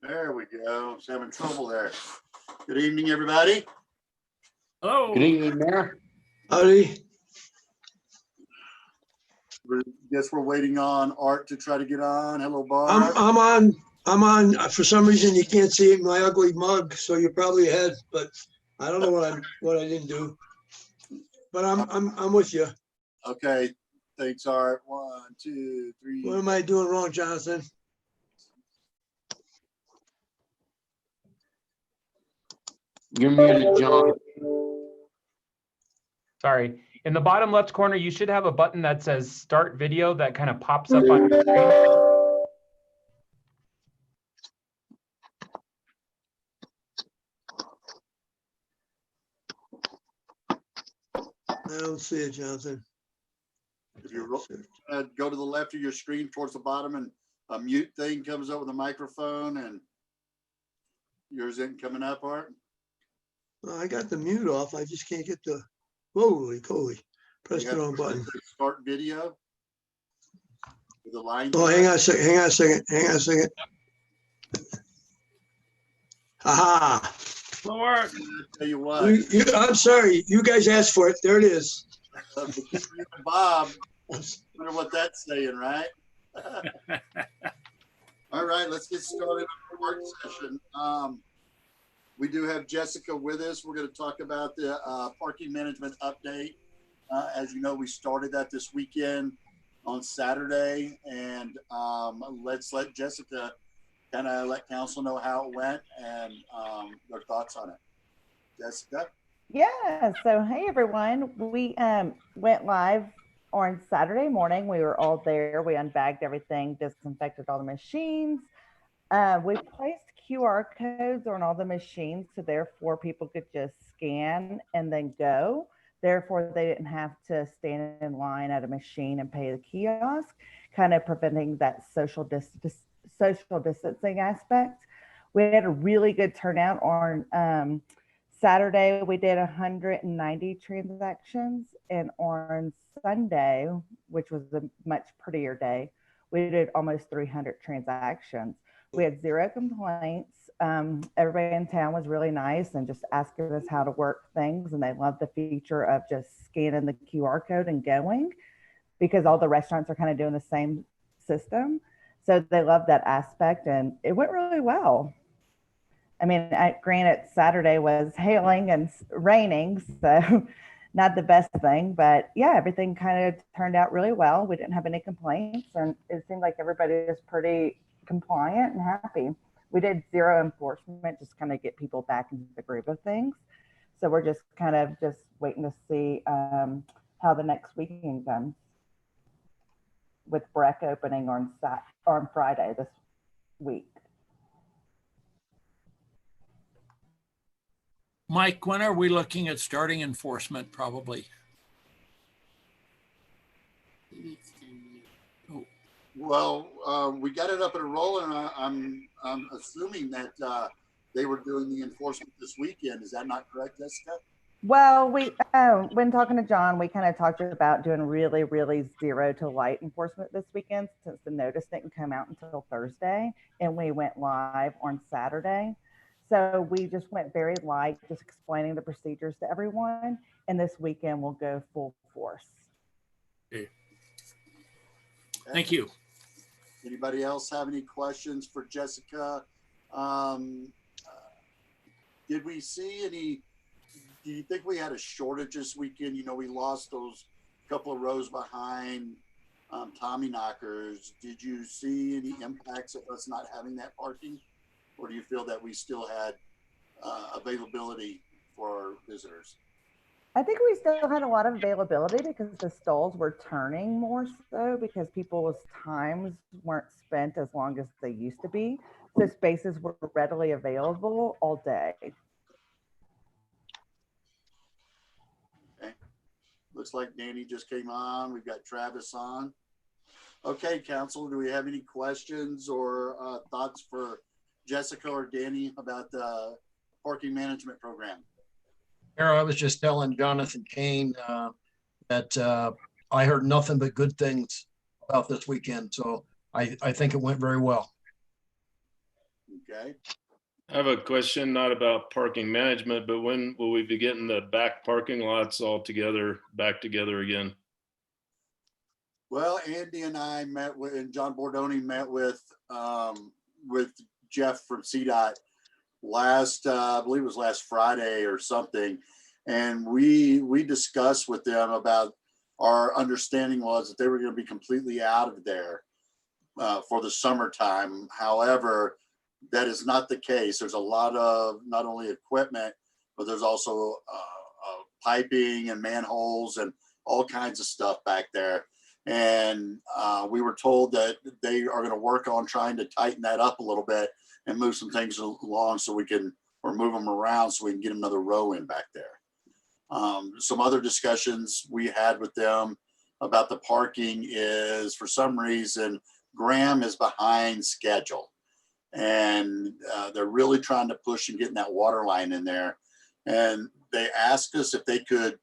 There we go. I was having trouble there. Good evening, everybody. Hello. Good evening, Mayor. Howdy. Guess we're waiting on Art to try to get on. Hello, Barb. I'm on. For some reason, you can't see it in my ugly mug, so you're probably ahead. But I don't know what I didn't do. But I'm with you. Okay. Thanks, Art. 1, 2, 3. What am I doing wrong, Jonathan? You're muted, John. Sorry. In the bottom left corner, you should have a button that says Start Video that kind of pops up on your screen. I don't see it, Jonathan. If you go to the left of your screen towards the bottom, and a mute thing comes up with a microphone, and yours isn't coming up, Art? I got the mute off. I just can't get the, holy coly, press You the have wrong to button. Start video. With the line. Oh, hang on a second, hang on a second, hang on a second. Aha. I tell you what, I'm sorry, you guys asked for it. There it is. between you and Bob, wonder what that's saying, right? All right, let's get started on our work session. We do have Jessica with us. We're going to talk about the parking management update. As you know, we started that this weekend on Saturday, and let's let Jessica kind of let council know how it went and their thoughts on it. Jessica? Yeah, so hey everyone. We went live on Saturday morning. We were all there. We unbagged everything, disinfected all the machines. We placed QR codes on all the machines, so therefore people could just scan and then go. Therefore, they didn't have to stand in line at a machine and pay the kiosk, kind of preventing that social distancing aspect. We had a really good turnout on Saturday. We did 190 transactions, and on Sunday, which was a much prettier day, we did almost 300 transactions. We had 0 complaints. Everybody in town was really nice and just asking us how to work things, and they loved the feature of just scanning the QR code and going, because all the restaurants are kind of doing the same system. So they loved that aspect, and it went really well. I mean, granted, Saturday was hailing and raining, so not the best thing, but yeah, everything kind of turned out really well. We didn't have any complaints, and it seemed like everybody was pretty compliant and happy. We did 0 enforcement, just kind of get people back into the groove of things. So we're just kind of just waiting to see how the next weekend comes, with Breck opening on Friday this week. Mike, when are we looking at starting enforcement? Probably. Well, we got it up and rolling. I'm assuming that they were doing the enforcement this weekend. Is that not correct, Jessica? Well, when talking to John, we kind of talked about doing really, really 0 to light enforcement this weekend, since the notice didn't come out until Thursday, and we went live on Saturday. So we just went very light, just explaining the procedures to everyone. And this weekend we'll go full force. Okay. Thank you. Anybody else have any questions for Jessica? Did we see any, do you think we had a shortage this weekend? You know, we lost those couple of rows behind Tommy Knockers. Did you see any impacts of us not having that parking? Or do you feel that we still had availability for visitors? I think we still had a lot of availability because the stalls were turning more so, because people's times weren't spent as long as they used to be. So spaces were readily available all day. Okay. Looks like Danny just came on. We've got Travis on. Okay, council, do we have any questions or thoughts for Jessica or Danny about the parking management program? Mayor, I was just telling Jonathan Kane that I heard nothing but good things about this weekend. So I think it went very well. Okay. I have a question, not about parking management, but when will we be getting the back parking lots all together, back together again? Well, Andy and I met with, and John Bordoni met with Jeff from CDOT last, I believe it was last Friday or something. And we discussed with them about, our understanding was that they were going to be completely out of there for the summertime. However, that is not the case. There's a lot of not only equipment, but there's also piping and manholes and all kinds of stuff back there. And we were told that they are going to work on trying to tighten that up a little bit and move some things along so we can, or move them around so we can get another row in back there. Some other discussions we had with them about the parking is, for some reason, Graham is behind schedule. And they're really trying to push and getting that water line in there. And they asked us if they could,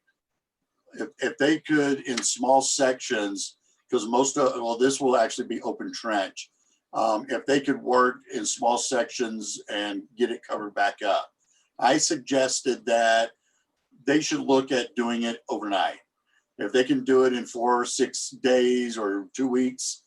if they could in small sections, because well, this will actually be open trench. If they could work in small sections and get it covered back up. I suggested that they should look at doing it overnight. If they can do it in 4 or 6 days or 2 weeks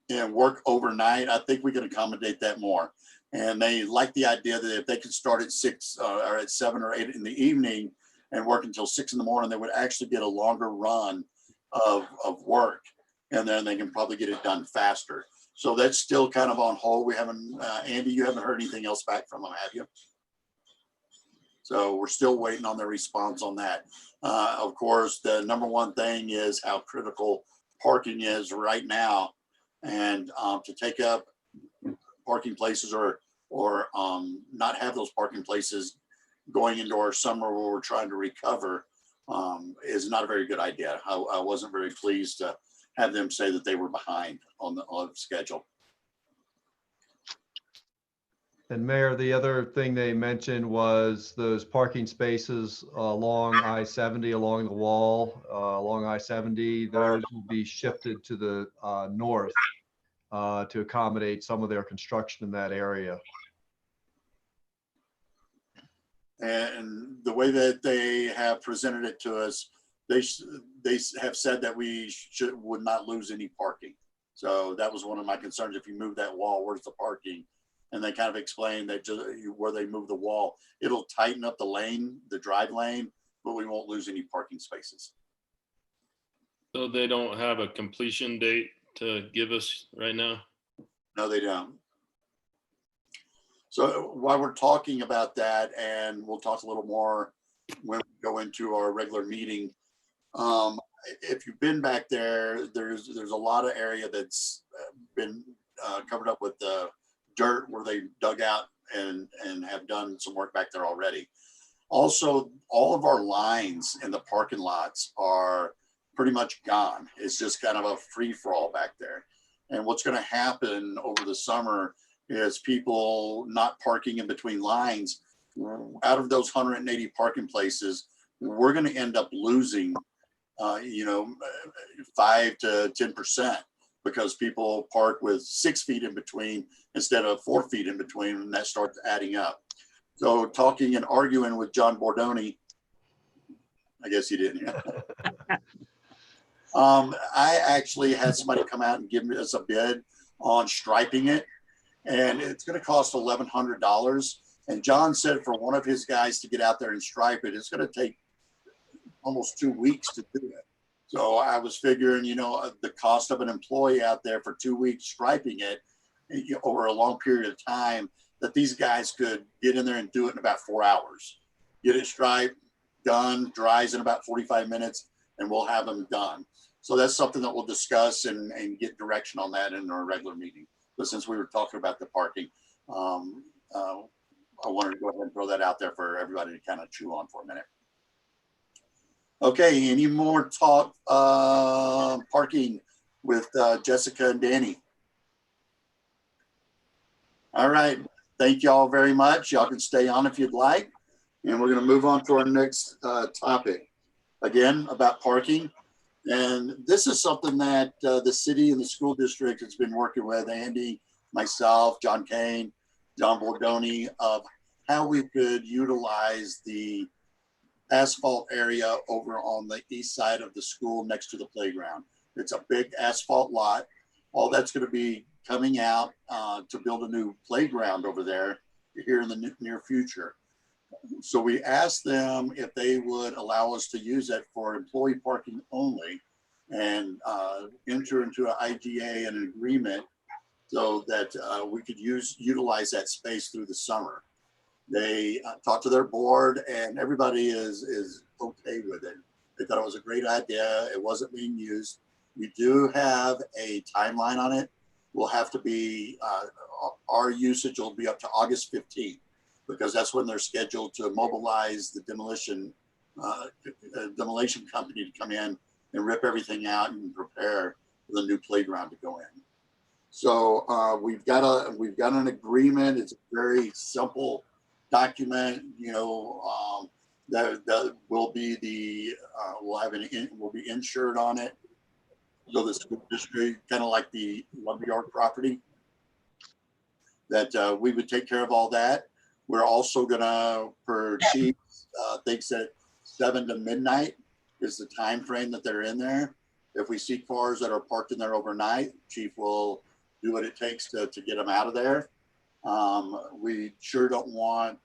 and work overnight, I think we can accommodate that more. And they like the idea that if they could start at 6 or at 7 or 8 in the evening and work until 6 in the morning, they would actually get a longer run of work. And then they can probably get it done faster. So that's still kind of on hold. We haven't, Andy, you haven't heard anything else back from them, have you? So we're still waiting on their response on that. Of course, the number one thing is how critical parking is right now. And to take up parking places or not have those parking places going into our summer where we're trying to recover is not a very good idea. I wasn't very pleased to have them say that they were behind on the schedule. And Mayor, the other thing they mentioned was those parking spaces along I-70, along the wall, along I-70, those will be shifted to the north to accommodate some of their construction in that area. And the way that they have presented it to us, they have said that we would not lose any parking. So that was one of my concerns. If you move that wall, where's the parking? And they kind of explained that just where they move the wall, it'll tighten up the lane, the drive lane, but we won't lose any parking spaces. So they don't have a completion date to give us right now? No, they don't. So while we're talking about that, and we'll talk a little more when we go into our regular meeting, if you've been back there, there's a lot of area that's been covered up with dirt where they dug out and have done some work back there already. Also, all of our lines in the parking lots are pretty much gone. It's just kind of a free for all back there. And what's going to happen over the summer is people not parking in between lines. Out of those 180 parking places, we're going to end up losing 5 to 10% because people park with 6 feet in between instead of 4 feet in between, and that starts adding up. So talking and arguing with John Bordoni, I guess he didn't. I actually had somebody come out and give us a bid on striping it, and it's going to cost $1,100. And John said for one of his guys to get out there and stripe it, it's going to take almost 2 weeks to do it. So I was figuring, the cost of an employee out there for 2 weeks striping it over a long period of time, that these guys could get in there and do it in about 4 hours. Get it striped, done, dries in about 45 minutes, and we'll have them done. So that's something that we'll discuss and get direction on that in our regular meeting. But since we were talking about the parking, I wanted to go ahead and throw that out there for everybody to kind of chew on for a minute. Okay, any more talk parking with Jessica and Danny? All right, thank you all very much. Y'all can stay on if you'd like. And we're gonna move on to our next topic. Again, about parking. And this is something that the city and the school district has been working with, Andy, myself, John Kane, John Bordoni, of how we could utilize the asphalt area over on the east side of the school next to the playground. It's a big asphalt lot. All that's going to be coming out to build a new playground over there here in the near future. So we asked them if they would allow us to use that for employee parking only and enter into an IGA and an agreement so that we could utilize that space through the summer. They talked to their board and everybody is okay with it. They thought it was a great idea. It wasn't being used. We do have a timeline on it. We'll have to be, our usage will be up to August 15th because that's when they're scheduled to mobilize the demolition company to come in and rip everything out and prepare for the new playground to go in. So we've got an agreement. It's a very simple document. That will be we'll be insured on it. So the school district, kind of like the lumberyard property, that we would take care of all that. We're also gonna, per chief, thinks that 7 to midnight is the time frame that they're in there. If we see cars that are parked in there overnight, chief will do what it takes to get them out of there. We sure don't want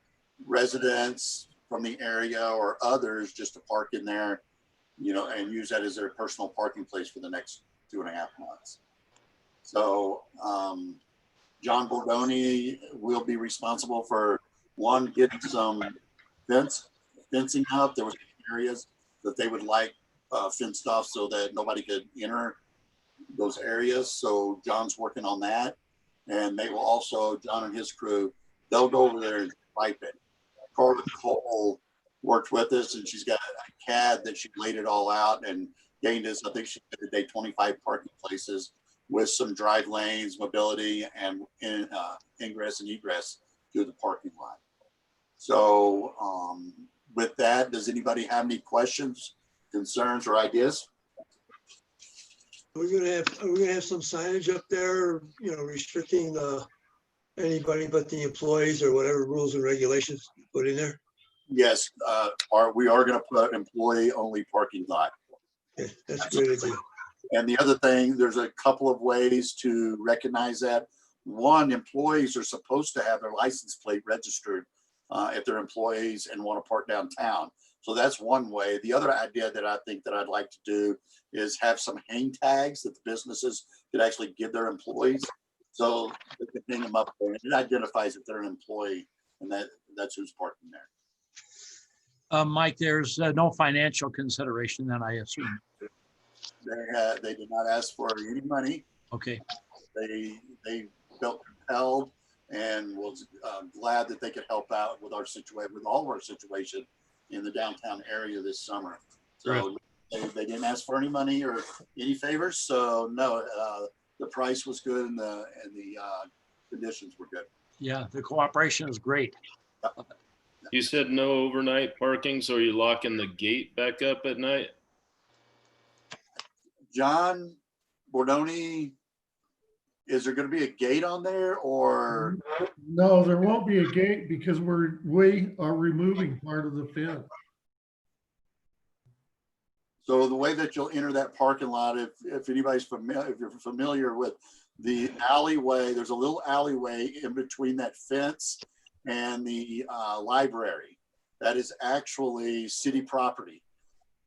residents from the area or others just to park in there, and use that as their personal parking place for the next 2.5 months. So John Bordoni will be responsible for getting some fencing up. There was areas that they would like fenced off so that nobody could enter those areas. So John's working on that. And they will also, John and his crew, they'll go over there and pipe it. Carla Cole worked with us, and she's got a CAD that she laid it all out and gained us, I think she did today 25 parking places with some drive lanes, mobility, and ingress and egress through the parking lot. So with that, does anybody have any questions, concerns, or ideas? Are we gonna have some signage up there, restricting anybody but the employees or whatever rules and regulations put in there? Yes, we are going to put employee-only parking lot. Yeah, that's a great idea. And the other thing, there's a couple of ways to recognize that. One, employees are supposed to have their license plate registered if they're employees and want to park downtown. So that's one way. The other idea that I think that I'd like to do is have some hang tags that the businesses could actually give their employees. So they can hang them up there, and it identifies that they're an employee, and that's who's parking there. Mike, there's no financial consideration then, I assume. They did not ask for any money. Okay. They felt compelled and was glad that they could help out with our situation, with all of our situation in the downtown area this summer. So they didn't ask for any money or any favors. So no, the price was good and the conditions were good. Yeah, the cooperation is great. You said no overnight parking, so are you locking the gate back up at night? John Bordoni, is there going to be a gate on there, or? No, there won't be a gate because we are removing part of the fence. So the way that you'll enter that parking lot, if anybody's familiar, if you're familiar with the alleyway, there's a little alleyway in between that fence and the library. That is actually city property.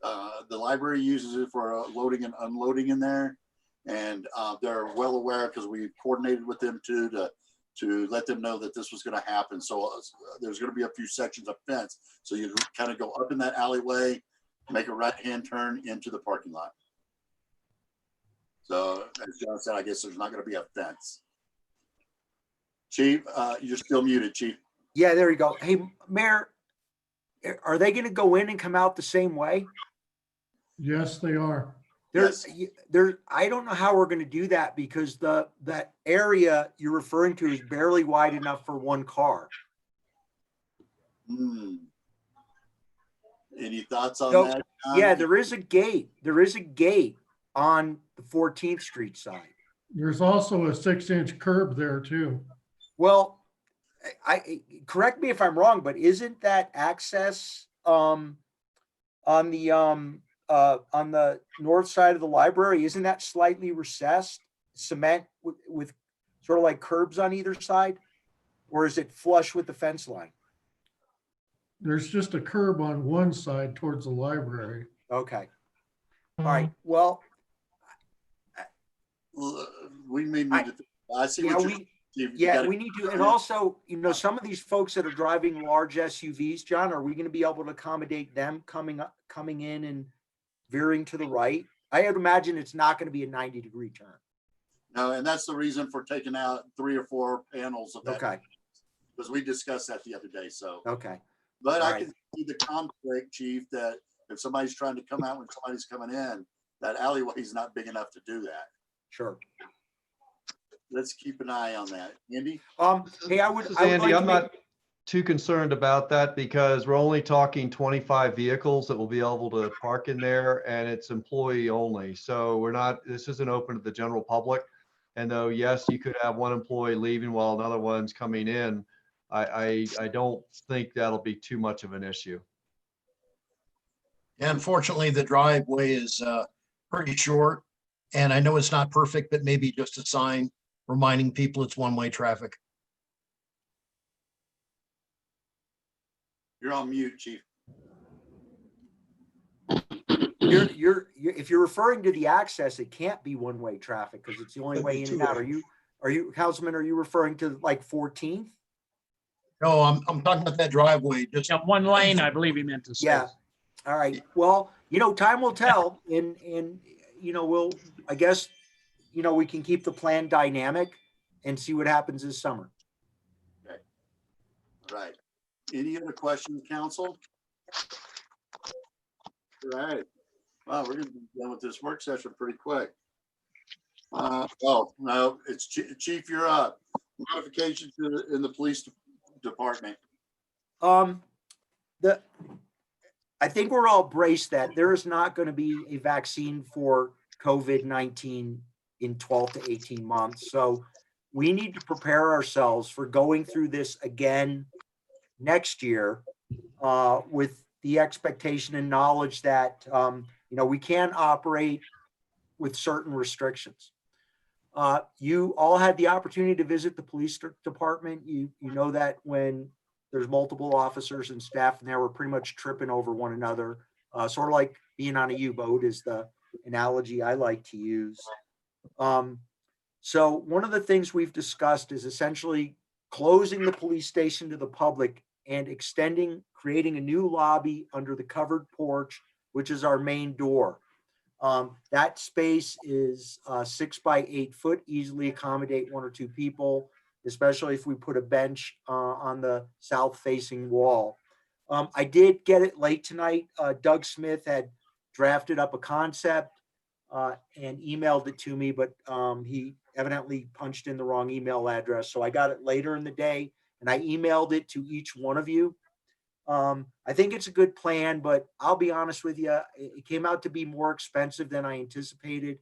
The library uses it for loading and unloading in there. And they're well aware, because we've coordinated with them to let them know that this was going to happen. So there's going to be a few sections of fence. So you kind of go up in that alleyway, make a right-hand turn into the parking lot. So as John said, I guess there's not going to be a fence. Chief, you're still muted, Chief. Yeah, there you go. Hey, Mayor, are they going to go in and come out the same way? Yes, they are. I don't know how we're going to do that, because that area you're referring to is barely wide enough for one car. Any thoughts on that? Yeah, there is a gate. There is a gate on the 14th Street side. There's also a 6-inch curb there too. Well, correct me if I'm wrong, but isn't that access on the north side of the library, isn't that slightly recessed, cement with sort of like curbs on either side, or is it flush with the fence line? There's just a curb on one side towards the library. Okay. All right. Well, we may need to. I see what we need to. And also, some of these folks that are driving large SUVs, John, are we going to be able to accommodate them coming in and veering to the right? I would imagine it's not going to be a 90-degree turn. No, and that's the reason for taking out 3 or 4 panels of that. Okay. Because we discussed that the other day. So. Okay. But I can see the conflict, Chief, that if somebody's trying to come out when somebody's coming in, that alleyway is not big enough to do that. Sure. Let's keep an eye on that. Andy? Hey, I would Andy, like too concerned about that because we're only talking 25 vehicles that will be able to park in there, and it's employee only. So this isn't open to the general public. And though, yes, you could have one employee leaving while another one's coming in, I don't think that'll be too much of an issue. And unfortunately, the driveway is pretty short. And I know it's not perfect, but maybe just a sign reminding people it's one-way traffic. You're on mute, Chief. If you're referring to the access, it can't be one-way traffic because it's the only Could way be in and out. two-way. Are you, Councilman, are you referring to like 14th? No, I'm talking about that driveway. Just Yeah, one lane, I believe he meant to say. Yeah. All right. Well, time will tell, and I guess, we can keep the plan dynamic and see what happens this summer. Okay. All right. Any other questions, council? All right. Wow, we're gonna be done with this work session pretty quick. Oh, no, it's Chief, you're up. Modifications in the police department. I think we're all braced that there is not going to be a vaccine for COVID-19 in 12 to 18 months. So we need to prepare ourselves for going through this again next year with the expectation and knowledge that, we can operate with certain restrictions. You all had the opportunity to visit the police department. You know that when there's multiple officers and staff and there, we're pretty much tripping over one another, sort of like being on a U-boat is the analogy I like to use. So one of the things we've discussed is essentially closing the police station to the public and creating a new lobby under the covered porch, which is our main door. That space is 6 by 8 foot, easily accommodate 1 or 2 people, especially if we put a bench on the south facing wall. I did get it late tonight. Doug Smith had drafted up a concept and emailed it to me, but he evidently punched in the wrong email address. So I got it later in the day and I emailed it to each one of you. I think it's a good plan, but I'll be honest with you, it came out to be more expensive than I anticipated.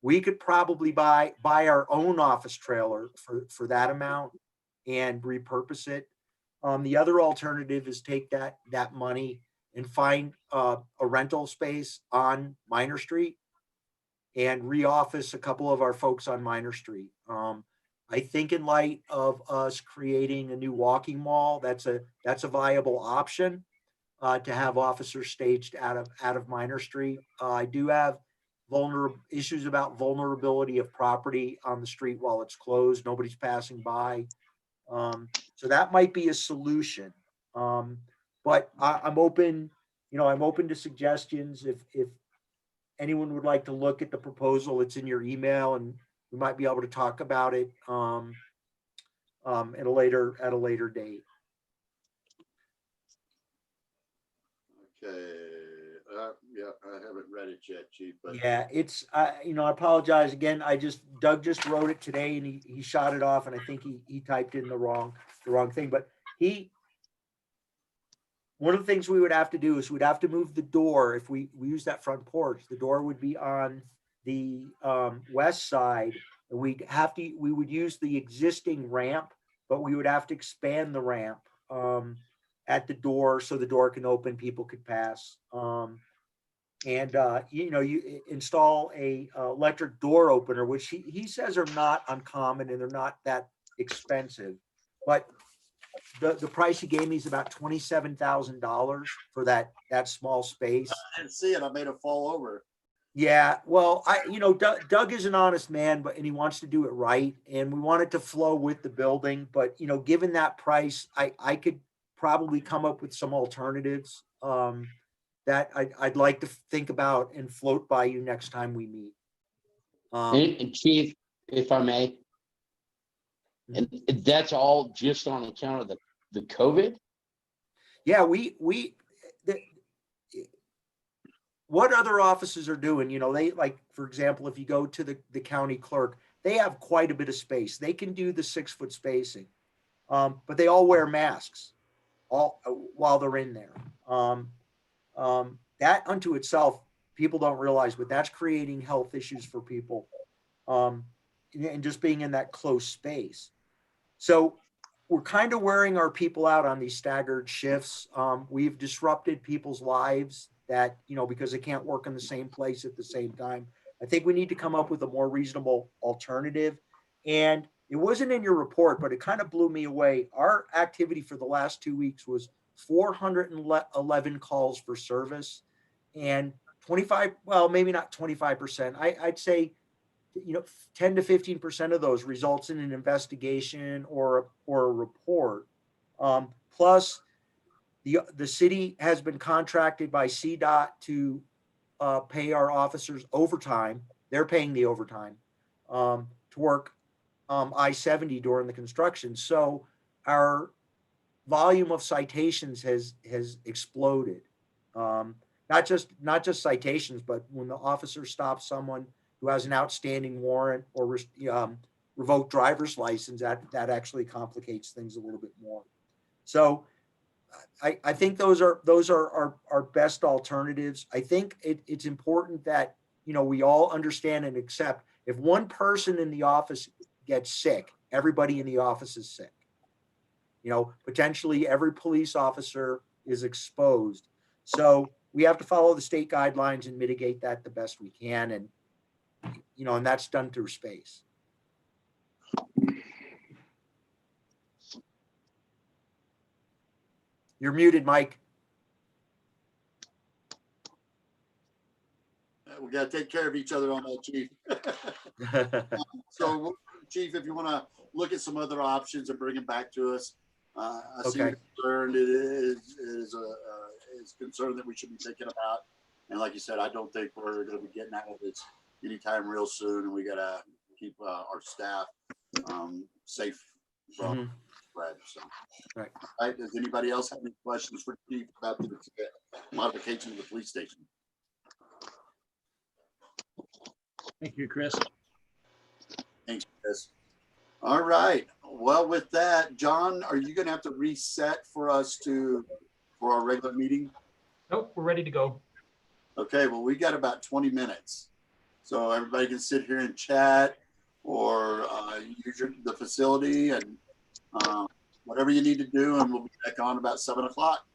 We could probably buy our own office trailer for that amount and repurpose it. The other alternative is take that money and find a rental space on Minor Street and re-office a couple of our folks on Minor Street. I think in light of us creating a new walking mall, that's a viable option to have officers staged out of Minor Street. I do have issues about vulnerability of property on the street while it's closed. Nobody's passing by. So that might be a solution. But I'm open, I'm open to suggestions. If anyone would like to look at the proposal, it's in your email and we might be able to talk about it at a later date. Okay. Yeah, I haven't read it yet, Chief. But Yeah, it's I apologize again. Doug just wrote it today and he shot it off and I think he typed in the wrong thing. But one of the things we would have to do is we'd have to move the door. If we use that front porch, the door would be on the west side. And we would use the existing ramp, but we would have to expand the ramp at the door so the door can open, people could pass. You install a electric door opener, which he says are not uncommon and they're not that expensive. But the price he gave me is about $27,000 for that small space. I didn't see it. I made it fall over. Yeah, well, Doug is an honest man, and he wants to do it right, and we want it to flow with the building. But given that price, I could probably come up with some alternatives that I'd like to think about and float by you next time we meet. And Chief, if I may, and that's all just on account of the COVID? Yeah, what other offices are doing, they for example, if you go to the county clerk, they have quite a bit of space. They can do the 6 foot spacing, but they all wear masks. all while they're in there. That unto itself, people don't realize, but that's creating health issues for people, and just being in that close space. So we're kind of wearing our people out on these staggered shifts. We've disrupted people's lives that, because they can't work in the same place at the same time. I think we need to come up with a more reasonable alternative. And it wasn't in your report, but it kind of blew me away. Our activity for the last 2 weeks was 411 calls for service, and 25, well, maybe not 25%. I'd say, 10 to 15% of those results in an investigation or a report. Plus, the city has been contracted by CDOT to pay our officers overtime. They're paying the overtime to work I-70 during the construction. So our volume of citations has exploded. Not just citations, but when the officer stops someone who has an outstanding warrant or revoked driver's license, that actually complicates things a little bit more. So I think those are our best alternatives. I think it's important that, we all understand and accept, if one person in the office gets sick, everybody in the office is sick. Potentially every police officer is exposed. So we have to follow the state guidelines and mitigate that the best we can. And, and that's done through space. You're muted, Mike. We got to take care of each other on that, Chief. So, Chief, if you want to look at some other options and bring them back to us, I see you're concerned. It is a concern that we should be thinking about. And like you said, I don't think we're going to be getting out of this anytime real soon. And we got to keep our staff safe from spread. So, right. Does anybody else have any questions for Chief about the modification of the police station? Thank you, Chris. Thanks, Chris. All right. Well, with that, John, are you going to have to reset for us for our regular meeting? Nope, we're ready to go. Okay. Well, we got about 20 minutes. So everybody can sit here and chat or use the facility and whatever you need to do. And we'll be back on about 7 o'clock.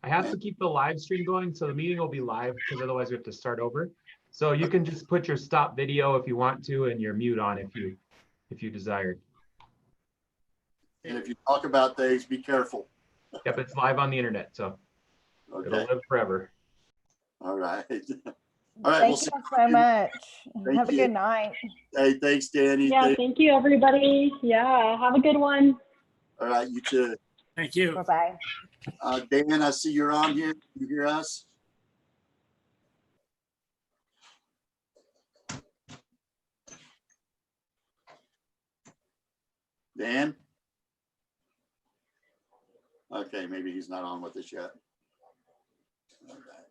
I have to keep the live stream going, so the meeting will be live because otherwise we have to start over. So you can just put your stop video if you want to, and your mute on if you desired. And if you talk about things, be careful. Yep, it's live on the internet, so it'll live forever. All right. All right. Thank you so much. Have a good night. Hey, thanks, Danny. Yeah, thank you, everybody. Yeah, have a good one. All right, you too. Thank you. Bye-bye. Dan, I see you're on here. Can you hear us? Dan? Okay, maybe he's not on with us yet. All right.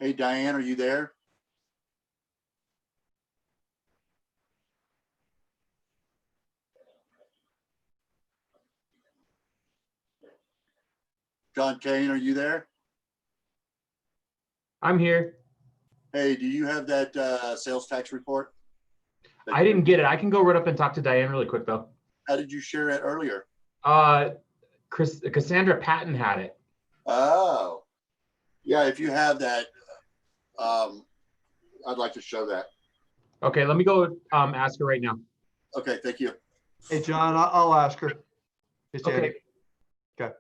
Hey, Diane, are you there? John Kane, are you there? I'm here. Hey, do you have that sales tax report? I didn't get it. I can go right up and talk to Diane really quick though. How did you share it earlier? Cassandra Patton had it. Oh, yeah. If you have that, I'd like to show that. Okay, let me go ask her right now. Okay, thank you. Hey, John, I'll ask her. It's Andy. Okay. Okay.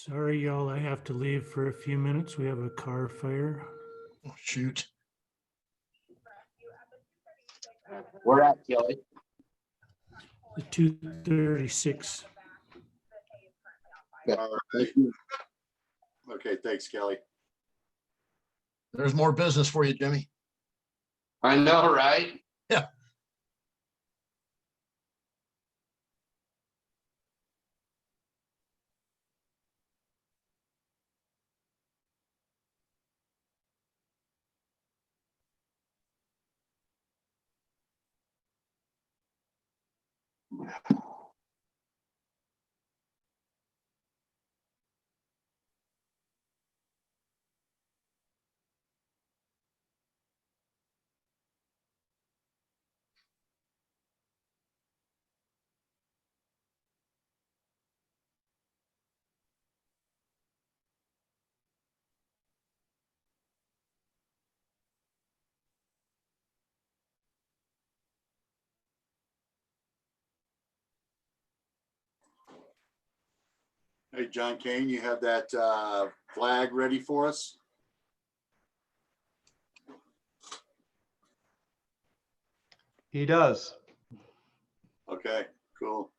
Sorry, y'all, I have to leave for a few minutes. We have a car fire. Oh, shoot. We're at Kelly. The 236. Thank you. Okay, thanks, Kelly. There's more business for you, Jimmy. I know, right? Yeah. Hey, John Kane, you have that flag ready for us? He does. Okay, cool.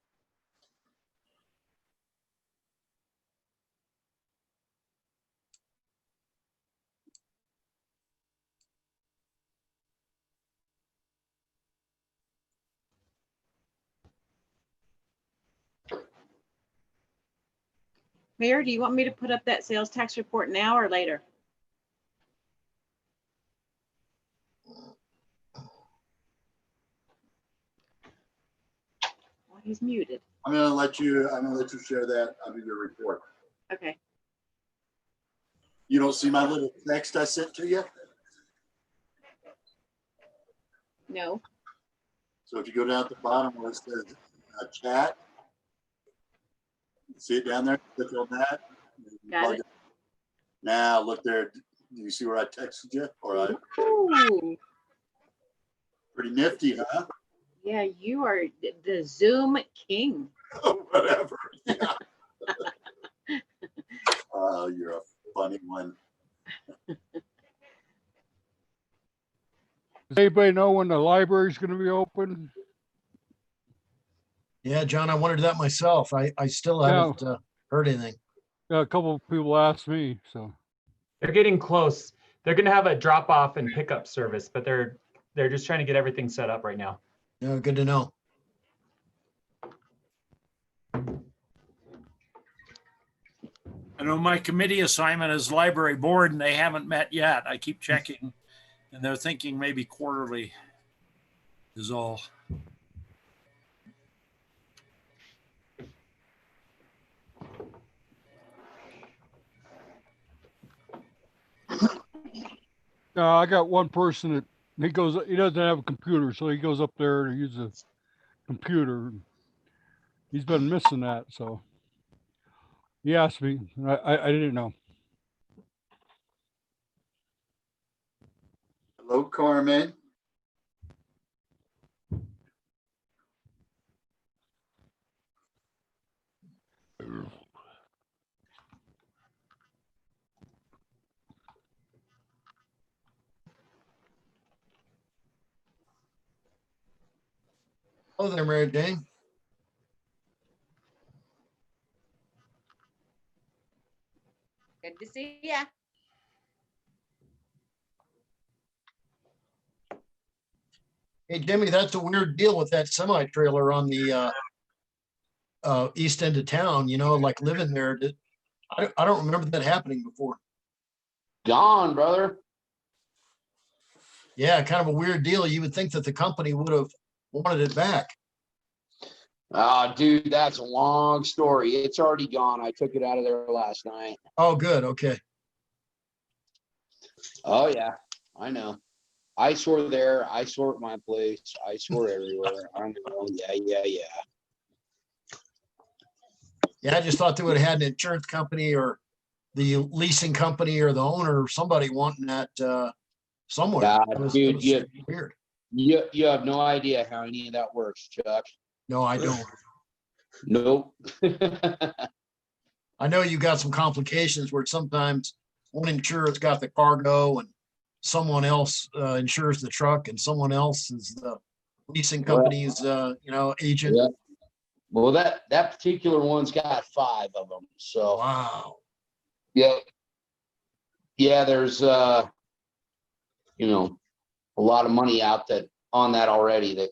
Mayor, do you want me to put up that sales tax report now or later? Well, he's muted. I'm gonna let you share that under your report. Okay. You don't see my little text I sent to you? No. So if you go down at the bottom where it says chat, see it down there? Click on that. Got it. Now look there. Do you see where I texted you? All right. Ooh. Pretty nifty, huh? Yeah, you are the Zoom king. Whatever. Yeah. You're a funny one. Does anybody know when the library is going to be open? Yeah, John, I wondered that myself. I still haven't heard anything. Yeah, a couple of people asked me, so. They're getting close. They're going to have a drop off and pickup service, but they're just trying to get everything set up right now. Yeah, good to know. I know my committee assignment is library board and they haven't met yet. I keep checking and they're thinking maybe quarterly is all. I got one person that he doesn't have a computer, so he goes up there to use a computer. He's been missing that, so he asked me. I didn't know. Hello, Carmen. Oh, there, Mary Jane. Good to see ya. Hey, Jimmy, that's a weird deal with that semi trailer on the east end of town, like living there. I don't remember that happening before. Gone, brother. Yeah, kind of a weird deal. You would think that the company would have wanted it back. Dude, that's a long story. It's already gone. I took it out of there last night. Oh, good. Okay. Oh, yeah, I know. I swear there. I swear at my place. I swear everywhere. I know. Yeah. Yeah, I just thought they would have had an insurance company or the leasing company or the owner or somebody wanting that somewhere. Yeah, It was dude, weird. You have no idea how any of that works, Chuck. No, I don't. Nope. I know you got some complications where sometimes one insurer's got the cargo and someone else insures the truck and someone else is the leasing company's, agent. Yeah. Well, that particular one's got 5 of them. So, Wow. yeah. Yeah, there's, a lot of money out on that already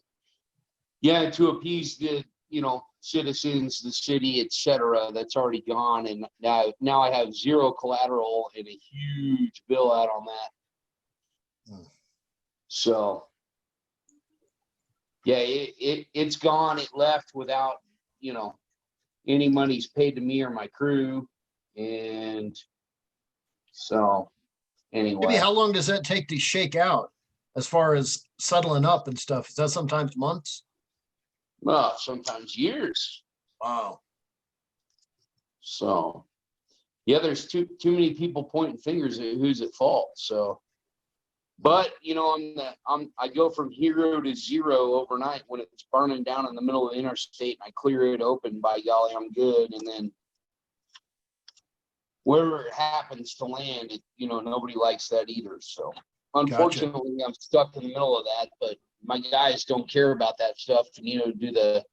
to appease the, citizens, the city, et cetera, that's already gone. And now I have 0 collateral and a huge bill out on that. So, yeah, it's gone. It left without, any money's paid to me or my crew. And so anyway. Maybe how long does that take to shake out as far as settling up and stuff? Is that sometimes months? Well, sometimes years. Wow. So, yeah, there's too many people pointing fingers at who's at fault. So, but I go from hero to zero overnight when it's burning down in the middle of the interstate, and I clear it open. By golly, I'm good. And then wherever it happens to land, nobody likes that either. So, unfortunately, I'm stuck in the middle of that. But my guys don't care about that stuff, and do the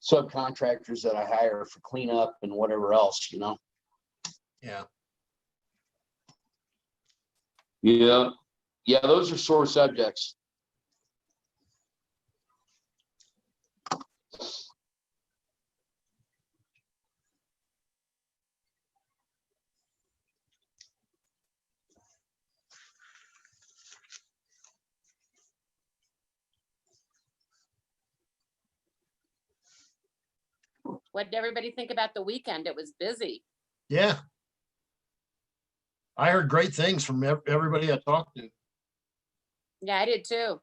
subcontractors that I hire for cleanup and whatever else. Yeah. Yeah, those are sore subjects. What did everybody think about the weekend? It was busy. Yeah. I heard great things from everybody I talked to. Yeah, I did too.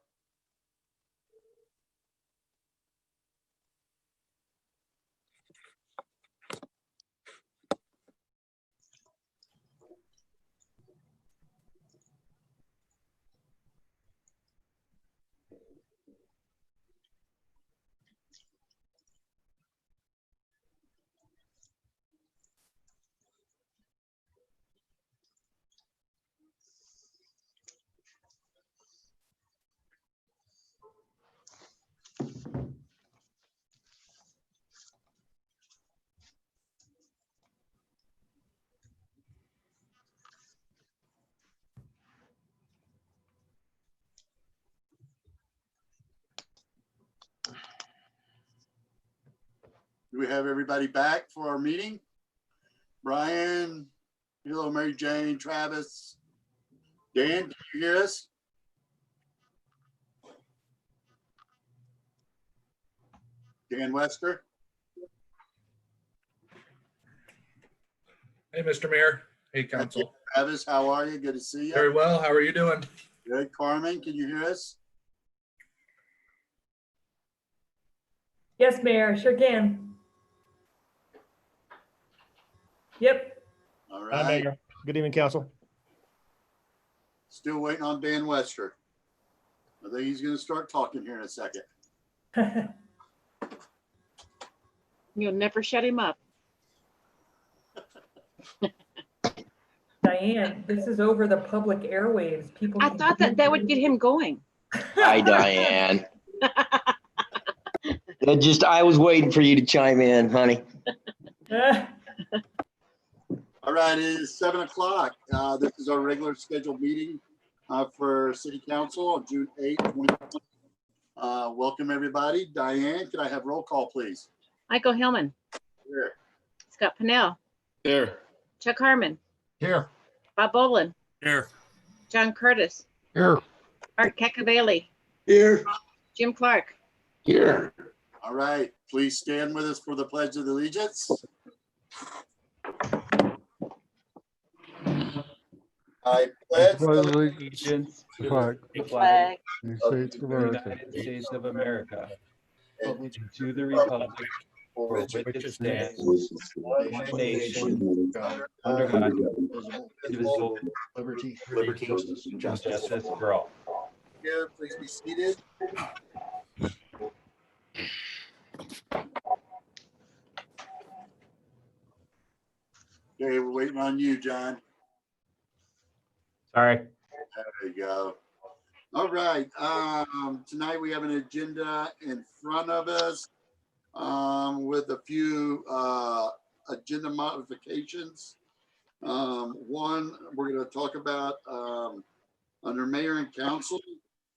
Do we have everybody back for our meeting? Brian, hello, Mary Jane, Travis, Dan, can you hear us? Dan Wester? Hey, Mr. Mayor. Hey, Council. Travis, how are you? Good to see you. Very well. How are you doing? Good. Carmen, can you hear us? Yes, Mayor, sure can. Yep. All Hi, right. Mayor. Good evening, Council. Still waiting on Dan Wester. I think he's going to start talking here in a second. You'll never shut him up. Diane, this is over the public airwaves. People. I thought that would get him going. Hi, Diane. I was waiting for you to chime in, honey. All right, it is 7 o'clock. This is our regular scheduled meeting for City Council on June 8th, 2020. Welcome, everybody. Diane, could I have roll call, please? Michael Hillman. Here. Scott Pennell. Here. Chuck Harmon. Here. Bob Boland. Here. John Curtis. Here. Art Cacavelli. Here. Jim Clark. Here. All right, please stand with us for the Pledge of Allegiance. I pledge allegiance to the flag Flag of the States of America, United States of America, and to the republic for which it stands, one nation, under God, indivisible, liberty, and justice for all. Here, please be seated. Okay, we're waiting on you, John. Sorry. There you go. All right, tonight we have an agenda in front of us with a few agenda modifications. One, we're going to talk about under mayor and council.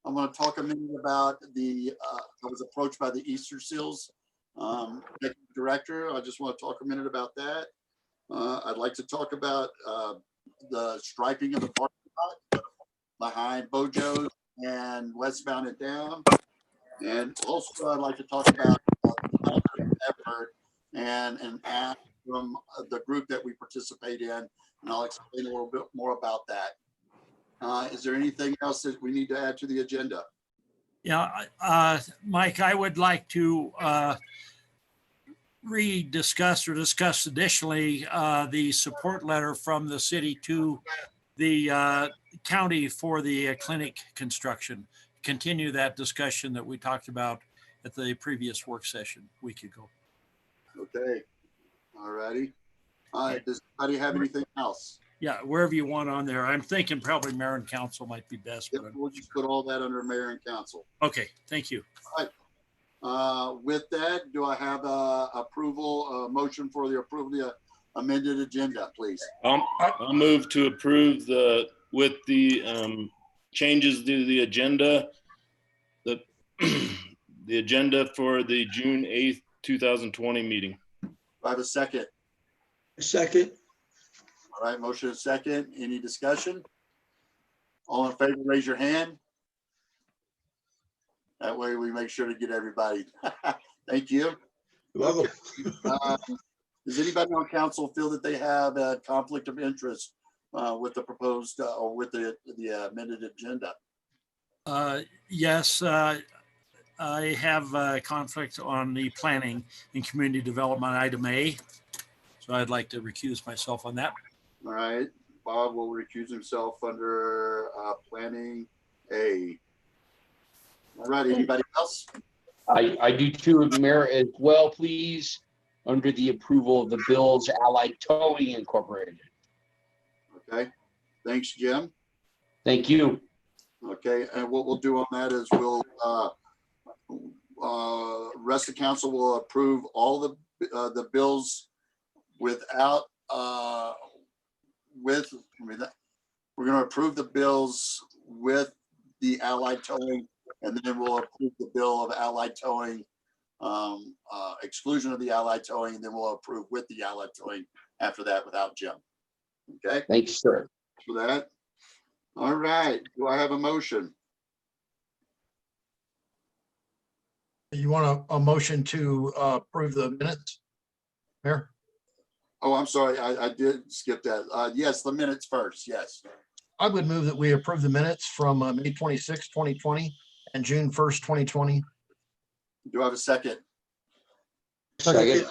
I'm going to talk a minute about I was approached by the Easter Seals director. I just want to talk a minute about that. I'd like to talk about the striping of the parking lot behind Bojo's and westbound and down. And also I'd like to talk about the effort and an act from the group that we participate in. And I'll explain a little bit more about that. Is there anything else that we need to add to the agenda? Yeah, Mike, I would like to discuss additionally the support letter from the city to the county for the clinic construction. Continue that discussion that we talked about at the previous work session a week ago. Okay. All righty. Does anybody have anything else? Yeah, wherever you want on there. I'm thinking probably mayor and council might be best. Yep, But we'll just put all that under mayor and council. okay, thank you. All right. With that, do I have a motion for the approval of the amended agenda, please? I'll move to approve with the changes to the agenda, the agenda for the June 8th, 2020 meeting. Do I have a second? Second. All right, motion is second. Any discussion? All in favor, raise your hand. That way we make sure to get everybody. Thank you. Welcome. Does anybody on council feel that they have a conflict of interest with the proposed or with the amended agenda? Yes, I have a conflict on the planning and community development item A. So I'd like to recuse myself on that. All right, Bob will recuse himself under planning A. All right, anybody else? I do too, Mayor, as well, please, under the approval of the bills Allied Towing Incorporated. Okay, thanks, Jim. Thank you. Okay, and what we'll do on that is we'll rest of council will approve all the bills without we're going to approve the bills with the Allied Towing, and then we'll approve the bill of Allied Towing, exclusion of the Allied Towing, and then we'll approve with the Allied Towing after that without Jim. Okay. Thanks, sir. For that. All right. Do I have a motion? You want a motion to approve the minutes, Mayor? Oh, I'm sorry. I did skip that. Yes, the minutes first. Yes. I would move that we approve the minutes from May 26, 2020 and June 1st, 2020. Do I have a second? Second.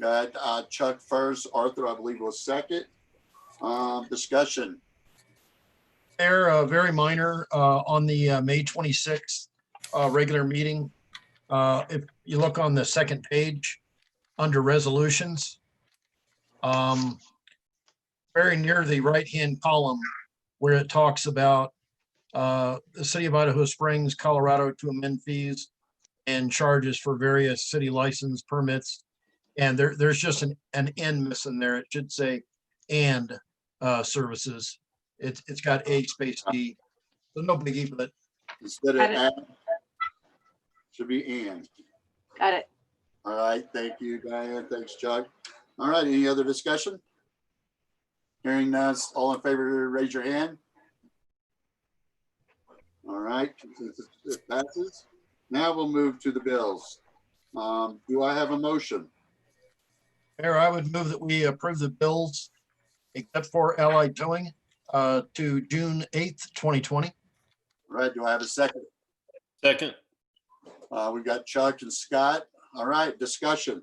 Got Chuck first. Arthur, I believe, was second. Discussion. They're very minor on the May 26th regular meeting. If you look on the second page under resolutions, very near the right-hand column where it talks about the city of Idaho Springs, Colorado to amend fees and charges for various city license permits. And there's just an N missing there. It should say and services. It's got A space D. So no biggie, but instead of and, should be and. Got it. All right. Thank you, Diane. Thanks, Chuck. All right. Any other discussion? Hearing none, all in favor, raise your hand. All right. It passes. Now we'll move to the bills. Do I have a motion? Mayor, I would move that we approve the bills except for Allied Towing to June 8th, 2020. All right. Do I have a second? Second. We've got Chuck and Scott. All right. Discussion.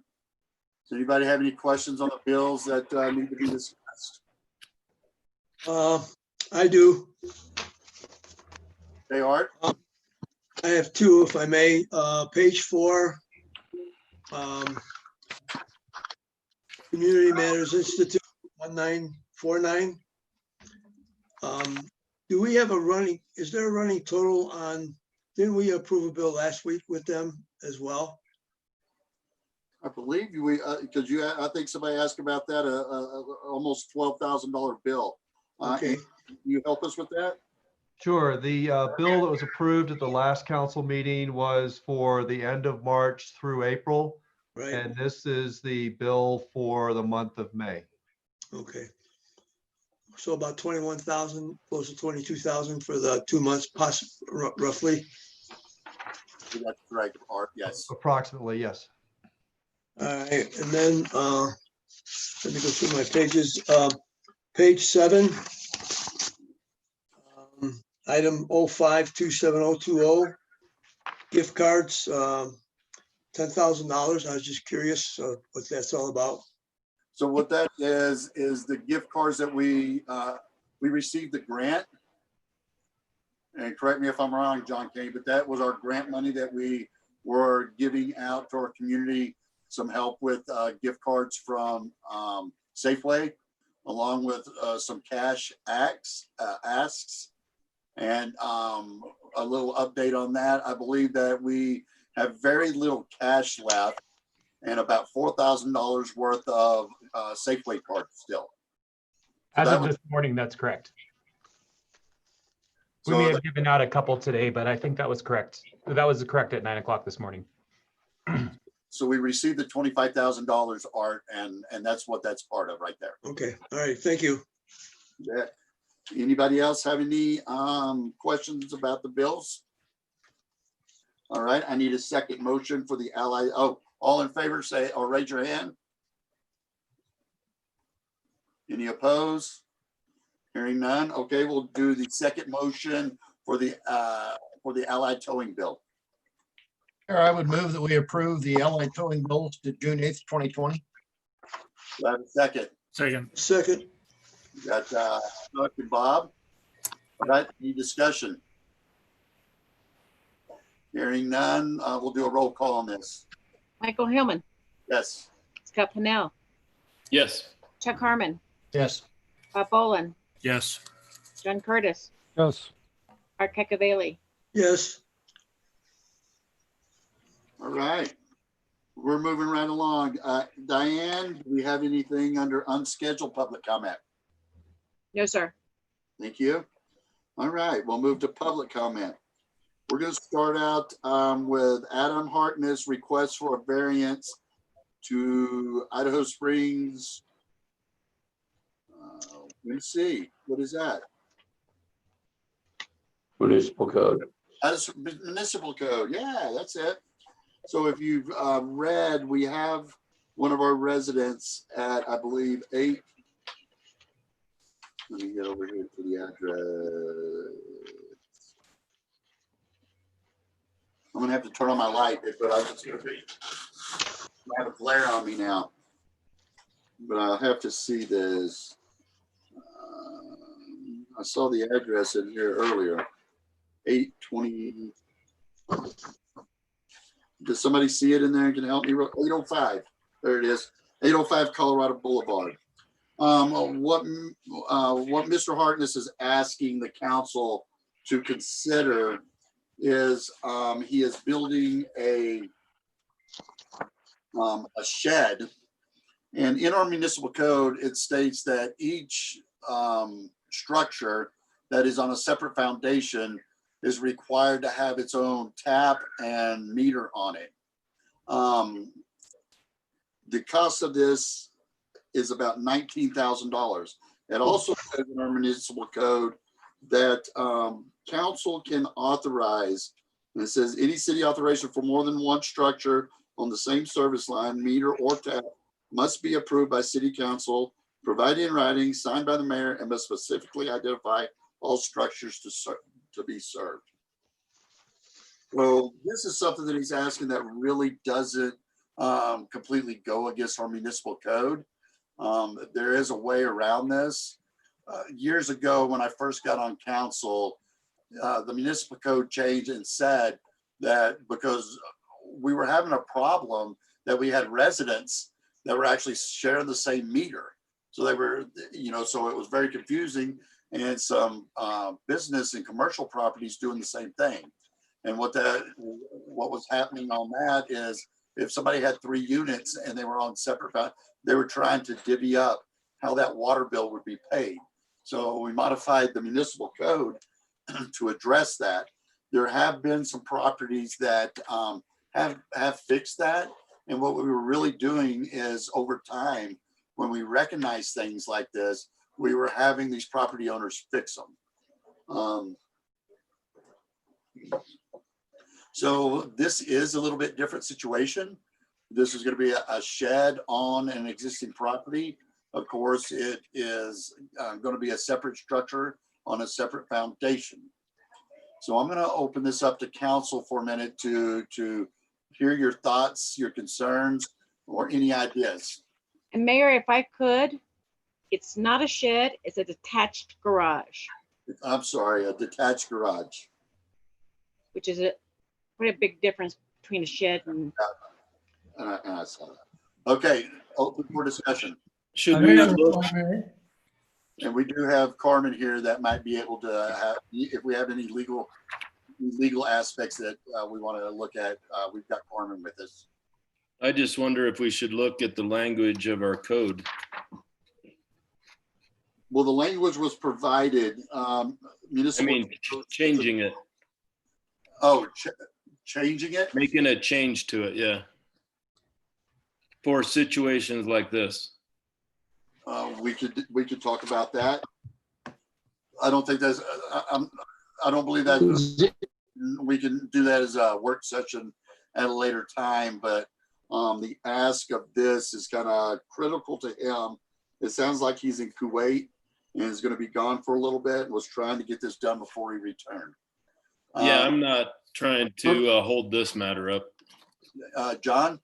Does anybody have any questions on the bills that need to be discussed? I do. They are. I have two, if I may. Page 4. Community Matters Institute, 1949. Do we have a running, is there a running total on, didn't we approve a bill last week with them as well? I believe we, because I think somebody asked about that, almost $12,000 bill. Okay. Can you help us with that? Sure. The bill that was approved at the last council meeting was for the end of March through April. Right. And this is the bill for the month of May. Okay. So about 21,000, close to 22,000 for the 2 months, roughly. That's correct, Art, yes. Approximately, yes. All right, and then let me go through my pages. Page 7, item 05-27020, gift cards, $10,000. I was just curious what that's all about. So what that is the gift cards that we received the grant. And correct me if I'm wrong, John Kay, but that was our grant money that we were giving out to our community, some help with gift cards from Safeway, along with some cash asks. And a little update on that. I believe that we have very little cash left and about $4,000 worth of Safeway cards still. As So of this morning, that's correct. We So may have given out a couple today, but I think that was correct. That was correct at 9 o'clock this morning. So we received the $25,000, Art, and that's what that's part of right there. Okay, all right, thank you. Yeah. Anybody else have any questions about the bills? All right, I need a second motion for the ally. Oh, all in favor, say, or raise your hand. Any opposed? Hearing none. Okay, we'll do the second motion for the Allied towing bill. Here, I would move that we approve the Allied towing bills to June 8th, 2020. Do I have a second? Second. Second. Got Dr. Bob. All right, any discussion? Hearing none, we'll do a roll call on this. Michael Hillman, Yes. Scott Pennell, Yes. Chuck Harmon, Yes. Bob Boland, Yes. John Curtis, Yes. Art Cacavelli. Yes. All right. We're moving right along. Diane, do we have anything under unscheduled public comment? No, sir. Thank you. All right, we'll move to public comment. We're going to start out with Adam Harkness' request for a variance to Idaho Springs. Let me see, what is that? Municipal code. That's municipal code. Yeah, that's it. So if you've read, we have one of our residents at, I believe, 8. Let me get over here to the address. I'm gonna have to turn on my light, but I'm just gonna be, I have a glare on me now. But I'll have to see this. I saw the address in here earlier. 820. Does somebody see it in there and can help me? 805. There it is. 805 Colorado Boulevard. What Mr. Harkness is asking the council to consider is he is building a shed, and in our municipal code it states that each structure that is on a separate foundation is required to have its own tap and meter on it. The cost of this is about $19,000. It also says in our municipal code that council can authorize, and it says any city authorization for more than one structure on the same service line, meter or tap must be approved by city council, provided in writing, signed by the mayor, and must specifically identify all structures to be served. Well, this is something that he's asking that really doesn't completely go against our municipal code. There is a way around this. Years ago, when I first got on council, the municipal code changed and said that because we were having a problem that we had residents that were actually sharing the same meter. So they were, so it was very confusing, and some business and commercial properties doing the same thing. And what was happening on that is if somebody had 3 units and they were on separate, they were trying to divvy up how that water bill would be paid. So we modified the municipal code to address that. There have been some properties that have fixed that. And what we were really doing is over time, when we recognize things like this, we were having these property owners fix them. So this is a little bit different situation. This is going to be a shed on an existing property. Of course, it is going to be a separate structure on a separate foundation. So I'm going to open this up to council for a minute to hear your thoughts, your concerns, or any ideas. And Mayor, if I could, it's not a shed, it's a detached garage, I'm sorry, a detached garage. which is quite a big difference between a shed and. And I saw that. Okay, open for discussion. Should we look? And we do have Carmen here that might be able to have, if we have any legal aspects that we want to look at, we've got Carmen with us. I just wonder if we should look at the language of our code. Well, the language was provided. Municipal. Changing it. Oh, changing it? Making a change to it, yeah. For situations like this. We could talk about that. I don't think that's. I don't believe that we can do that as a work session at a later time. But the ask of this is kind of critical to him. It sounds like he's in Kuwait and is going to be gone for a little bit. And was trying to get this done before he returned. Yeah, I'm not trying to hold this matter up. John.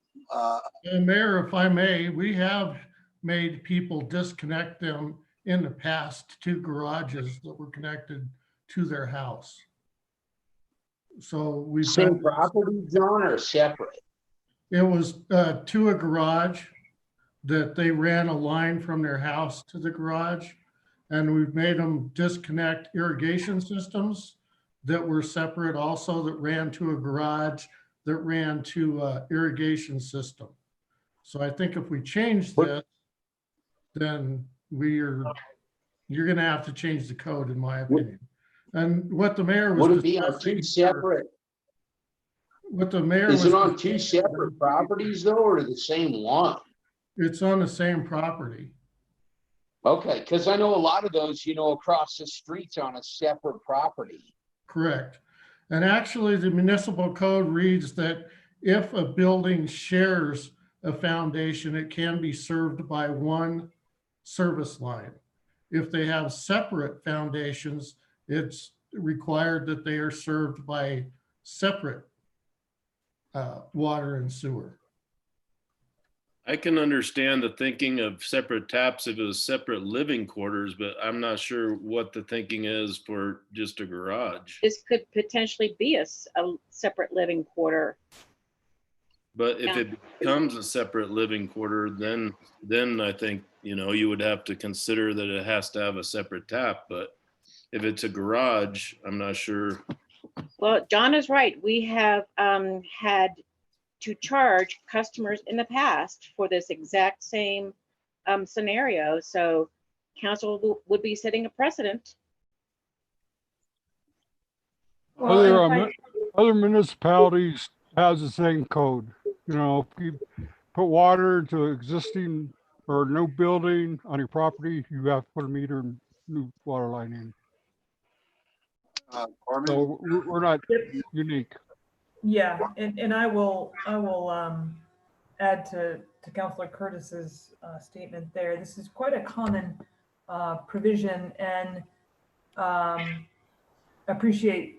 Mayor, if I may, we have made people disconnect them in the past to garages that were connected to their house. So we've same property, John, or separate? It was to a garage that they ran a line from their house to the garage, and we've made them disconnect irrigation systems that were separate also, that ran to a garage that ran to a irrigation system. So I think if we change this, then you're going to have to change the code, in my opinion. And what the mayor was. Would it be on 2 separate? What the mayor is was. It on 2 separate properties though, or the same one? It's on the same property. Okay, because I know a lot of those, across the streets on a separate property. Correct. And actually the municipal code reads that if a building shares a foundation, it can be served by one service line. If they have separate foundations, it's required that they are served by separate water and sewer. I can understand the thinking of separate taps if it was separate living quarters, but I'm not sure what the thinking is for just a garage. This could potentially be a separate living quarter. But if it becomes a separate living quarter, then I think, you would have to consider that it has to have a separate tap. But if it's a garage, I'm not sure. Well, John is right. We have had to charge customers in the past for this exact same scenario. So council would be setting a precedent. Well, other municipalities has the same code. If you put water into existing or new building on your property, you have to put a meter and new water line in. So we're not unique. Yeah, and I will add to Councilor Curtis's statement there. This is quite a common provision, and appreciate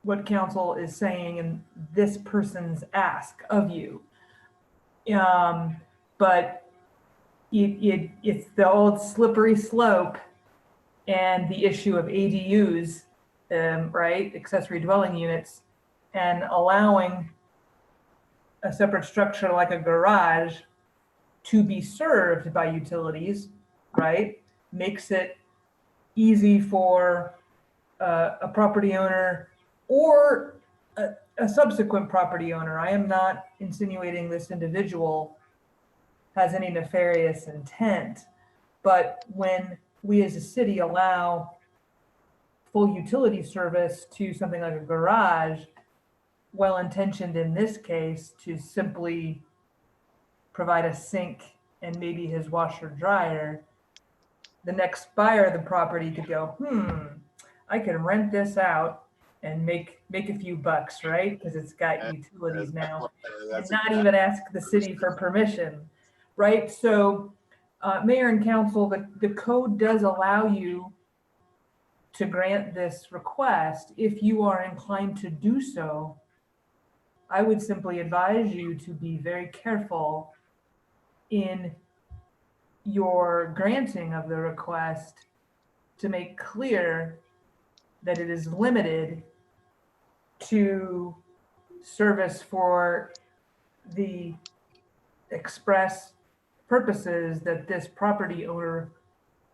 what council is saying and this person's ask of you. But it's the old slippery slope and the issue of ADUs, right? Accessory dwelling units, and allowing a separate structure like a garage to be served by utilities right? Makes it easy for a property owner or a subsequent property owner. I am not insinuating this individual has any nefarious intent, but when we as a city allow full utility service to something like a garage, well-intentioned in this case, to simply provide a sink and maybe his washer dryer, the next buyer of the property could go, I can rent this out and make a few bucks, right? Because it's got utilities now, and not even ask the city for permission, right? So, Mayor and Council, the code does allow you to grant this request. If you are inclined to do so, I would simply advise you to be very careful in your granting of the request to make clear that it is limited to service for the express purposes that this property owner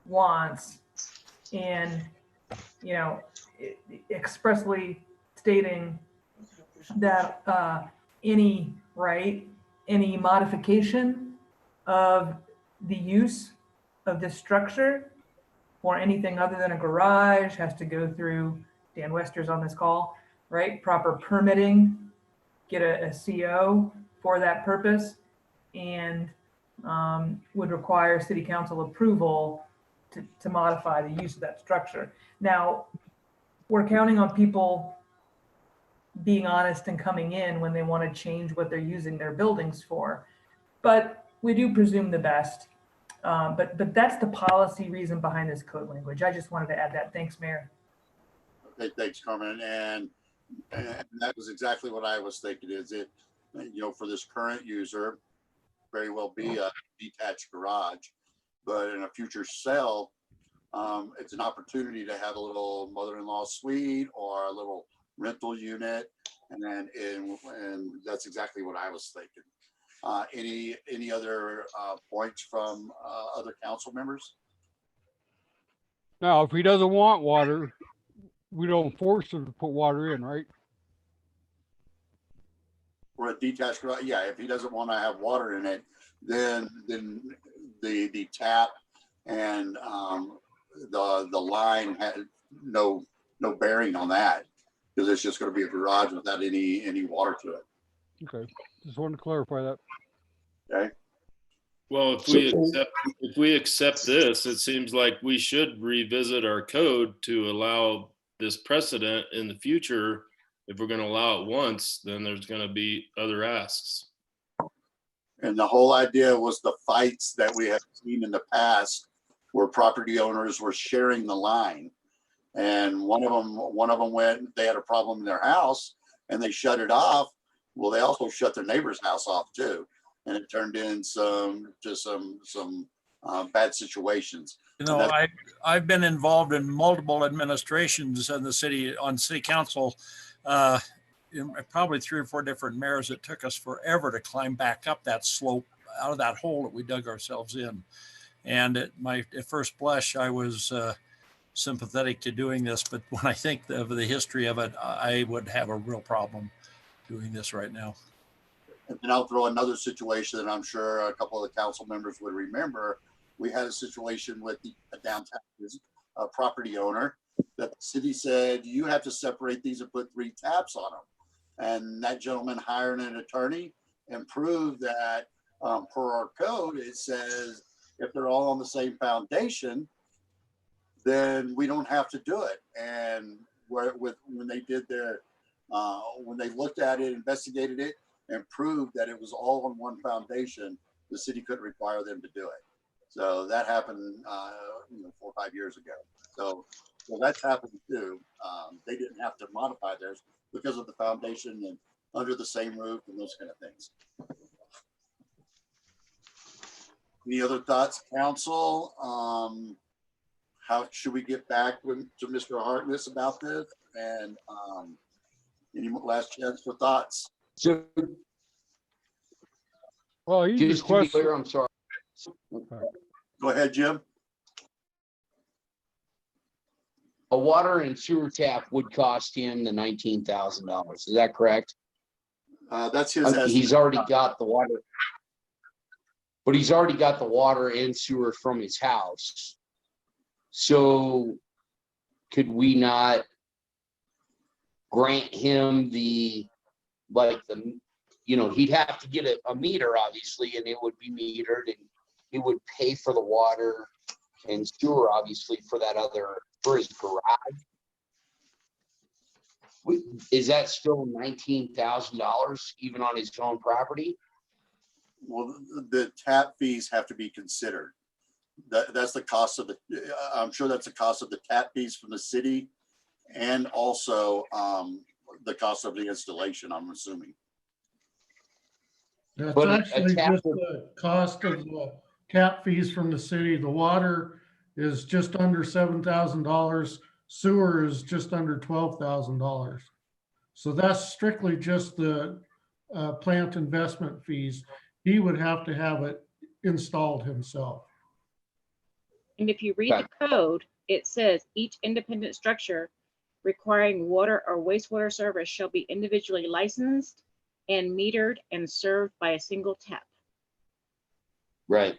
wants, and expressly stating that any modification of the use of this structure or anything other than a garage has to go through, Dan Wester's on this call, right? Proper permitting, get a CO for that purpose, and would require city council approval to modify the use of that structure. Now, we're counting on people being honest and coming in when they want to change what they're using their buildings for. But we do presume the best. But that's the policy reason behind this code language. I just wanted to add that. Thanks, Mayor. Okay, thanks, Carmen. And that was exactly what I was thinking. Is it, for this current user, very well be a detached garage, but in a future sale, it's an opportunity to have a little mother-in-law suite or a little rental unit, and that's exactly what I was thinking. Any other points from other council members? Now, if he doesn't want water, we don't force him to put water in, right? For a detached garage, yeah. If he doesn't want to have water in it, then the tap and the line had no bearing on that, because it's just going to be a garage without any water to it. Okay, just wanted to clarify that. Okay. Well, if we accept this, it seems like we should revisit our code to allow this precedent in the future. If we're going to allow it once, then there's going to be other asks. And the whole idea was the fights that we have seen in the past where property owners were sharing the line. And one of them went, they had a problem in their house and they shut it off. Well, they also shut their neighbor's house off too. And it turned in some bad situations. I've been involved in multiple administrations in the city, on city council, probably 3 or 4 different mayors. It took us forever to climb back up that slope out of that hole that we dug ourselves in. And at first blush, I was sympathetic to doing this, but when I think of the history of it, I would have a real problem doing this right now. And then I'll throw another situation that I'm sure a couple of the council members would remember. We had a situation with a downtown property owner that the city said, you have to separate these and put 3 taps on them. And that gentleman hired an attorney and proved that per our code, it says if they're all on the same foundation, then we don't have to do it. And when they did when they looked at it, investigated it, and proved that it was all on one foundation, the city couldn't require them to do it. So that happened 4 or 5 years ago. So that's happened too. They didn't have to modify theirs because of the foundation and under the same roof and those kind of things. Any other thoughts, council? How should we get back to Mr. Harkness about this? And any last chance for thoughts? So, well, just to be clear, I'm sorry. Go ahead, Jim. water and sewer tap would cost him the $19,000. Is that correct? That's his He's estimate. already got the water, but he's already got the water and sewer from his house. So could we not grant him he'd have to get a meter, obviously, and it would be metered, and he would pay for the water and sewer, obviously, for his garage. Is that still $19,000 even on his own property? Well, the tap fees have to be considered. That's the cost of I'm sure that's the cost of the tap fees from the city, and also the cost of the installation, I'm assuming. That's But actually just the cost of the tap fees from the city. The water is just under $7,000. Sewer is just under $12,000. So that's strictly just the plant investment fees. He would have to have it installed himself. And if you read the code, it says each independent structure requiring water or wastewater service shall be individually licensed and metered and served by a single tap. Right.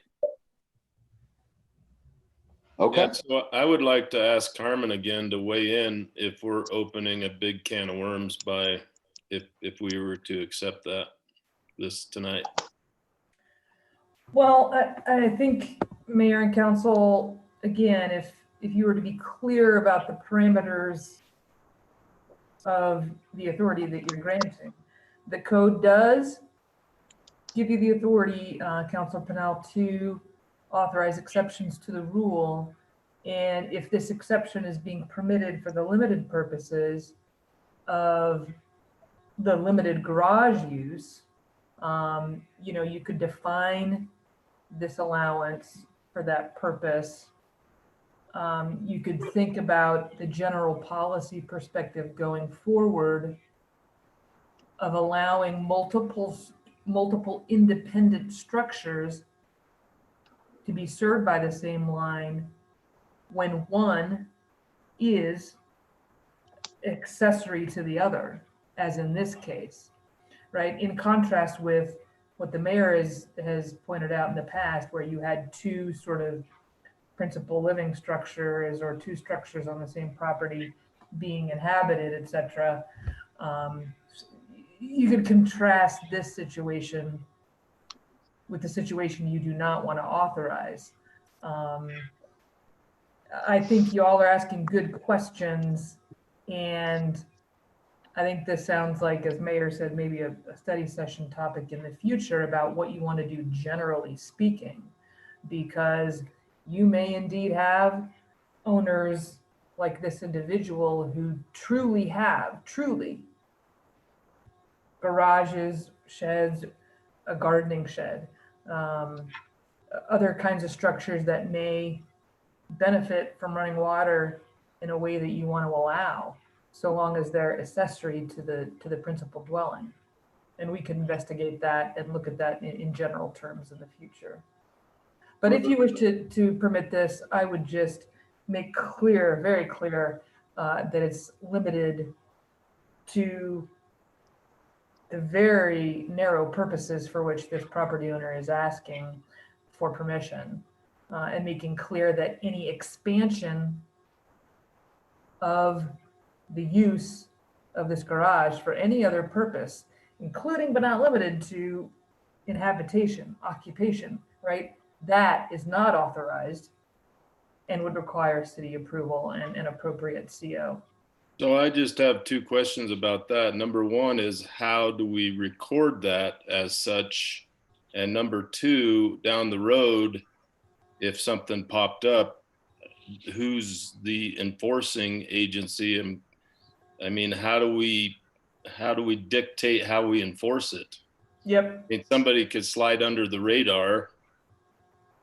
Okay. Yeah, so I would like to ask Carmen again to weigh in if we're opening a big can of worms if we were to accept this tonight. Well, I think Mayor and Council, again, if you were to be clear about the parameters of the authority that you're granting, the code does give you the authority, Councilor Pennell, to authorize exceptions to the rule. And if this exception is being permitted for the limited purposes of the limited garage use, you could define this allowance for that purpose. You could think about the general policy perspective going forward of allowing multiple independent structures to be served by the same line when one is accessory to the other, as in this case, right? In contrast with what the mayor has pointed out in the past, where you had two sort of principal living structures or two structures on the same property being inhabited, etc. You could contrast this situation with the situation you do not want to authorize. I think you all are asking good questions, and I think this sounds like, as Mayor said, maybe a study session topic in the future about what you want to do generally speaking, because you may indeed have owners like this individual who truly have garages, sheds, a gardening shed, other kinds of structures that may benefit from running water in a way that you want to allow, so long as they're accessory to the principal dwelling. And we can investigate that and look at that in general terms in the future. But if you wish to permit this, I would just make clear, very clear, that it's limited to the very narrow purposes for which this property owner is asking for permission, and making clear that any expansion of the use of this garage for any other purpose, including but not limited to inhabitation, occupation, right? That is not authorized and would require city approval and an appropriate CO. So I just have two questions about that. Number one is, how do we record that as such? And number two, down the road, if something popped up, who's the enforcing agency? And I mean, how do we dictate how we enforce it? Yep. I mean, somebody could slide under the radar,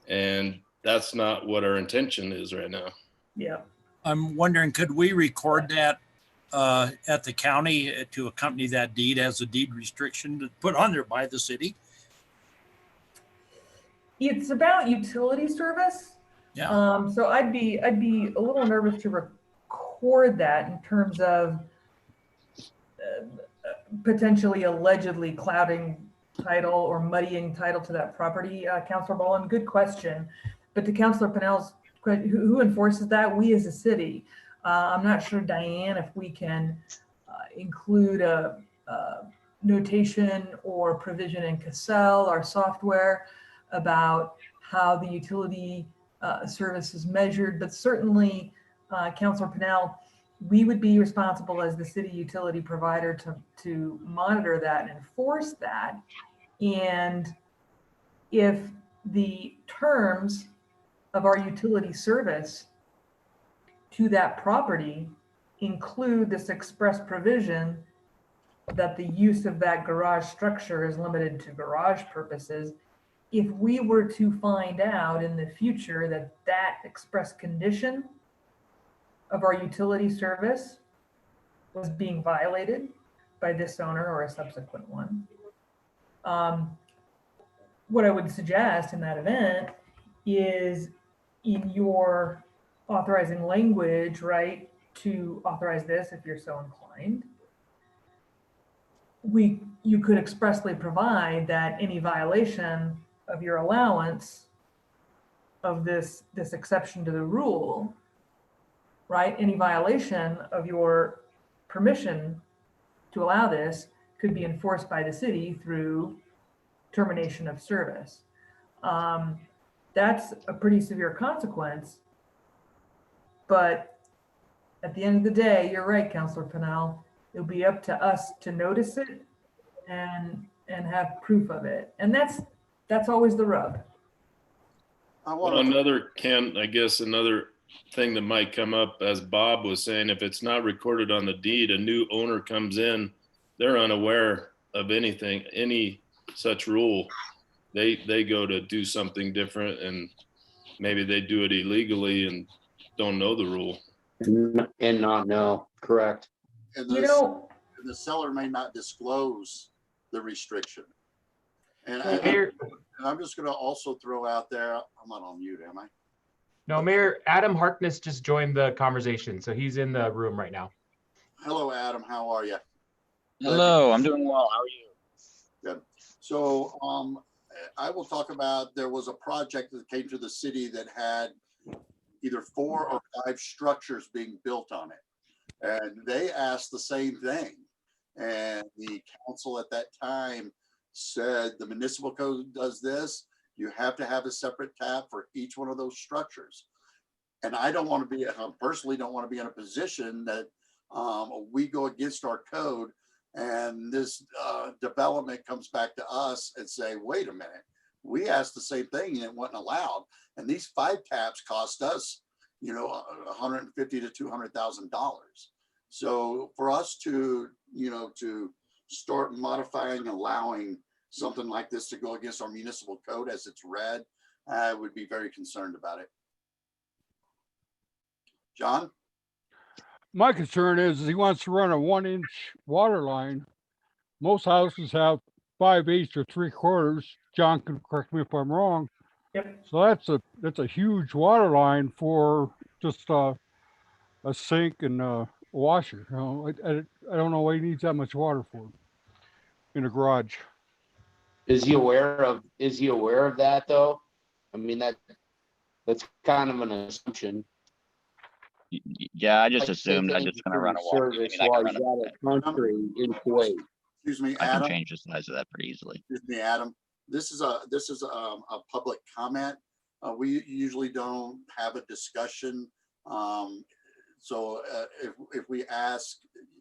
and that's not what our intention is right now. Yeah. I'm wondering, could we record that at the county to accompany that deed as a deed restriction to put on there by the city? It's about utility service. Yeah. So I'd be a little nervous to record that in terms of potentially allegedly clouding title or muddying title to that property, Councilor Boland? Good question. But to Councilor Pennell's question, who enforces that? We as a city. I'm not sure, Diane, if we can include a notation or provision in Cassell, our software, about how the utility service is measured, but certainly, Councilor Pennell, we would be responsible as the city utility provider to monitor that and enforce that. And if the terms of our utility service to that property include this express provision that the use of that garage structure is limited to garage purposes, if we were to find out in the future that that express condition of our utility service was being violated by this owner or a subsequent one, what I would suggest in that event is, in your authorizing language, right, to authorize this if you're so inclined, you could expressly provide that any violation of your allowance of this exception to the rule, right, any violation of your permission to allow this could be enforced by the city through termination of service. That's a pretty severe consequence, but at the end of the day, you're right, Councilor Pennell, it'll be up to us to notice it and have proof of it. And that's always the rub. Well, another thing that might come up, as Bob was saying, if it's not recorded on the deed, a new owner comes in, they're unaware of anything, any such rule. They go to do something different, and maybe they do it illegally and don't know the rule. And not know, correct. And You know, the seller may not disclose the restriction. And I'm just going to also throw out there, I'm not on mute, am I? No, Mayor, Adam Harkness just joined the conversation, so he's in the room right now. Hello, Adam. How are you? Hello, I'm doing well. How are you? Good. So I will talk about, there was a project that came to the city that had either 4 or 5 structures being built on it. And they asked the same thing. And the council at that time said, the municipal code does this. You have to have a separate tab for each one of those structures. And I don't want to be, personally don't want to be in a position that we go against our code and this development comes back to us and say, wait a minute, we asked the same thing and it wasn't allowed. And these 5 tabs cost us, $150,000 to $200,000. So for us to, to start modifying, allowing something like this to go against our municipal code as it's read, I would be very concerned about it. John? My concern is he wants to run a 1-inch water line. Most houses have 5/8 or 3/4. John can correct me if I'm wrong. Yep. So that's a huge water line for just a sink and a washer. I don't know why he needs that much water for in a garage. Is he aware of that though? I mean, that's kind of an assumption. Yeah, I just assumed I'm just gonna run a water. Excuse me, I Adam. can change the size of that pretty easily. Excuse me, Adam. This is a public comment. We usually don't have a discussion. So if we ask,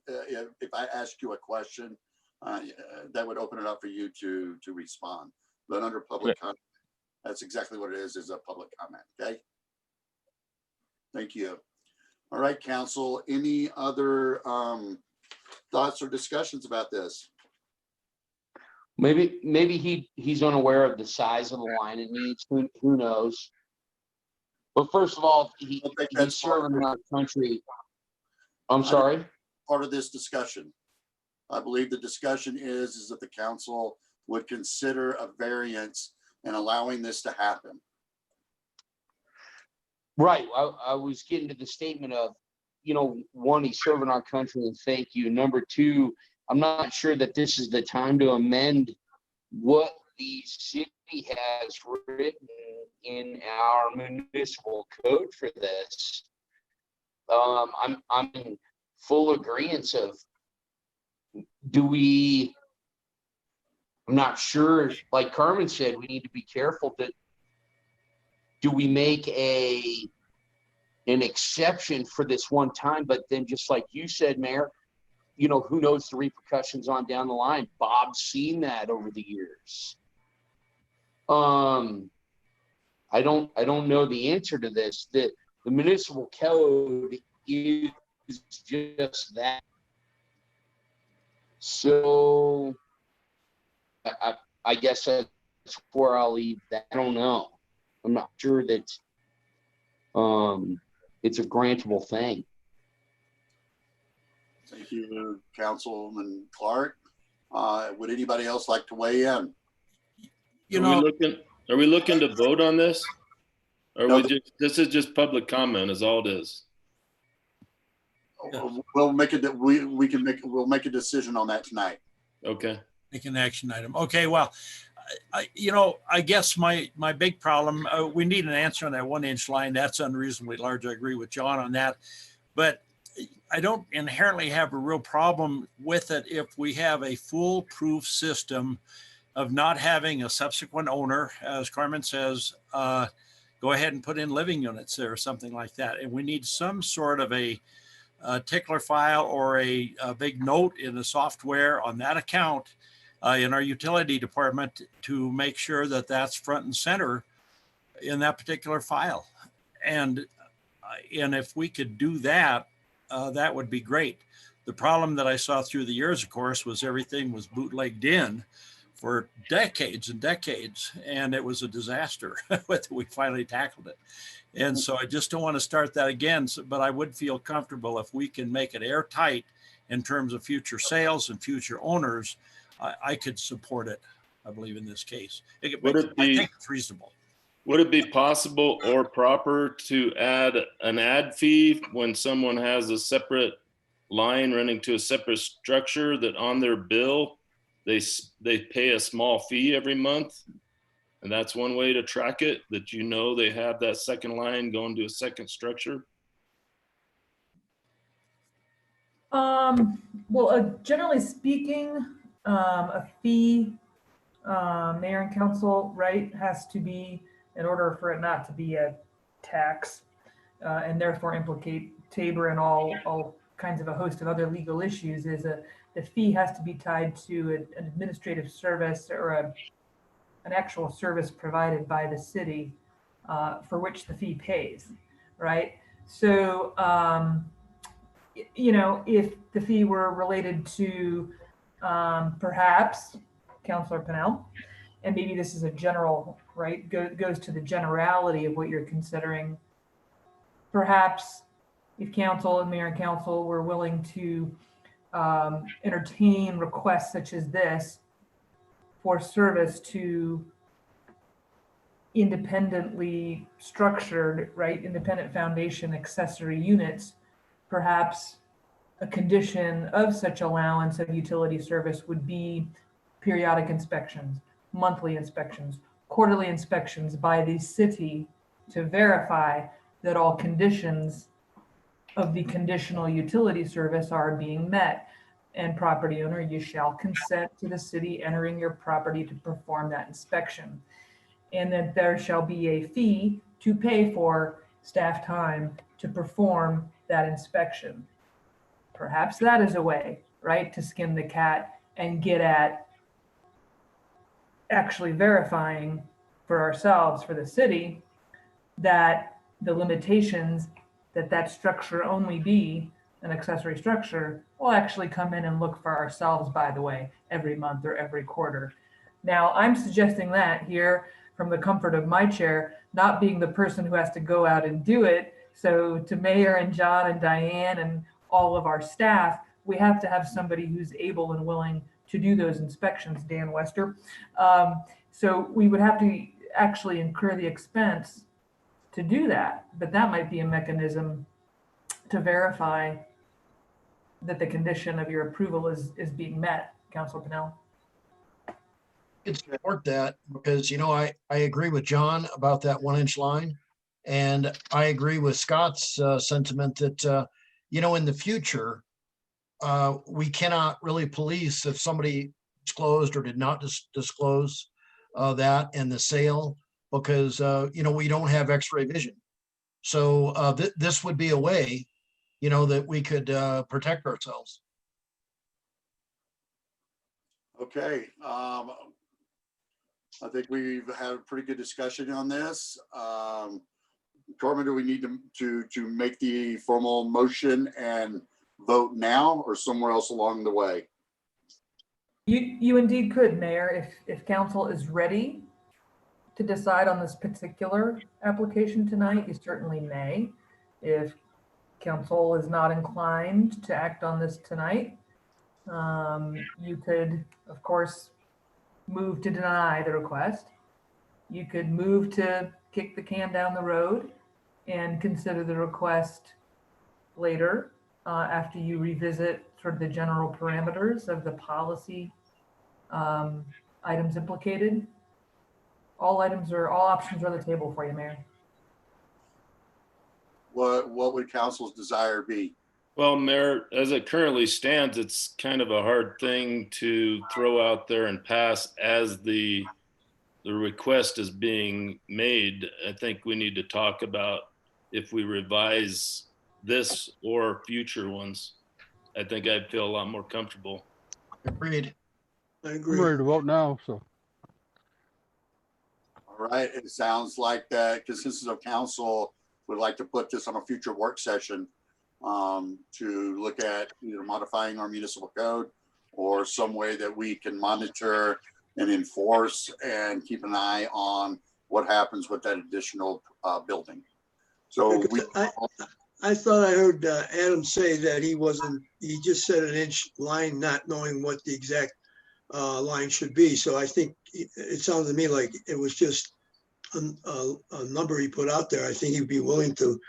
if I ask you a question, that would open it up for you to respond. But under public comment, that's exactly what it is a public comment. Okay. Thank you. All right, council. Any other thoughts or discussions about this? Maybe he's unaware of the size of the line it needs. Who knows? But first of all, he's serving our country. I'm sorry. Part of this discussion, I believe the discussion is that the council would consider a variance and allowing this to happen. Right. I was getting to the statement of, you know, one, he's serving our country, and thank you. Number two, I'm not sure that this is the time to amend what the city has written in our municipal code for this. I'm in full agreement of, I'm not sure, like Carmen said, we need to be careful that, do we make an exception for this one time, but then just like you said, Mayor, you know, who knows the repercussions on down the line? Bob's seen that over the years. I don't know the answer to this. The municipal code is just that. So I guess that's where I'll leave that. I don't know. I'm not sure that it's a grantable thing. Thank you, Councilman Clark. Would anybody else like to weigh in? You Are know, we looking to vote on this? Or No, this is just public comment is all it is. We'll make it, we'll make a decision on that tonight. Okay. make an action item. Okay, well, I guess my big problem, we need an answer on that 1-inch line. That's unreasonably large. I agree with John on that. But I don't inherently have a real problem with it if we have a foolproof system of not having a subsequent owner, as Carmen says, go ahead and put in living units there or something like that. And we need some sort of a tickler file or a big note in the software on that account in our utility department to make sure that that's front and center in that particular file. And if we could do that, that would be great. The problem that I saw through the years, of course, was everything was bootlegged in for decades and decades, and it was a disaster. We finally tackled it. And so I just don't want to start that again, but I would feel comfortable if we can make it airtight in terms of future sales and future owners. I could support it, I believe, in this case. I think it's reasonable. Would it be possible or proper to add an ad fee when someone has a separate line running to a separate structure, that on their bill, they pay a small fee every month? And that's one way to track it, that they have that second line going to a second structure? Well, generally speaking, a fee, mayor and council, right, has to be, in order for it not to be a tax, and therefore implicate Tabor and all kinds of a host of other legal issues, is the fee has to be tied to an administrative service or an actual service provided by the city, for which the fee pays, right? So, if the fee were related to perhaps Councilor Pennell, and maybe this is a general, right, goes to the generality of what you're considering. Perhaps if council and mayor and council were willing to entertain requests such as this for service to independently structured, right, independent foundation accessory units, perhaps a condition of such allowance of utility service would be periodic inspections, monthly inspections, quarterly inspections by the city to verify that all conditions of the conditional utility service are being met. And property owner, you shall consent to the city entering your property to perform that inspection. And that there shall be a fee to pay for staff time to perform that inspection. Perhaps that is a way, right, to skin the cat and get at actually verifying for ourselves, for the city, that the limitations that structure only be an accessory structure will actually come in and look for ourselves, by the way, every month or every quarter. Now, I'm suggesting that here from the comfort of my chair, not being the person who has to go out and do it. So to Mayor and John and Diane and all of our staff, we have to have somebody who's able and willing to do those inspections, Dan Wester. So we would have to actually incur the expense to do that, but that might be a mechanism to verify that the condition of your approval is being met, Councilor Pennell. Could support that because, I agree with John about that 1-inch line. And I agree with Scott's sentiment that, in the future, we cannot really police if somebody disclosed or did not disclose that and the sale because, we don't have x-ray vision. So this would be a way, that we could protect ourselves. Okay. I think we've had a pretty good discussion on this. Corbin, do we need to make the formal motion and vote now or somewhere else along the way? You indeed could, Mayor, if council is ready to decide on this particular application tonight, you certainly may. If council is not inclined to act on this tonight, you could, of course, move to deny the request. You could move to kick the can down the road and consider the request later after you revisit sort of the general parameters of the policy items implicated. All options are on the table for you, Mayor. What would council's desire be? Well, Mayor, as it currently stands, it's kind of a hard thing to throw out there and pass as the request is being made. I think we need to talk about if we revise this or future ones. I think I'd feel a lot more comfortable. Agreed. I I'm agree. ready to vote now, so. All right, it sounds like that consensus of council would like to put this on a future work session to look at either modifying our municipal code or some way that we can monitor and enforce and keep an eye on what happens with that additional building. So I thought I heard Adam say that he just said an inch line, not knowing what the exact line should be. So I think it sounded to me like it was just a number he put out there. I think he'd be willing to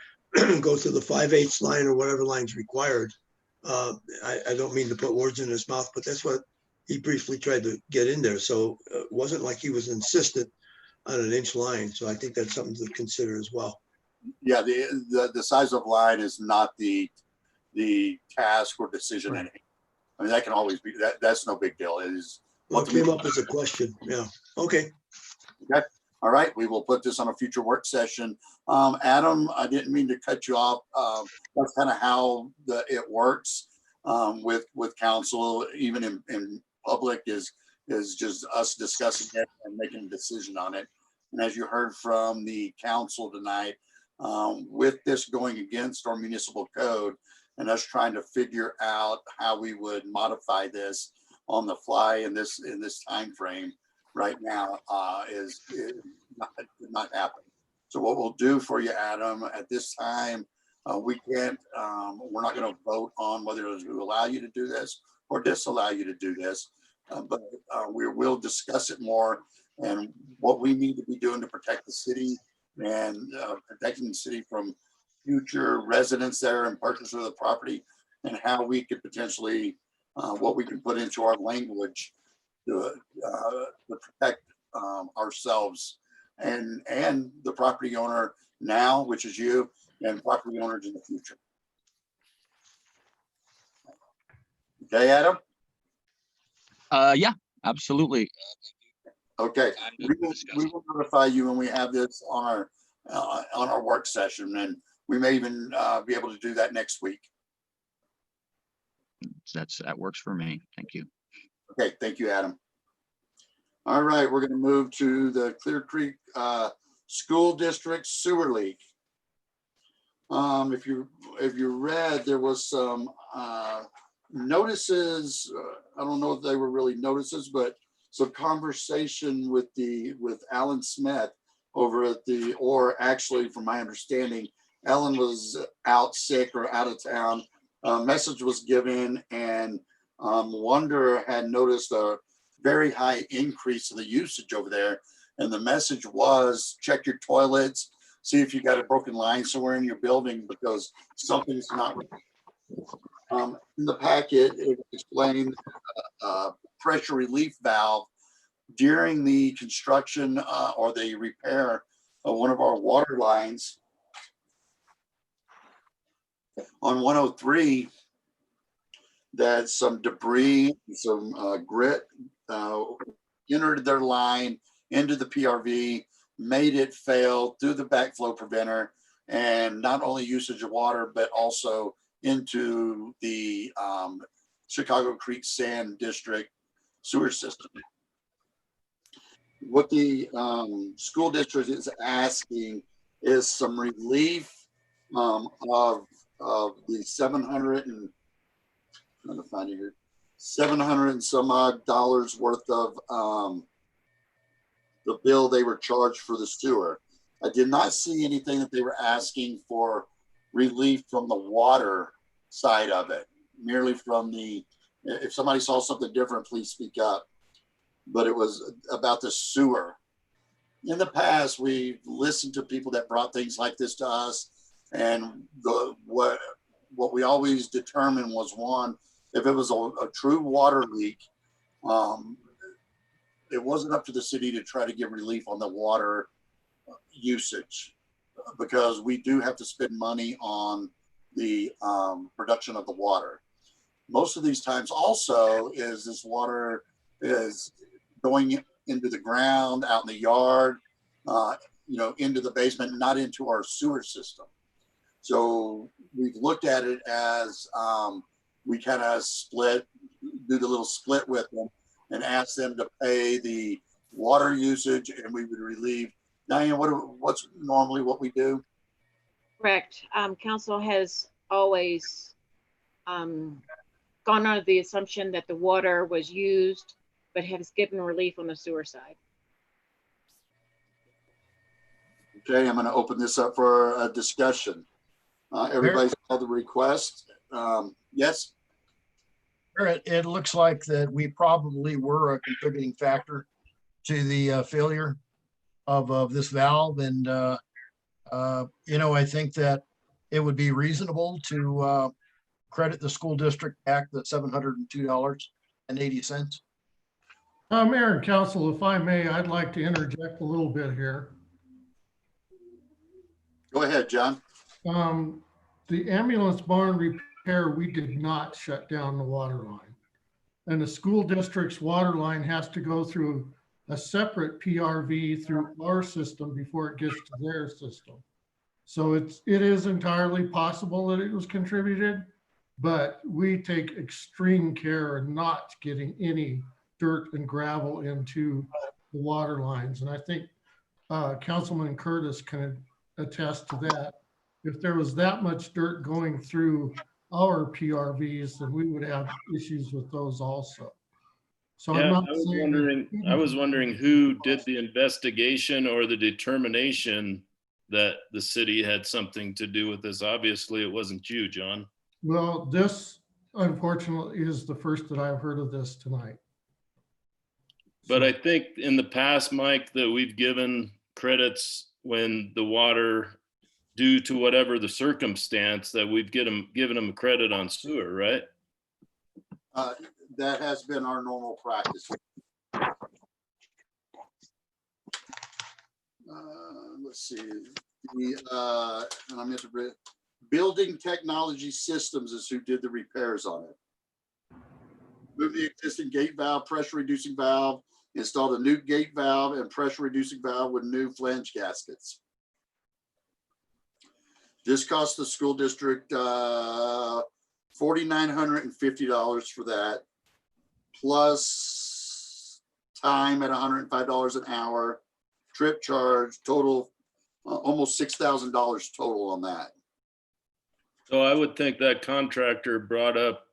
go to the 5/8 line or whatever line's required. I don't mean to put words in his mouth, but that's what he briefly tried to get in there. So it wasn't like he was insistent on an inch line. So I think that's something to consider as well. Yeah, the size of line is not the task or decision. Right. I mean, that can always be, that's no big deal. It is What came up as a question. Yeah. Okay. Okay. All right. We will put this on a future work session. Adam, I didn't mean to cut you off. That's kind of how it works with council, even in public, is just us discussing it and making a decision on it. And as you heard from the council tonight, with this going against our municipal code and us trying to figure out how we would modify this on the fly in this time frame right now is not happening. So what we'll do for you, Adam, at this time, we're not going to vote on whether to allow you to do this or disallow you to do this, but we will discuss it more and what we need to be doing to protect the city and protecting the city from future residents there and purchasers of the property, and how we could potentially, what we can put into our language to protect ourselves and the property owner now, which is you, and property owners in the future. Okay, Adam? Yeah, absolutely. Okay, we will notify you when we have this on our work session, and we may even be able to do that next week. That works for me. Thank you. Okay, thank you, Adam. All right, we're going to move to the Clear Creek School District sewer leak. If you read, there was some notices. I don't know if they were really notices, but some conversation with Alan Smith over at or actually, from my understanding, Ellen was out sick or out of town. A message was given, and Wonder had noticed a very high increase in the usage over there. And the message was, check your toilets, see if you got a broken line somewhere in your building because something's not. In the packet, it explained pressure relief valve during the construction or the repair of one of our water lines on 103, that some debris, some grit entered their line into the PRV, made it fail through the backflow preventer, and not only usage of water, but also into the Chicago Creek Sand District sewer system. What the school district is asking is some relief of the 700 and trying to find it here, 700 and some odd dollars worth of the bill they were charged for the sewer. I did not see anything that they were asking for relief from the water side of it, merely from the, if somebody saw something different, please speak up. But it was about the sewer. In the past, we've listened to people that brought things like this to us, and what we always determined was, one, if it was a true water leak, it wasn't up to the city to try to give relief on the water usage, because we do have to spend money on the production of the water. Most of these times also is this water is going into the ground, out in the yard, into the basement, not into our sewer system. So we've looked at it as we kind of do the little split with them and ask them to pay the water usage, and we would relieve. Diane, what's normally what we do? Correct. Council has always gone under the assumption that the water was used, but has given relief on the sewer side. Okay, I'm going to open this up for a discussion. Everybody saw the request. Yes? It looks like that we probably were a contributing factor to the failure of this valve. And, I think that it would be reasonable to credit the school district back the $702.80. Mayor and Council, if I may, I'd like to interject a little bit here. Go ahead, John. The ambulance barn repair, we did not shut down the water line. And the school district's water line has to go through a separate PRV through our system before it gets to their system. So it is entirely possible that it was contributed, but we take extreme care in not getting any dirt and gravel into the water lines. And I think Councilman Curtis can attest to that. If there was that much dirt going through our PRVs, then we would have issues with those also. So Yeah, I'm not I was wondering who did the investigation or the determination that the city had something to do with this. Obviously, it wasn't you, John. Well, this unfortunately is the first that I've heard of this tonight. But I think in the past, Mike, that we've given credits when the water, due to whatever the circumstance, that we've given them credit on sewer, right? That has been our normal practice. Let's see. And I meant to read, Building Technology Systems is who did the repairs on it. Moved the existing gate valve, pressure reducing valve, installed a new gate valve and pressure reducing valve with new flange gaskets. This cost the school district $4,950 for that, plus time at $105 an hour, trip charge, total almost $6,000 total on that. So I would think that contractor brought up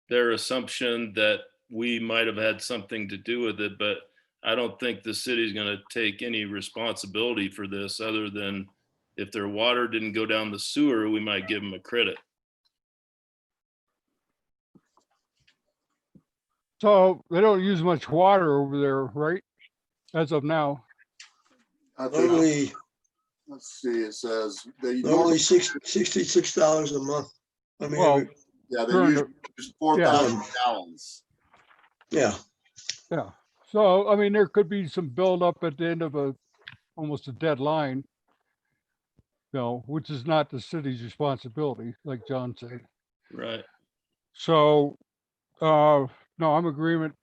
their assumption that we might have had something to do with it, but I don't think the city's going to take any responsibility for this other than if their water didn't go down the sewer, we might give them a credit. So they don't use much water over there, right? As of now. Normally, let's see, it says they Normally $66 a month. I mean, Well, yeah, they during use 4,000 gallons. yeah. Yeah. So, I mean, there could be some buildup at the end of almost a dead line, which is not the city's responsibility, like John said. Right. So, no, I'm agreement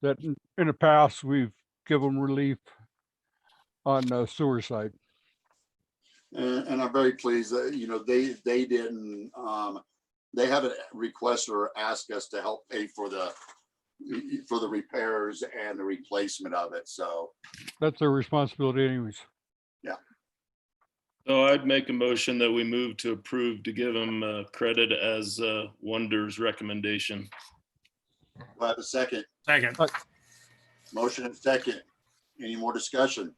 that in the past, we've given relief on the sewer side. And I'm very pleased that, they didn't, they haven't requested or asked us to help pay for the repairs and the replacement of it. So That's their responsibility anyways. yeah. So I'd make a motion that we move to approve to give them credit as Wonder's recommendation. Do I have a second? Second. Motion and second. Any more discussion?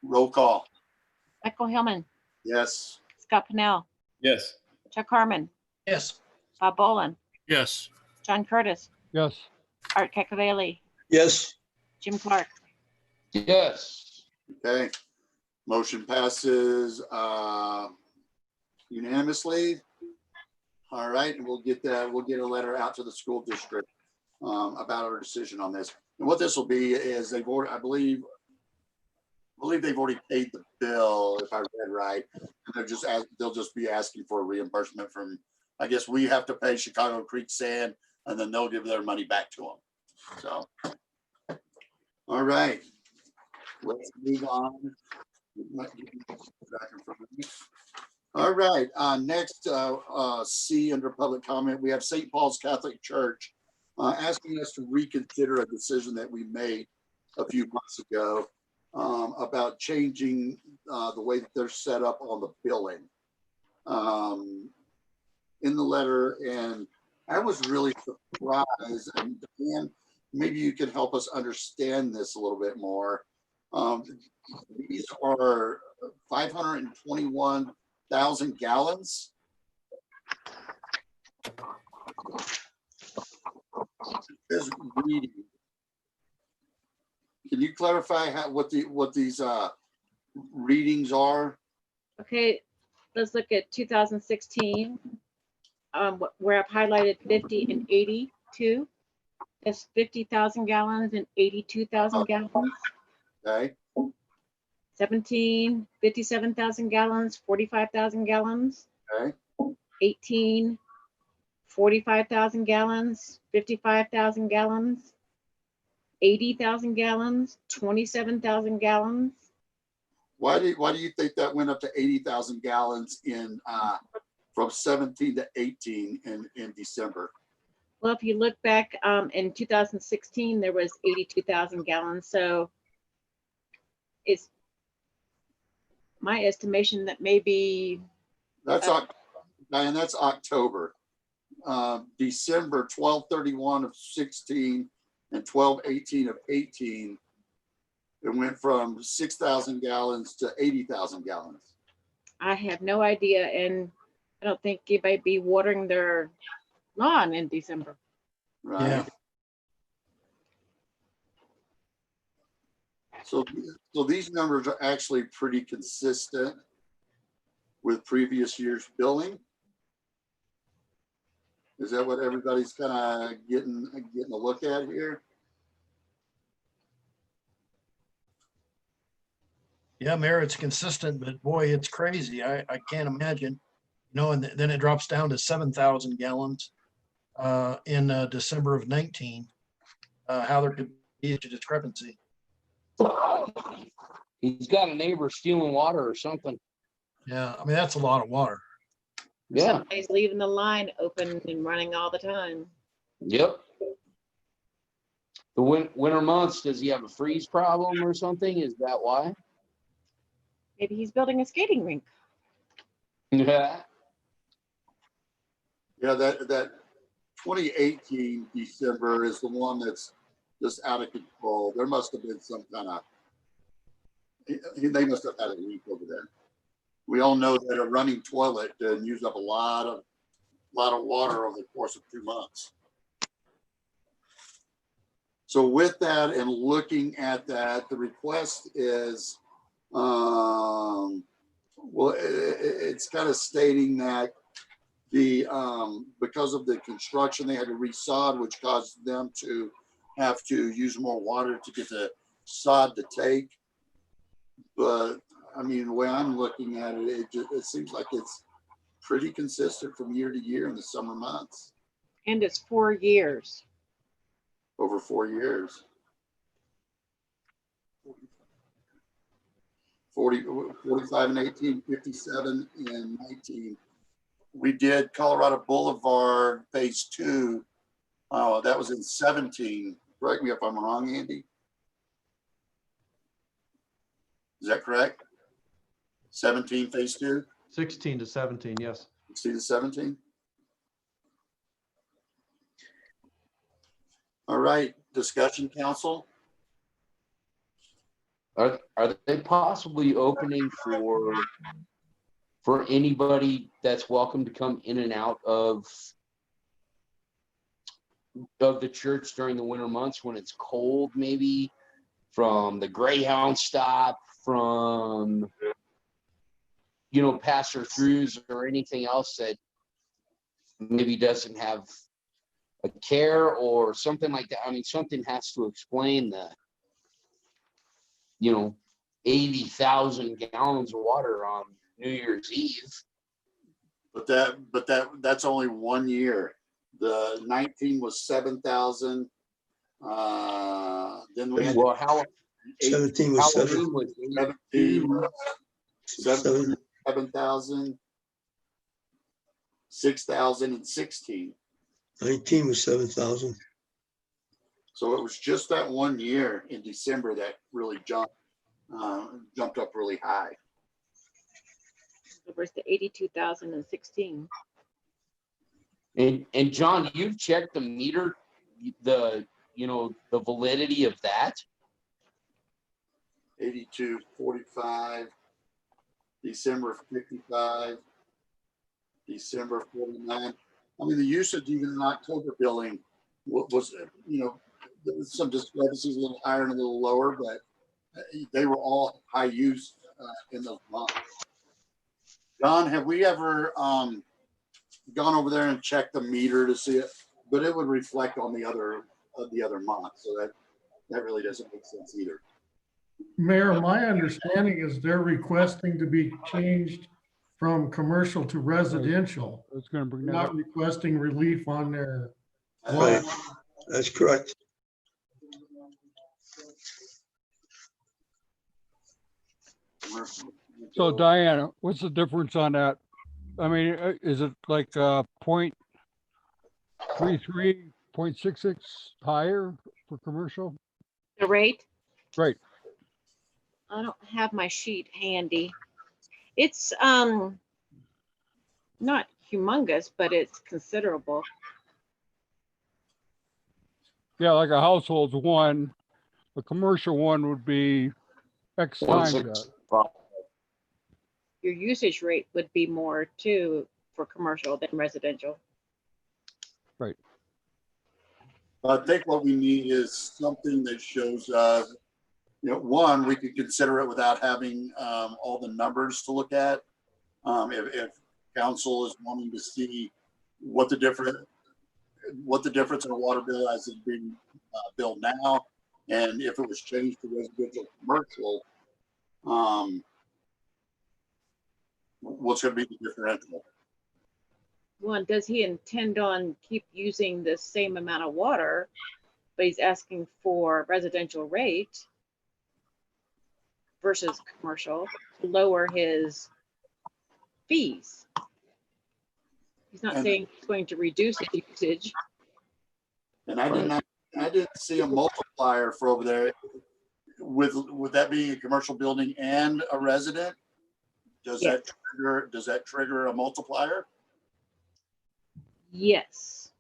Roll call. Michael Hillman, Yes. Scott Pennell, Yes. Chuck Harmon, Yes. Bob Boland, Yes. John Curtis, Yes. Art Cacavelli, Yes. Jim Clark. Yes. Okay. Motion passes unanimously. All right, and we'll get a letter out to the school district about our decision on this. And what this will be is I believe they've already paid the bill, if I read right. And they'll just be asking for a reimbursement from, I guess we have to pay Chicago Creek Sand, and then they'll give their money back to them. So, all right, let's move on. All right, next, C under public comment, we have St. Paul's Catholic Church asking us to reconsider a decision that we made a few months ago about changing the way that they're set up on the billing in the letter. And I was really surprised, and Dan, maybe you can help us understand this a little bit more. These are 521,000 gallons. This reading. Can you clarify what these readings are? Okay, let's look at 2016. Where I've highlighted 50 and 82. That's 50,000 gallons and 82,000 gallons. Okay. 17, 57,000 gallons, 45,000 gallons. Okay. 18, 45,000 gallons, 55,000 gallons, 80,000 gallons, 27,000 gallons. Why do you think that went up to 80,000 gallons in from 17 to 18 in December? Well, if you look back in 2016, there was 82,000 gallons. So it's my estimation that maybe that's October. December 12/31 of 16 and 12/18 of 18, it went from 6,000 gallons to 80,000 gallons. I have no idea, and I don't think anybody be watering their lawn in December. Right. Yeah. So these numbers are actually pretty consistent with previous year's billing. Is that what everybody's kind of getting a look at here? Yeah, Mayor, it's consistent, but boy, it's crazy. I can't imagine, and then it drops down to 7,000 gallons in December of 19. How there could be a discrepancy. He's got a neighbor stealing water or something. Yeah, I mean, that's a lot of water. Yeah. Somebody's leaving the line open and running all the time. Yep. The winter months, does he have a freeze problem or something? Is that why? Maybe he's building a skating rink. Yeah. Yeah, that 2018 December is the one that's just out of control. There must have been some kind of, they must have had a leak over there. We all know that a running toilet used up a lot of water over the course of 2 months. So with that and looking at that, the request is Well, it's kind of stating that the because of the construction, they had to resod, which caused them to have to use more water to get the sod to take. But I mean, the way I'm looking at it, it seems like it's pretty consistent from year to year in the summer months. And it's 4 years. Over 4 years. 45 and 18, 57 and 19. We did Colorado Boulevard Phase 2. That was in 17. Correct me if I'm wrong, Andy. Is that correct? 17 Phase 2? 16 to 17, yes. 16 to 17? All right, discussion, council. Are they possibly opening for anybody that's welcome to come in and out of the church during the winter months when it's cold, maybe from the Greyhound stop, from, you know, passer throughs or anything else that maybe doesn't have a care or something like that? I mean, something has to explain the, you know, 80,000 gallons of water on New Year's Eve. But that's only 1 year. The 19 was 7,000. Then we had 17 was 7,000, 6,000, and 16. 19 was 7,000. So it was just that 1 year in December that really jumped up really high. Versus the 82,016. And John, you've checked the meter, the validity of that? 82.45, December 55, December 49. I mean, the usage even in October billing was, you know, there was some discrepancies, a little higher and a little lower, but they were all high use in those months. John, have we ever gone over there and checked the meter to see it? But it would reflect on the other months, so that really doesn't make sense either. Mayor, my understanding is they're requesting to be changed from commercial to residential. It's going to bring They're that not up. requesting relief on their. Right. That's correct. So Diana, what's the difference on that? I mean, is it like 0.33, 0.66 higher for commercial? The rate? Right. I don't have my sheet handy. It's not humongous, but it's considerable. Yeah, like a household's one, a commercial one would be X times that. Your usage rate would be more too for commercial than residential. Right. I think what we need is something that shows us, you know, one, we could consider it without having all the numbers to look at. If council is wanting to see what the difference in a water bill as it's being billed now, and if it was changed to residential commercial, what's going to be the differential? One, does he intend on keep using the same amount of water, but he's asking for residential rate versus commercial to lower his fees? He's not saying he's going to reduce the usage. And I didn't see a multiplier for over there with that being a commercial building and a resident. Does that trigger a multiplier? Yes.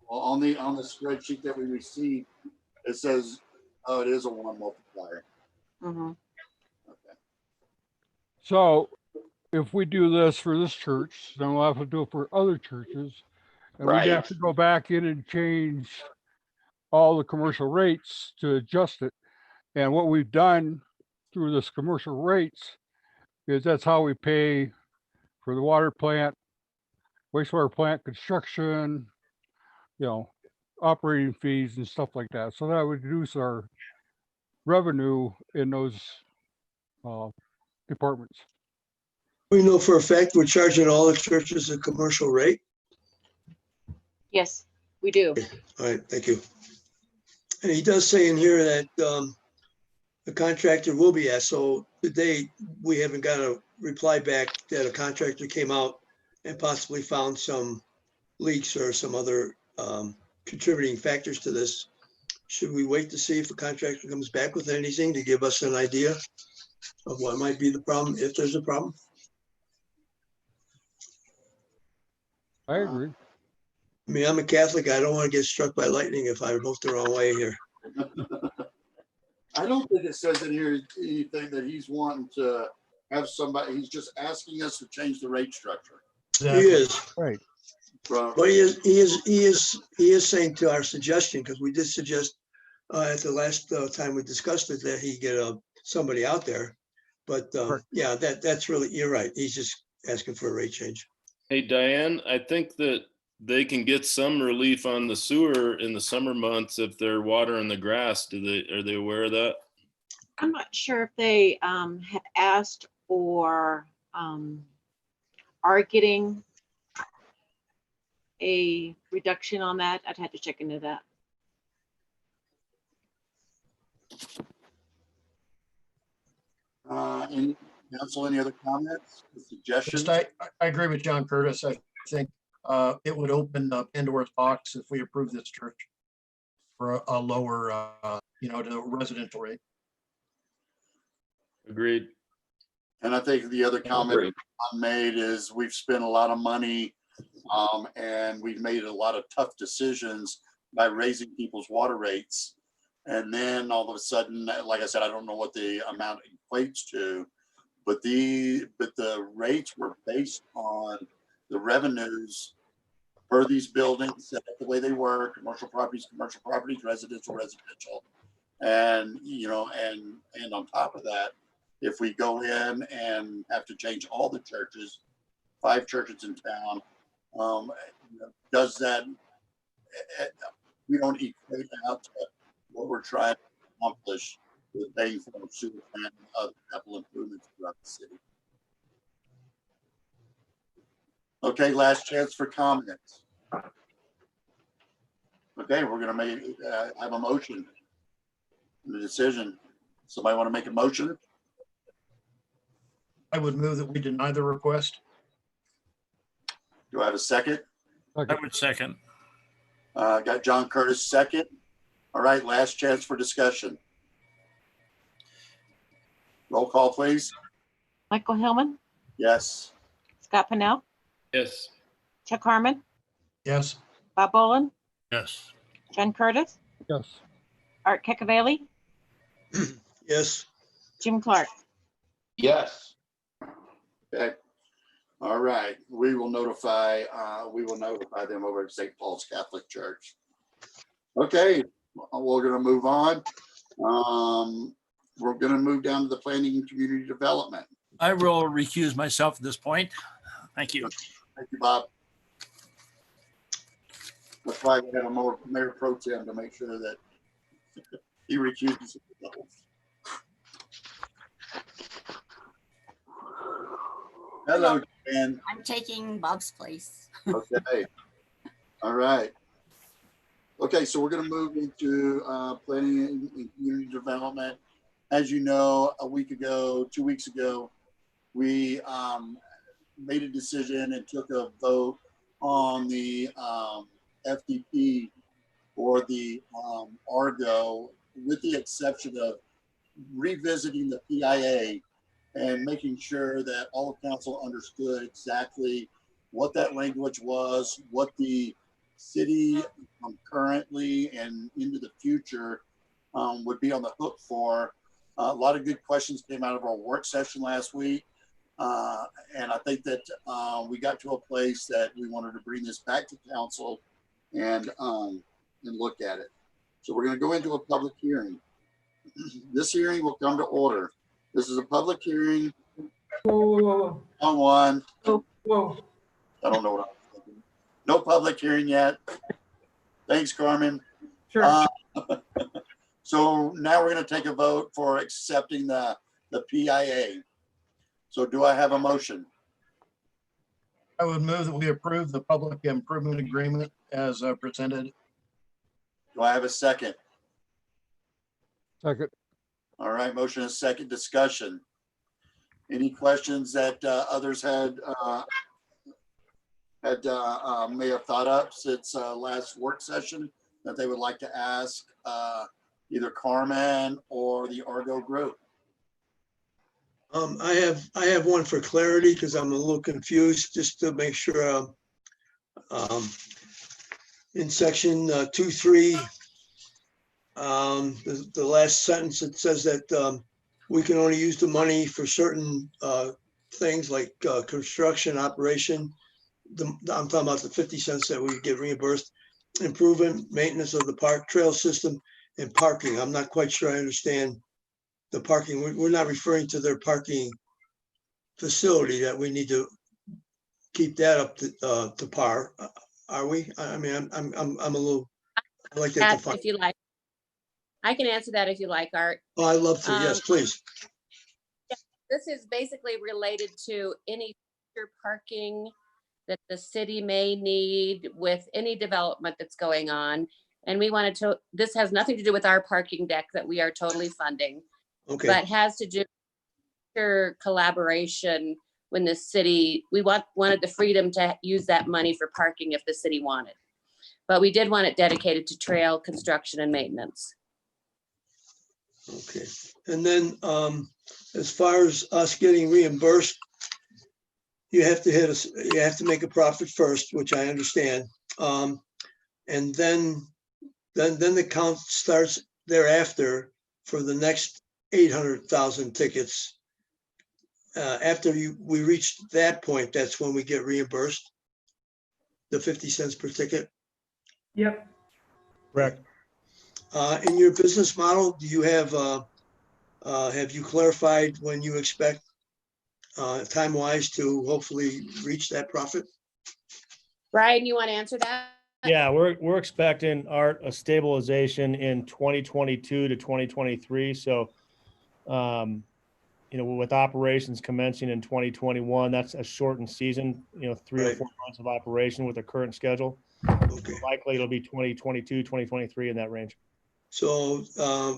Well, on the spreadsheet that we received, it says, oh, it is a 1 multiplier. Mm-hmm. Okay. So if we do this for this church, then we'll have to do it for other churches. And Right. we'd have to go back in and change all the commercial rates to adjust it. And what we've done through this commercial rates, is that's how we pay for the water plant, wastewater plant construction, operating fees and stuff like that. So that would reduce our revenue in those departments. We know for a fact we're charging all the churches a commercial rate. Yes, we do. All right, thank you. And he does say in here that the contractor will be asked. So today, we haven't got a reply back that a contractor came out and possibly found some leaks or some other contributing factors to this. Should we wait to see if the contractor comes back with anything to give us an idea of what might be the problem, if there's a problem? I agree. I mean, I'm a Catholic. I don't want to get struck by lightning if I vote the wrong way here. I don't think it says in here anything that he's wanting to have somebody, he's just asking us to change the rate structure. He is. Right. From, But he is saying to our suggestion, because we did suggest at the last time we discussed it, that he get somebody out there. But yeah, that's really, you're right. He's just asking for a rate change. Hey, Diane, I think that they can get some relief on the sewer in the summer months if they're watering the grass. Are they aware of that? I'm not sure if they have asked or are getting a reduction on that. I'd have to check into that. Any council, any other comments, suggestions? Just, I agree with John Curtis. I think it would open Pandora's box if we approve this church for a lower, to the residential rate. Agreed. And I think the other comment I made is we've spent a lot of money and we've made a lot of tough decisions by raising people's water rates. And then all of a sudden, like I said, I don't know what the amount equates to, but the rates were based on the revenues for these buildings, set up the way they were, commercial properties, residential. And, and on top of that, if we go in and have to change all the churches, 5 churches in town, does that, we don't equate out to what we're trying to accomplish with paying for a sewer plant and other capital improvements throughout the city. Okay, last chance for comments. Okay, we're gonna have a motion. The decision. Somebody want to make a motion? I would move that we deny the request. Do I have a second? I would second. Got John Curtis second. All right, last chance for discussion. Roll call, please. Michael Hillman, Yes. Scott Pennell, Yes. Chuck Harmon, Yes. Bob Boland, Yes. John Curtis, Yes. Art Cacavelli, Yes. Jim Clark. Yes. Okay. All right. We will notify them over at St. Paul's Catholic Church. Okay, we're gonna move on. We're gonna move down to the planning and community development. I will recuse myself at this point. Thank you. Thank you, Bob. That's why we have a mayor pro tem to make sure that he recuses himself. Hello, Jen. I'm taking Bob's place. Okay. All right. Okay, so we're going to move into planning and community development. As you know, 2 weeks ago, we made a decision and took a vote on the FDP or the Argo, with the exception of revisiting the PIA and making sure that all of council understood exactly what that language was, what the city currently and into the future would be on the hook for. A lot of good questions came out of our work session last week. And I think that we got to a place that we wanted to bring this back to council and look at it. So we're going to go into a public hearing. This hearing will come to order This is a public hearing Whoa, on one. whoa. I don't know what I'm thinking. No public hearing yet. Thanks, Carmen. Sure. So now we're going to take a vote for accepting the PIA. So do I have a motion? I would move that we approve the public improvement agreement as presented. Do I have a second? Second. All right, motion is second. Discussion. Any questions that others may have thought up since last work session that they would like to ask either Carmen or the Argo group? I have one for clarity because I'm a little confused, just to make sure. In section 2.3, the last sentence, it says that we can only use the money for certain things like construction, operation. I'm talking about the 50 cents that we get reimbursed, improvement, maintenance of the park trail system, and parking. I'm not quite sure I understand the parking. We're not referring to their parking facility that we need to keep that up to par, are we? I mean, I'm a little, I like that. If you like, I can answer that if you like, Art. Oh, I'd love to. Yes, please. This is basically related to any future parking that the city may need with any development that's going on. And we wanted to, this has nothing to do with our parking deck that we are totally funding. Okay. But has to do with your collaboration when the city, we wanted the freedom to use that money for parking if the city wanted. But we did want it dedicated to trail construction and maintenance. Okay. And then as far as us getting reimbursed, you have to hit us, you have to make a profit first, which I understand. And then the count starts thereafter for the next 800,000 tickets. After we reach that point, that's when we get reimbursed, the 50 cents per ticket. Yep. Correct. In your business model, do you have you clarified when you expect time-wise to hopefully reach that profit? Brian, you want to answer that? Yeah, we're expecting a stabilization in 2022 to 2023. So, with operations commencing in 2021, that's a shortened season, 3 or 4 months of operation with the current schedule. Okay. Likely it'll be 2022, 2023 in that range. So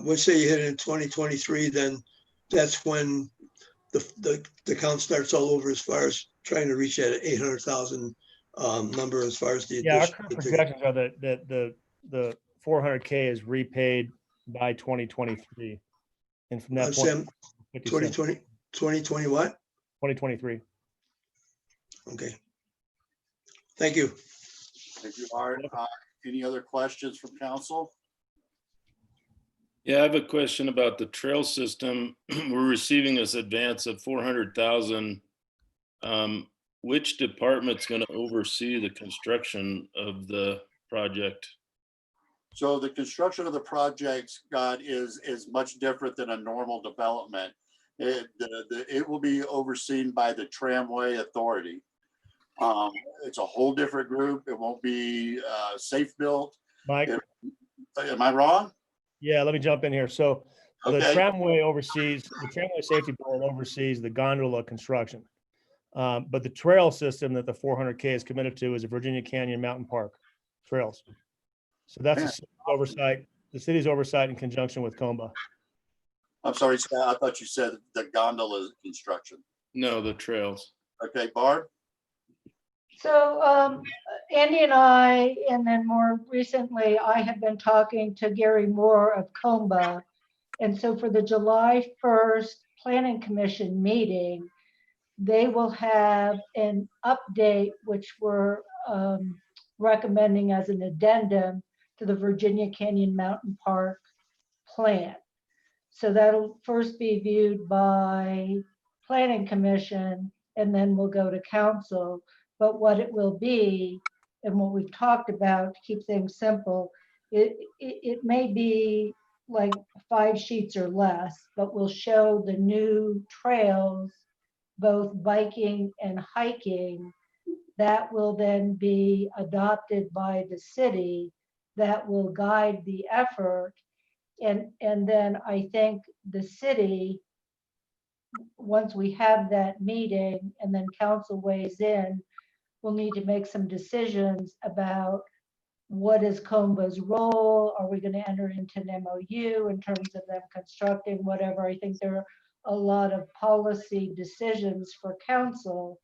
let's say you hit it in 2023, then that's when the count starts all over as far as trying to reach that 800,000 number as far as the Yeah, our addition. current projections are that the 400K is repaid by 2023. And from that point, 2020 what? 2023. Okay. Thank you. Thank you, Art. Any other questions from council? Yeah, I have a question about the trail system. We're receiving this advance of 400,000. Which department's going to oversee the construction of the project? So the construction of the project, Scott, is much different than a normal development. It will be overseen by the Tramway Authority. It's a whole different group. It won't be safe built. Mike, am I wrong? Yeah, let me jump in here. So the Okay. Tramway Safety Board oversees the gondola construction. But the trail system that the 400K is committed to is the Virginia Canyon Mountain Park trails. So that's the city's oversight in conjunction with COMBA. I'm sorry, Scott, I thought you said the gondola construction. No, the trails. Okay, Barb? So Andy and I, and then more recently, I have been talking to Gary Moore of COMBA. And so for the July 1st Planning Commission meeting, they will have an update, which we're recommending as an addendum to the Virginia Canyon Mountain Park plan. So that'll first be viewed by Planning Commission, and then we'll go to council. But what it will be, and what we've talked about to keep things simple, it may be like 5 sheets or less, but will show the new trails, both biking and hiking, that will then be adopted by the city, that will guide the effort. And then I think the city, once we have that meeting and then council weighs in, we'll need to make some decisions about what is COMBA's role? Are we going to enter into an MOU in terms of them constructing whatever? I think there are a lot of policy decisions for council,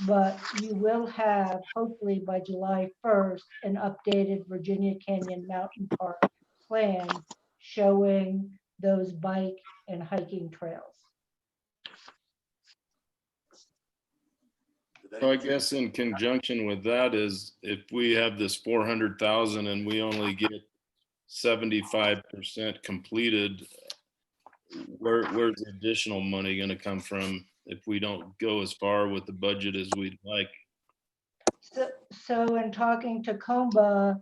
but you will have, hopefully by July 1st, an updated Virginia Canyon Mountain Park plan showing those bike and hiking trails. So I guess in conjunction with that is if we have this 400,000 and we only get 75% completed, where's the additional money going to come from if we don't go as far with the budget as we'd like? So in talking to COMBA,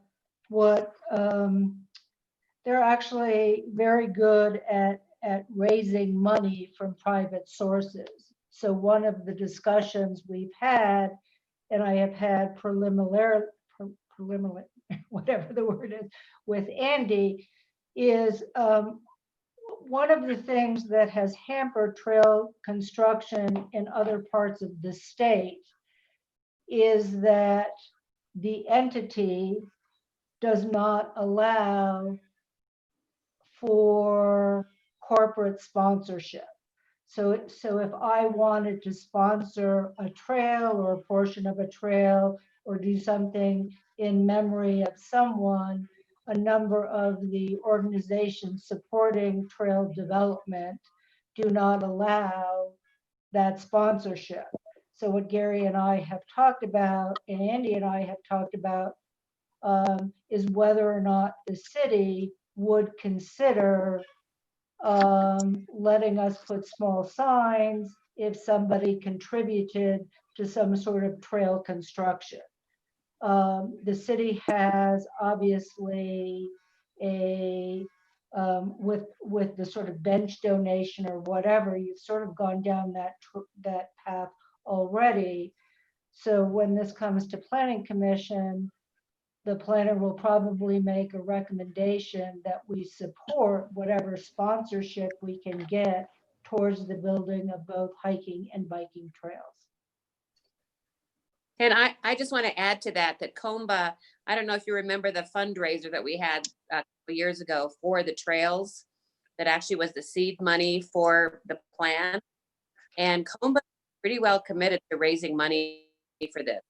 what they're actually very good at raising money from private sources. So one of the discussions we've had, and I have had preliminary, whatever the word is, with Andy, is one of the things that has hampered trail construction in other parts of the state is that the entity does not allow for corporate sponsorship. So if I wanted to sponsor a trail or a portion of a trail or do something in memory of someone, a number of the organizations supporting trail development do not allow that sponsorship. So what Gary and I have talked about, and Andy and I have talked about, is whether or not the city would consider letting us put small signs if somebody contributed to some sort of trail construction. The city has obviously with the sort of bench donation or whatever, you've sort of gone down that path already. So when this comes to planning commission, the planner will probably make a recommendation that we support whatever sponsorship we can get towards the building of both hiking and biking trails. And I just want to add to that COMBA, I don't know if you remember the fundraiser that we had a couple years ago for the trails, that actually was the seed money for the plan. And COMBA is pretty well committed to raising money for this.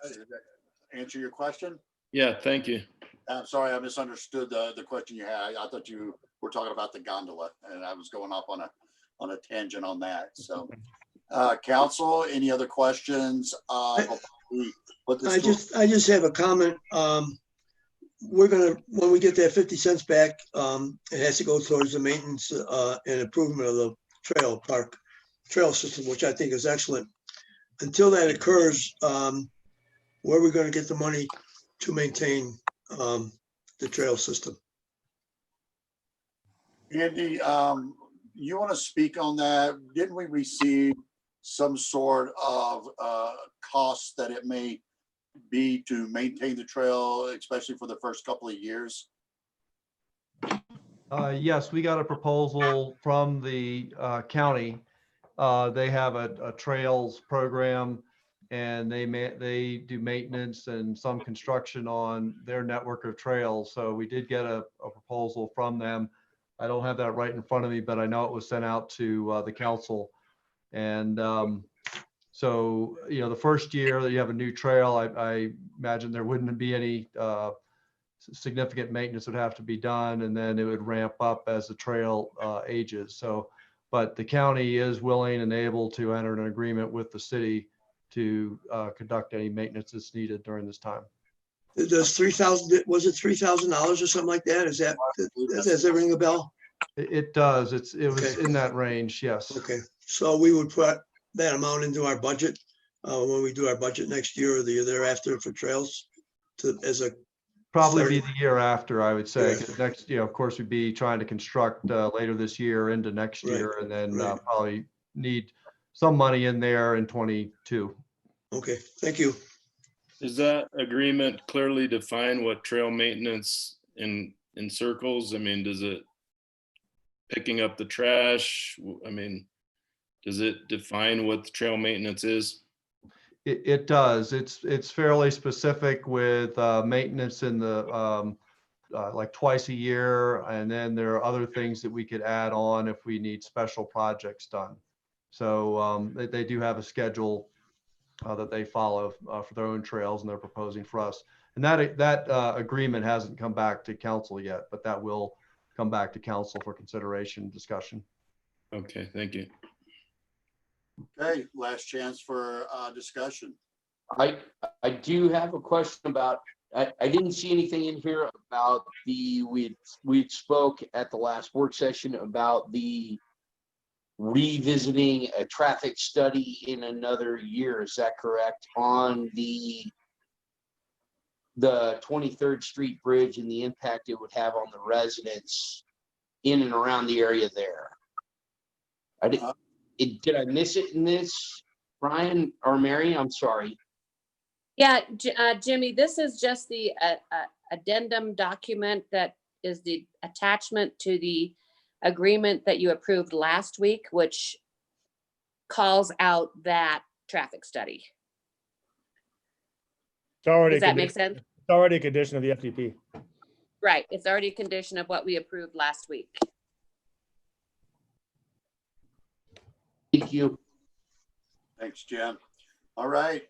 Did that answer your question? Yeah, thank you. I'm sorry, I misunderstood the question you had. I thought you were talking about the gondola, and I was going off on a tangent on that. So, council, any other questions? I just have a comment. We're gonna, when we get that 50 cents back, it has to go towards the maintenance and improvement of the trail system, which I think is excellent. Until that occurs, where are we going to get the money to maintain the trail system? Andy, you want to speak on that? Didn't we receive some sort of cost that it may be to maintain the trail, especially for the first couple of years? Yes, we got a proposal from the county. They have a trails program, and they do maintenance and some construction on their network of trails. So we did get a proposal from them. I don't have that right in front of me, but I know it was sent out to the council. And so, you know, the first year that you have a new trail, I imagine there wouldn't be any significant maintenance would have to be done, and then it would ramp up as the trail ages. So, but the county is willing and able to enter an agreement with the city to conduct any maintenance that's needed during this time. Does was it $3,000 or something like that? Does that ring a bell? It does. It was in that range. Yes. Okay. So we would put that amount into our budget when we do our budget next year or the year thereafter for trails to, as a, Probably be Sorry. the year after, I would say, Yeah. 'cause next, of course, we'd be trying to construct later this year into next Right, year, and then right. probably need some money in there in 22. okay, thank you. Does that agreement clearly define what trail maintenance in circles? I mean, does it picking up the trash? I mean, does it define what the trail maintenance is? It does. It's fairly specific with maintenance in the like twice a year, and then there are other things that we could add on if we need special projects done. So they do have a schedule that they follow for their own trails, and they're proposing for us. And that agreement hasn't come back to council yet, but that will come back to council for consideration and discussion. Okay, thank you. Okay, last chance for discussion. I do have a question about, I didn't see anything in here about we spoke at the last work session about the revisiting a traffic study in another year. Is that correct? On the 23rd Street Bridge and the impact it would have on the residents in and around the area there. Did I miss it in this, Brian or Mary? I'm sorry. Yeah, Jimmy, this is just the addendum document that is the attachment to the agreement that you approved last week, which calls out that traffic study. It's already Does that make sense? It's already a condition of the FDP. Right, it's already a condition of what we approved last week. Thank you. Thanks, Jen. All right.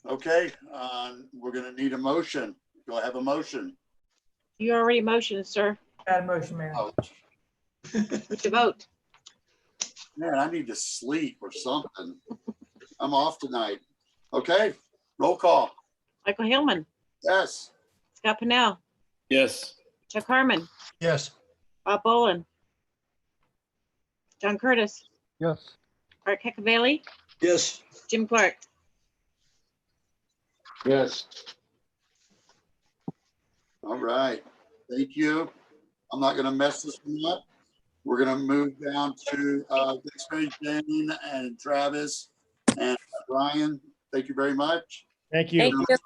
Okay, we're gonna need a motion. Do I have a motion? You already motioned, sir. Got a motion, Mayor. Oh, To vote. man, I need to sleep or something. I'm off tonight. Okay, roll call. Michael Hillman, Yes. Scott Pennell, Yes. Chuck Harmon, Yes. Bob Boland, John Curtis, Yes. Art Cacavelli, Yes, Jim Clark. Yes. All right. Thank you. I'm not gonna mess this one up. We're gonna move down to thanks, Mary Jane and Travis and Brian. Thank you very much. Thank you. Thank you.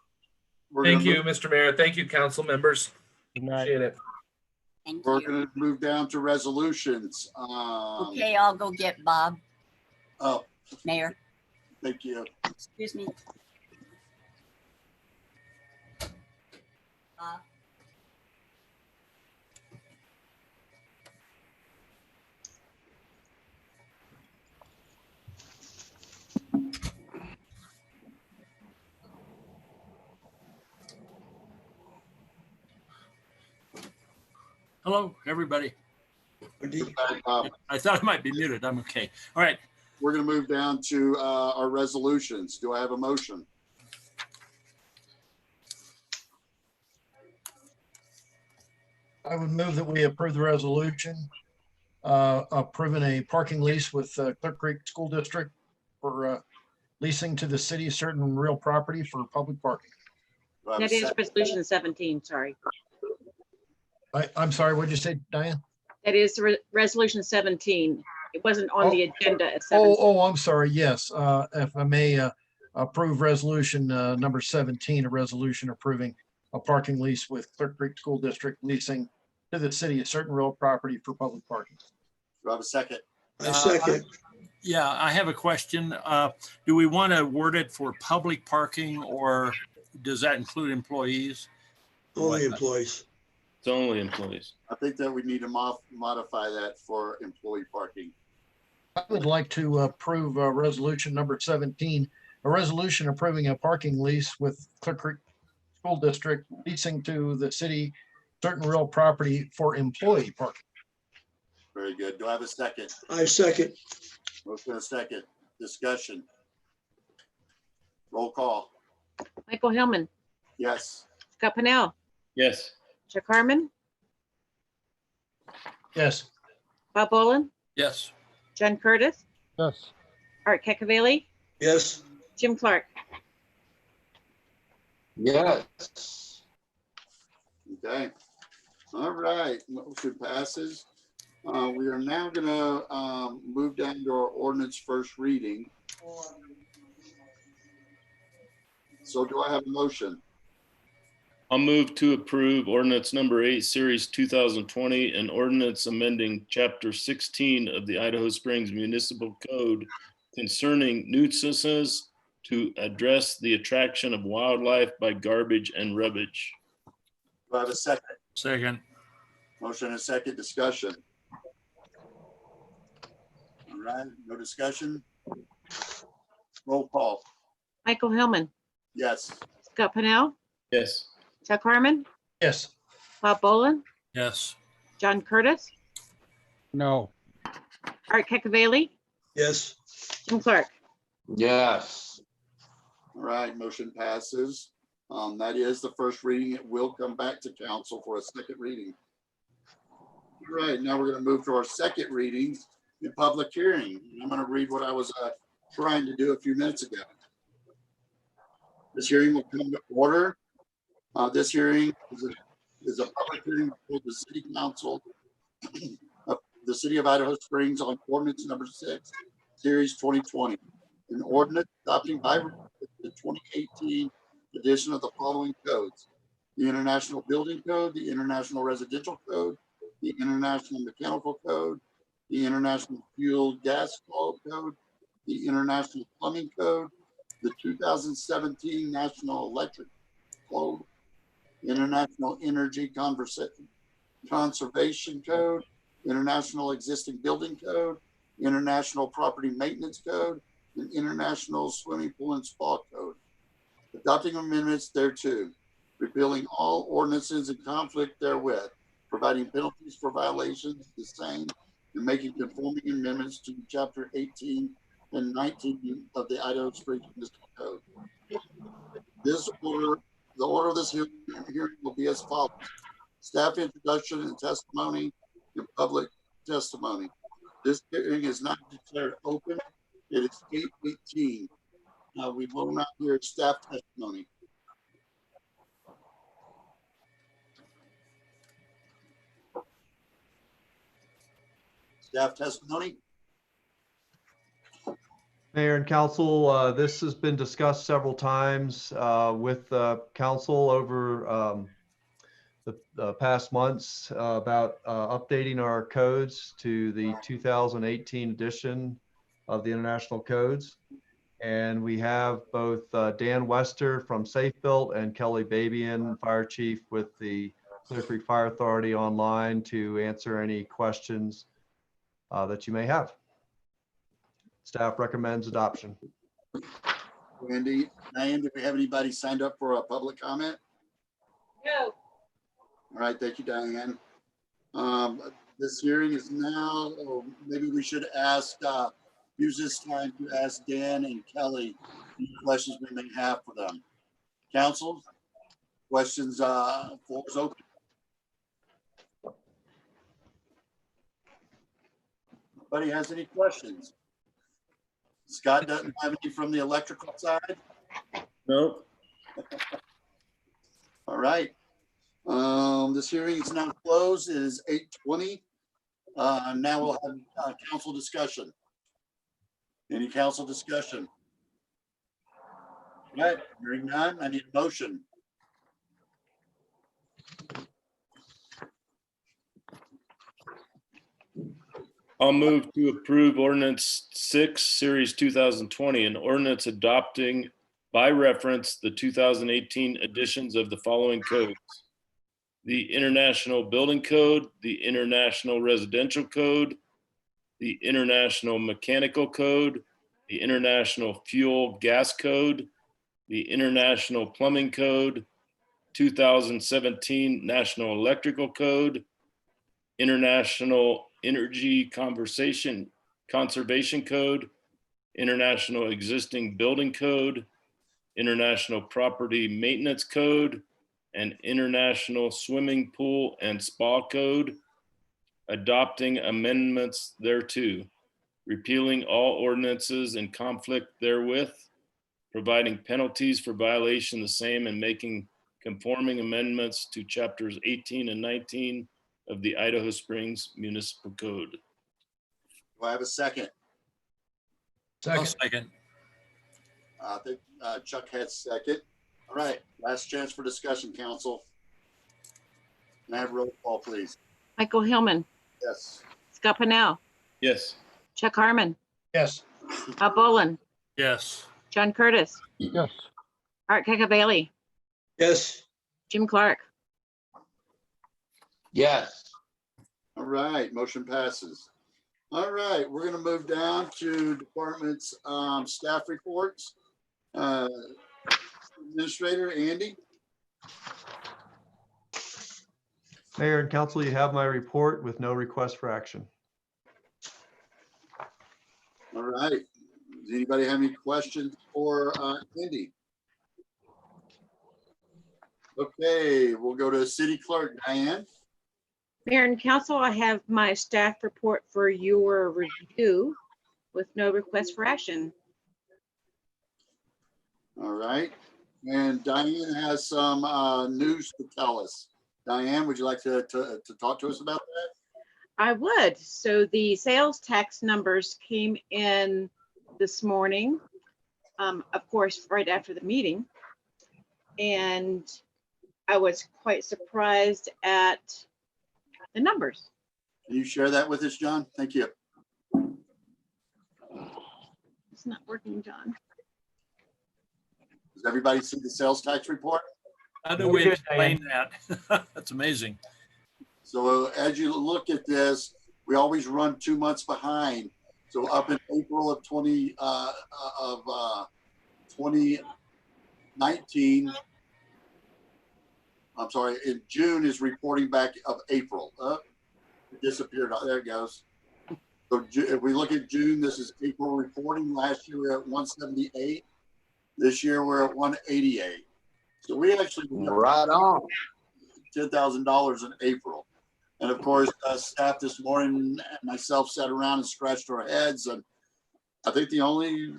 We're Thank gonna you, Mr. Mayor. Thank you, council members. Good night. Appreciate it. Thank We're you. gonna move down to resolutions. Okay, I'll go get Bob, Oh, Mayor. thank you. Excuse me. Bob. Hello, everybody. Uh, I thought I might be muted. I'm okay. All right. We're gonna move down to our resolutions. Do I have a motion? I would move that we approve the resolution approving a parking lease with Clear Creek School District for leasing to the city certain real property for public parking. Do I have a That is second? resolution 17, sorry. I'm sorry, what'd you say, Diane? That is resolution 17. It wasn't on Oh. the agenda at 17. I'm sorry. Yes, if I may approve resolution number 17, a resolution approving a parking lease with Clear Creek School District leasing to the city a certain real property for public parking. Do I have a second? I second. Yeah, I have a question. Do we want to word it for public parking, or does that include employees? Only employees. It's only employees. I think that we need to modify that for employee parking. I would like to approve resolution number 17, a resolution approving a parking lease with Clear Creek School District leasing to the city certain real property for employee parking. Very good. Do I have a second? I second. Motion and a second. Discussion. Roll call. Michael Hillman, Yes. Scott Pennell, Yes. Chuck Harmon, Yes. Bob Boland, Yes. John Curtis, Yes. Art Cacavelli, Yes. Jim Clark. Yes. Okay. All right, motion passes. We are now gonna move down to our ordinance first reading. So do I have a motion? I'll move to approve ordinance number 8, series 2020, and ordinance amending chapter 16 of the Idaho Springs Municipal Code concerning nuisances to address the attraction of wildlife by garbage and rubbish. Do I have a second? Second. Motion and a second, discussion. All right, no discussion? Roll call. Michael Hillman, Yes. Scott Pennell, Yes. Chuck Harmon, Yes. Bob Boland, Yes. John Curtis, No. Art Cacavelli, Yes. Jim Clark. Yes. All right, motion passes. That is the first reading. It will come back to council for a second reading. All right, now we're going to move to our second reading in public hearing. I'm going to read what I was trying to do a few minutes ago. This hearing will come to order. This hearing is a public hearing for the city council of the city of Idaho Springs on ordinance number 6, series 2020. An ordinance adopting by the 2018 edition of the following codes: the International Building Code, the International Residential Code, the International Mechanical Code, the International Fuel Gas Code, the International Plumbing Code, the 2017 National Electric Code, International Energy Conservation Code, International Existing Building Code, International Property Maintenance Code, and International Swimming Pool and Spa Code. Adopting amendments thereto, repealing all ordinances in conflict therewith, providing penalties for violations the same, and making conforming amendments to Chapter 18 and 19 of the Idaho Springs Municipal Code. The order of this hearing will be as follows: staff introduction and testimony and public testimony. This hearing is not declared open. It is 8:18. We will not hear staff testimony. Staff testimony? Mayor and council, this has been discussed several times with council over the past months about updating our codes to the 2018 edition of the International Codes. And we have both Dan Wester from Safe Built and Kelly Babian, Fire Chief with the Clear Creek Fire Authority, online to answer any questions that you may have. Staff recommends adoption. Wendy, Diane, do we have anybody signed up for a public comment? No. All right, thank you, Diane. This hearing is now, or maybe we should ask, use this time to ask Dan and Kelly any questions we may have for them. Council, questions, floor is open. Anybody has any questions? Scott doesn't have any from the electrical side? No. All right. This hearing is now closed. It is 8:20. Now we'll have council discussion. Any council discussion? All right, hearing none, I need a motion. I'll move to approve ordinance 6, series 2020, an ordinance adopting by reference the 2018 editions of the following codes: the International Building Code, the International Residential Code, the International Mechanical Code, the International Fuel Gas Code, the International Plumbing Code, 2017 National Electrical Code, International Energy Conservation Code, International Existing Building Code, International Property Maintenance Code, and International Swimming Pool and Spa Code, adopting amendments thereto, repealing all ordinances in conflict therewith, providing penalties for violation of the same, and making conforming amendments to chapters 18 and 19 of the Idaho Springs Municipal Code. Do I have a second? I'll second. I think Chuck had second. All right, last chance for discussion, council. Can I have roll call, please? Michael Hillman, Yes. Scott Pennell, Yes. Chuck Harmon, Yes. Bob Boland, Yes. John Curtis, Yes. Art Cacavelli, Yes. Jim Clark. Yes. All right, motion passes. All right, we're gonna move down to departments, staff reports. Administrator Andy? Mayor and council, you have my report with no request for action. All right. Does anybody have any questions for Andy? Okay, we'll go to City Clerk Diane. Mayor and council, I have my staff report for your review with no request for action. All right. And Diane has some news to tell us. Diane, would you like to talk to us about that? I would. So the sales tax numbers came in this morning, of course, right after the meeting. And I was quite surprised at the numbers. Can you share that with us, John? Thank you. It's not working, John. Does everybody see the sales tax report? How do we explain that? That's amazing. So as you look at this, we always run 2 months behind. So up in April of 2019, I'm sorry, in June is reporting back of April. It disappeared. Oh, there it goes. So if we look at June, this is April reporting. Last year we were at 178. This year we're at 188. So we actually right on $10,000 in April. And of course, staff this morning and myself sat around and scratched our heads. And I think the only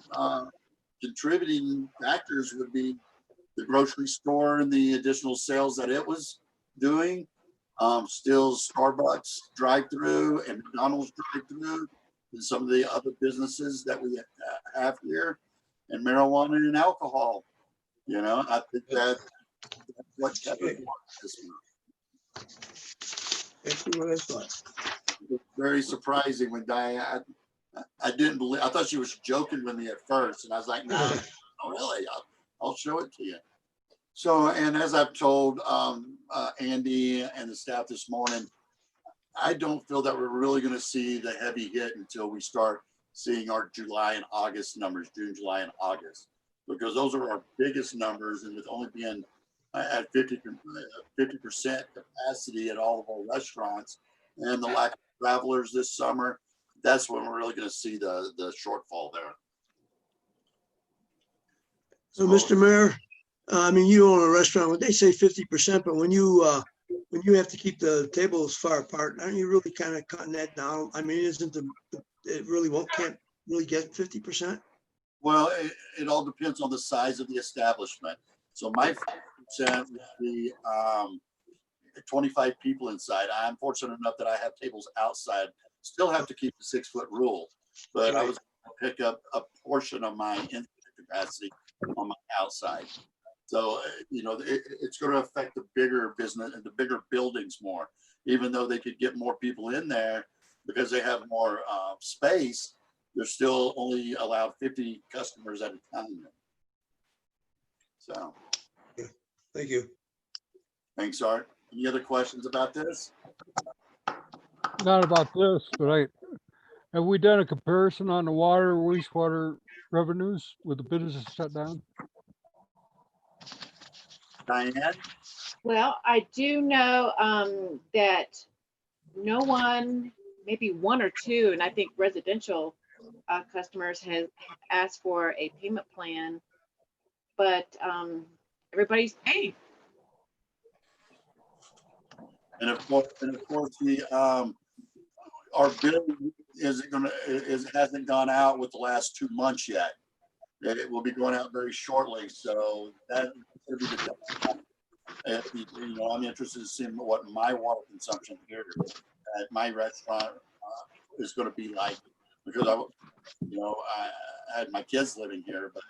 contributing factors would be the grocery store and the additional sales that it was doing. Still Starbucks drive-through and McDonald's drive-through and some of the other businesses that we have here, and marijuana and alcohol. You know, I think that's what kept it this month. That's what I thought. It's very surprising when Diane, I didn't believe, I thought she was joking with me at first, and I was like, no, no really, I'll show it to you. So, and as I've told Andy and the staff this morning, I don't feel that we're really going to see the heavy hit until we start seeing our July and August numbers, June, July, and August, because those are our biggest numbers. And with only being at 50% capacity at all of our restaurants and the lack of travelers this summer, that's when we're really going to see the shortfall there. So, Mr. Mayor, I mean, you own a restaurant, when they say 50%, but when you have to keep the tables far apart, aren't you really kind of cutting that down? I mean, isn't it really can't really get 50%? Well, it all depends on the size of the establishment. So my 50% would be 25 people inside. I'm fortunate enough that I have tables outside. Still have to keep the 6-foot rule, but I was going to pick up a portion of my capacity on my outside. So, you know, it's going to affect the bigger business and the bigger buildings more, even though they could get more people in there because they have more space. They're still only allowed 50 customers at a time. So. Thank you. Thanks, Art. Any other questions about this? Not about this, but have we done a comparison on the water, wastewater revenues with the businesses shut down? Diane? Well, I do know that no one, maybe one or two, and I think residential customers have asked for a payment plan, but everybody's paid. And of course, the our bill hasn't gone out with the last 2 months yet. It will be going out very shortly, so that will be the I'm interested in seeing what my water consumption here at my restaurant is going to be like, because I had my kids living here, but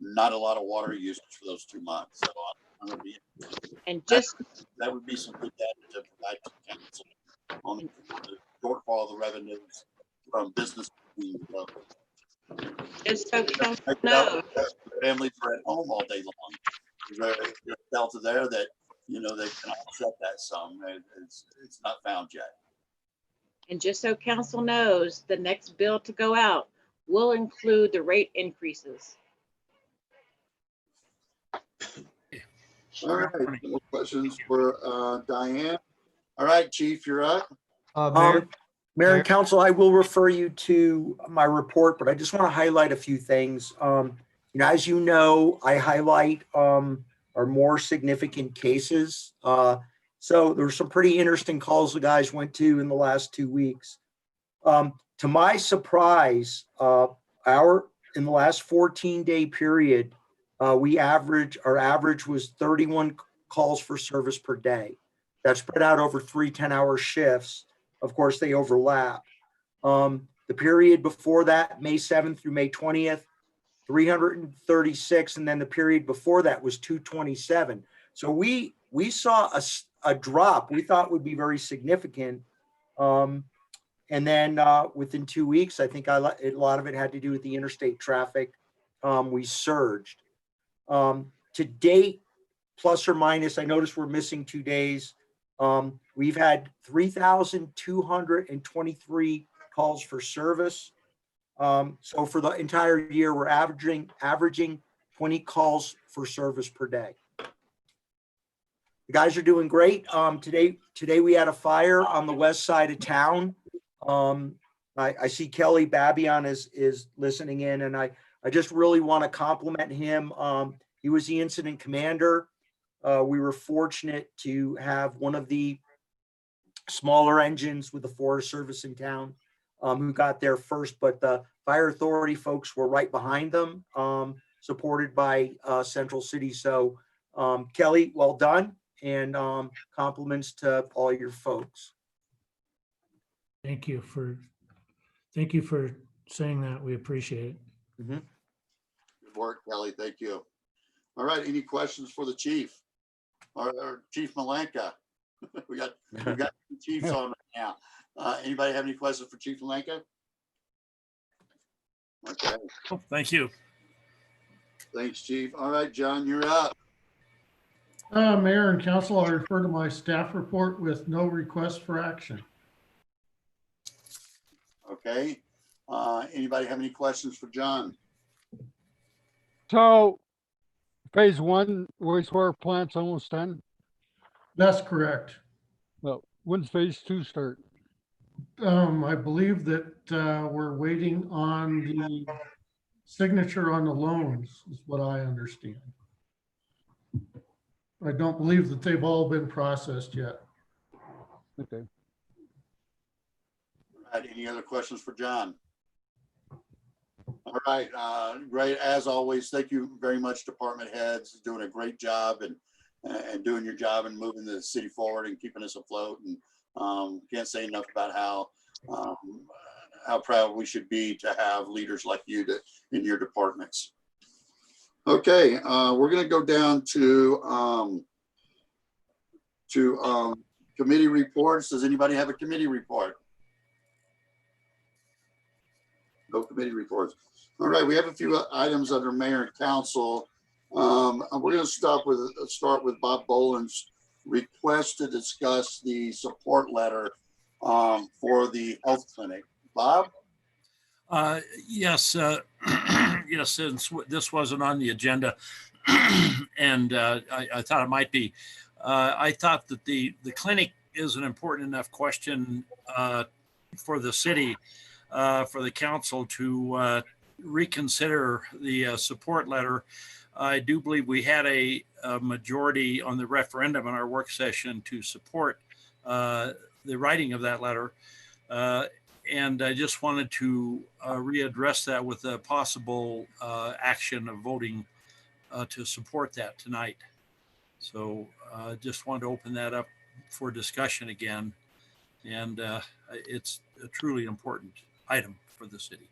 not a lot of water usage for those 2 months. So I'm going to be. And just that would be some good data to provide to council on the shortfall of the revenues from business. just so council knows, Families are at home all day long. There's a delta there that they can offset that sum. It's not found yet. and just so council knows, the next bill to go out will include the rate increases. All right, more questions for Diane. All right, Chief, you're up. Mayor and Council, I will refer you to my report, but I just want to highlight a few things. As you know, I highlight our more significant cases. So there were some pretty interesting calls the guys went to in the last 2 weeks. To my surprise, in the last 14-day period, our average was 31 calls for service per day. That's spread out over 3 10-hour shifts. Of course, they overlap. The period before that, May 7th through May 20th, 336, and then the period before that was 227. So we saw a drop we thought would be very significant. And then within 2 weeks, I think a lot of it had to do with the interstate traffic. We surged. To date, plus or minus, I noticed we're missing 2 days. We've had 3,223 calls for service. So for the entire year, we're averaging 20 calls for service per day. The guys are doing great. Today we had a fire on the west side of town. I see Kelly Babion is listening in, and I just really want to compliment him. He was the incident commander. We were fortunate to have one of the smaller engines with the Forest Service in town who got there first, but the fire authority folks were right behind them, supported by Central City. So Kelly, well done, and compliments to all your folks. Thank you for saying that. We appreciate it. Good work, Kelly. Thank you. All right. Any questions for the chief or Chief Malenka? we got chiefs on right now. Anybody have any questions for Chief Malenka? Okay. Oh, thank you. Thanks, Chief. All right, John, you're up. Mayor and Council, I refer to my staff report with no request for action. Okay. Anybody have any questions for John? So phase 1 wastewater plant's almost done? That's correct. Well, when's phase 2 start? I believe that we're waiting on the signature on the loans, is what I understand. I don't believe that they've all been processed yet. Okay. All right. Any other questions for John? All right. Great. As always, thank you very much, department heads, doing a great job and doing your job and moving the city forward and keeping us afloat. And can't say enough about how proud we should be to have leaders like you in your departments. Okay, we're going to go down to committee reports. Does anybody have a committee report? No committee reports. All right, we have a few items under mayor and council. We're going to start with Bob Boland's request to discuss the support letter for the health clinic. Bob? Yes, yes, since this wasn't on the agenda and I thought it might be. I thought that the clinic is an important enough question for the city, for the council to reconsider the support letter. I do believe we had a majority on the referendum in our work session to support the writing of that letter. And I just wanted to readdress that with a possible action of voting to support that tonight. So just wanted to open that up for discussion again. And it's a truly important item for the city.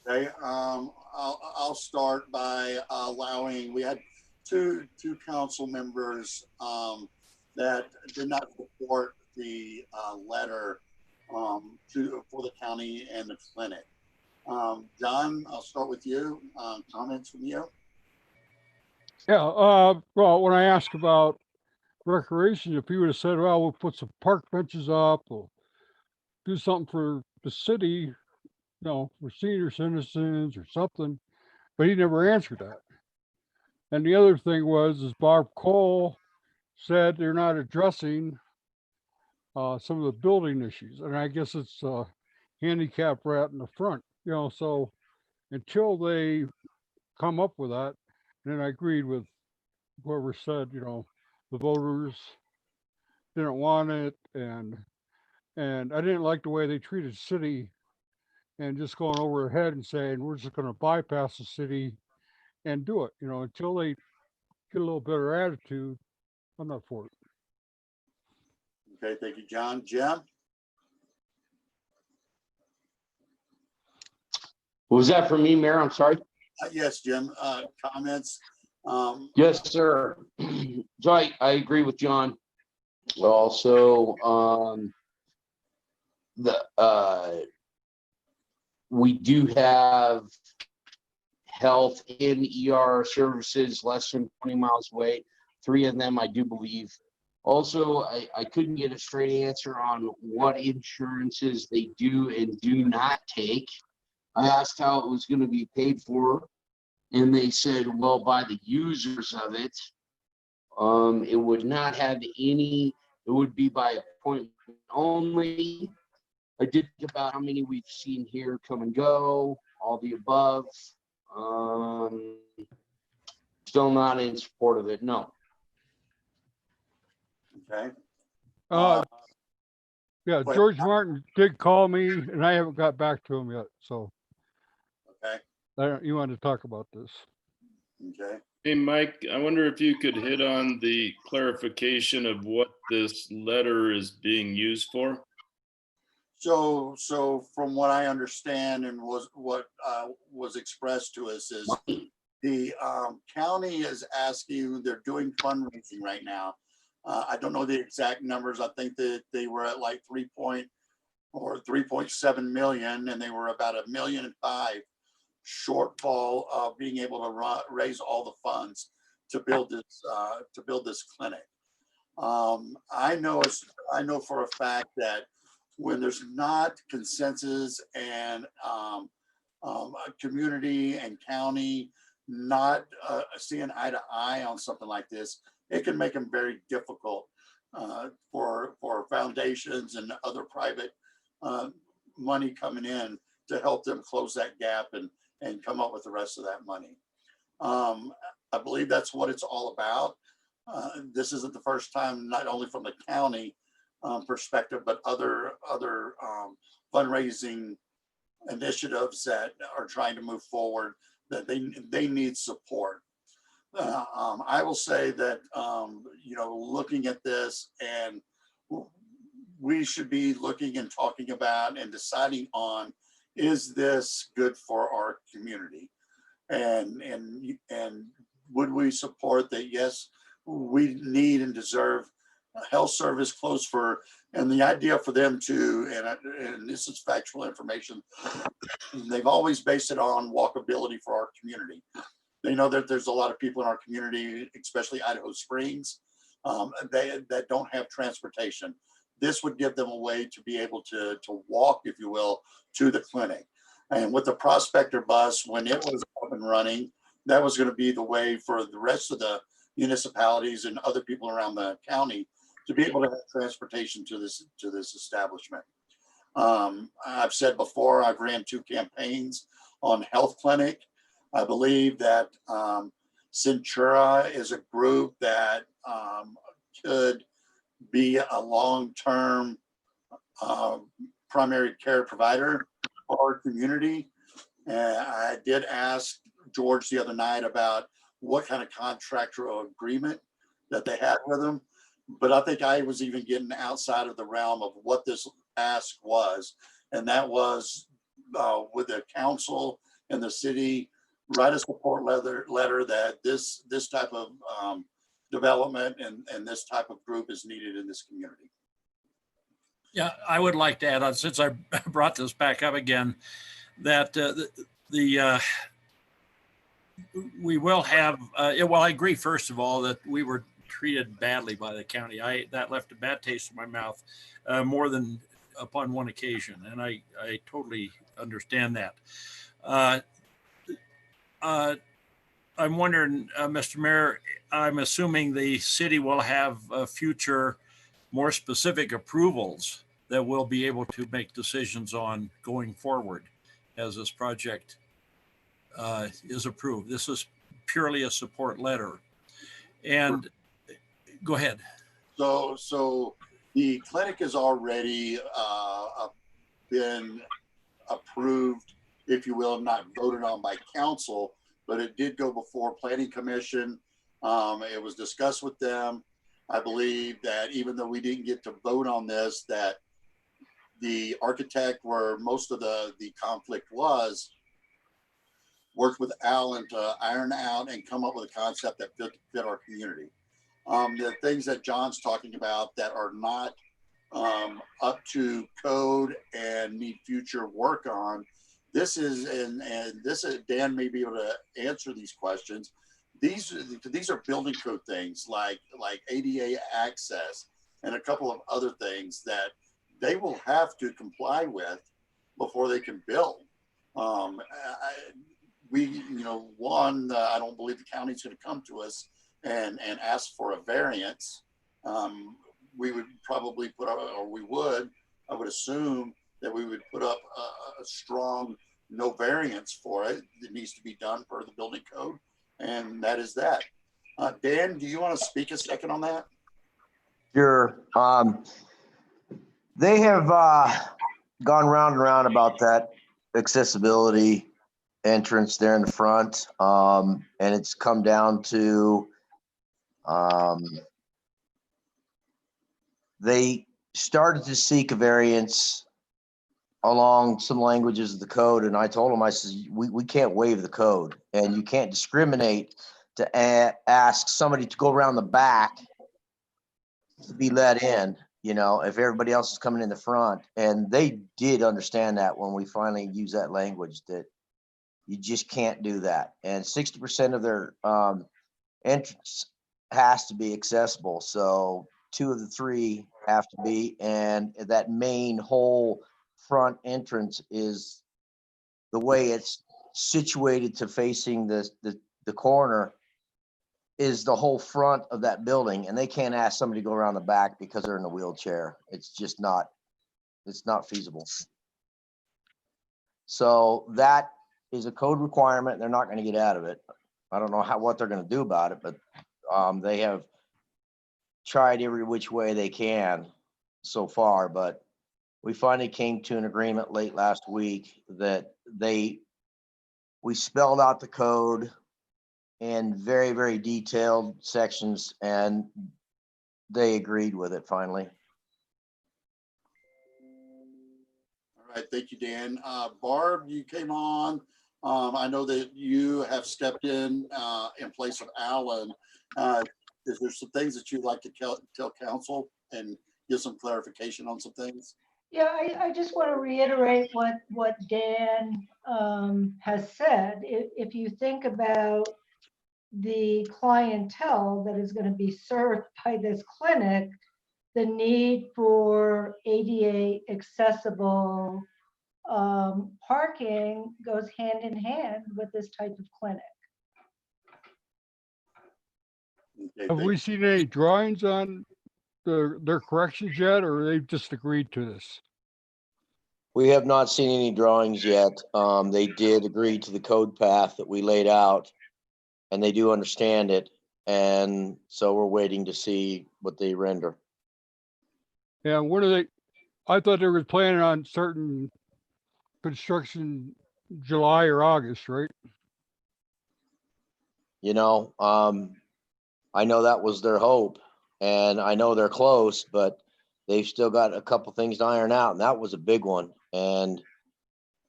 Okay, I'll start by allowing, we had two council members that did not support the letter for the county and the clinic. John, I'll start with you. Comments from you? Yeah, well, when I asked about recreation, if you would have said, well, we'll put some park benches up, we'll do something for the city, for senior citizens or something, but he never answered that. And the other thing is Barb Cole said they're not addressing some of the building issues. And I guess it's handicap rat in the front, so until they come up with that, then I agreed with whoever said, the voters didn't want it. And I didn't like the way they treated city and just going over their head and saying, we're just going to bypass the city and do it, until they get a little better attitude. I'm not for it. Okay, thank you, John. Jim? What was that for me, Mayor? I'm sorry. Yes, Jim, comments? Yes, sir. So I agree with John. Also, we do have health in ER services less than 20 miles away. 3 of them, I do believe. Also, I couldn't get a straight answer on what insurances they do and do not take. I asked how it was going to be paid for, and they said, well, by the users of it. It would not have any, it would be by appointment only. I did think about how many we've seen here come and go, all the above. Still not in support of it, no. Okay. Yeah, George Martin did call me, and I haven't got back to him yet. So, okay, you wanted to talk about this? Okay. Hey, Mike, I wonder if you could hit on the clarification of what this letter is being used for. So from what I understand and was expressed to us is the county is asking, they're doing fundraising right now. I don't know the exact numbers. I think that they were at like 3.7 million, and they were about $1.5 million shortfall of being able to raise all the funds to build this clinic. I know for a fact that when there's not consensus and community and county not seeing eye to eye on something like this, it can make them very difficult for foundations and other private money coming in to help them close that gap and come up with the rest of that money. I believe that's what it's all about. This isn't the first time, not only from the county perspective, but other fundraising initiatives that are trying to move forward, that they need support. I will say that, looking at this, and we should be looking and talking about and deciding on, is this good for our community? And would we support that? Yes, we need and deserve a health service close for, and the idea for them to, and this is factual information, they've always based it on walkability for our community. They know that there's a lot of people in our community, especially Idaho Springs, that don't have transportation. This would give them a way to be able to walk, if you will, to the clinic. And with the Prospector bus, when it was up and running, that was going to be the way for the rest of the municipalities and other people around the county to be able to have transportation to this establishment. I've said before, I've ran 2 campaigns on health clinic. I believe that Centura is a group that could be a long-term primary care provider for our community. And I did ask George the other night about what kind of contractual agreement that they had with him. But I think I was even getting outside of the realm of what this ask was. And that was with the council and the city, write a support letter that this type of development and this type of group is needed in this community. Yeah, I would like to add on, since I brought this back up again, that we will have, well, I agree, first of all, that we were treated badly by the county. That left a bad taste in my mouth more than upon one occasion. And I totally understand that. I'm wondering, Mr. Mayor, I'm assuming the city will have future more specific approvals that we'll be able to make decisions on going forward as this project is approved. This is purely a support letter. And go ahead. So the clinic has already been approved, if you will, not voted on by council, but it did go before planning commission. It was discussed with them. I believe that even though we didn't get to vote on this, that the architect where most of the conflict was, worked with Alan to iron out and come up with a concept that fit our community. The things that John's talking about that are not up to code and need future work on, this is, and this is, Dan may be able to answer these questions. These are building code things like ADA access and a couple of other things that they will have to comply with before they can build. I don't believe the county's going to come to us and ask for a variance. We would probably put up, or we would, I would assume that we would put up a strong no variance for it. It needs to be done per the building code. And that is that. Dan, do you want to speak a second on that? Sure. They have gone round and round about that accessibility entrance there in the front. And it's come down to they started to seek a variance along some languages of the code. And I told them, I said, we can't waive the code, and you can't discriminate to ask somebody to go around the back to be let in, if everybody else is coming in the front. And they did understand that when we finally used that language, that you just can't do that. And 60% of their entrance has to be accessible. So 2 of the 3 have to be, and that main whole front entrance is the way it's situated to facing the corner is the whole front of that building, and they can't ask somebody to go around the back because they're in a wheelchair. It's just not, it's not feasible. So that is a code requirement. They're not going to get out of it. I don't know what they're going to do about it, but they have tried every which way they can so far. But we finally came to an agreement late last week that we spelled out the code in very, very detailed sections, and they agreed with it finally. All right, thank you, Dan. Barb, you came on. I know that you have stepped in place of Alan. Is there some things that you'd like to tell council and give some clarification on some things? Yeah, I just want to reiterate what Dan has said. If you think about the clientele that is going to be served by this clinic, the need for ADA accessible parking goes hand in hand with this type of clinic. Have we seen any drawings on their corrections yet, or they've just agreed to this? We have not seen any drawings yet. They did agree to the code path that we laid out, and they do understand it. And so we're waiting to see what they render. Yeah, when are they I thought they were planning on starting construction July or August, right? You know, I know that was their hope, and I know they're close, but they've still got a couple things to iron out, and that was a big one. And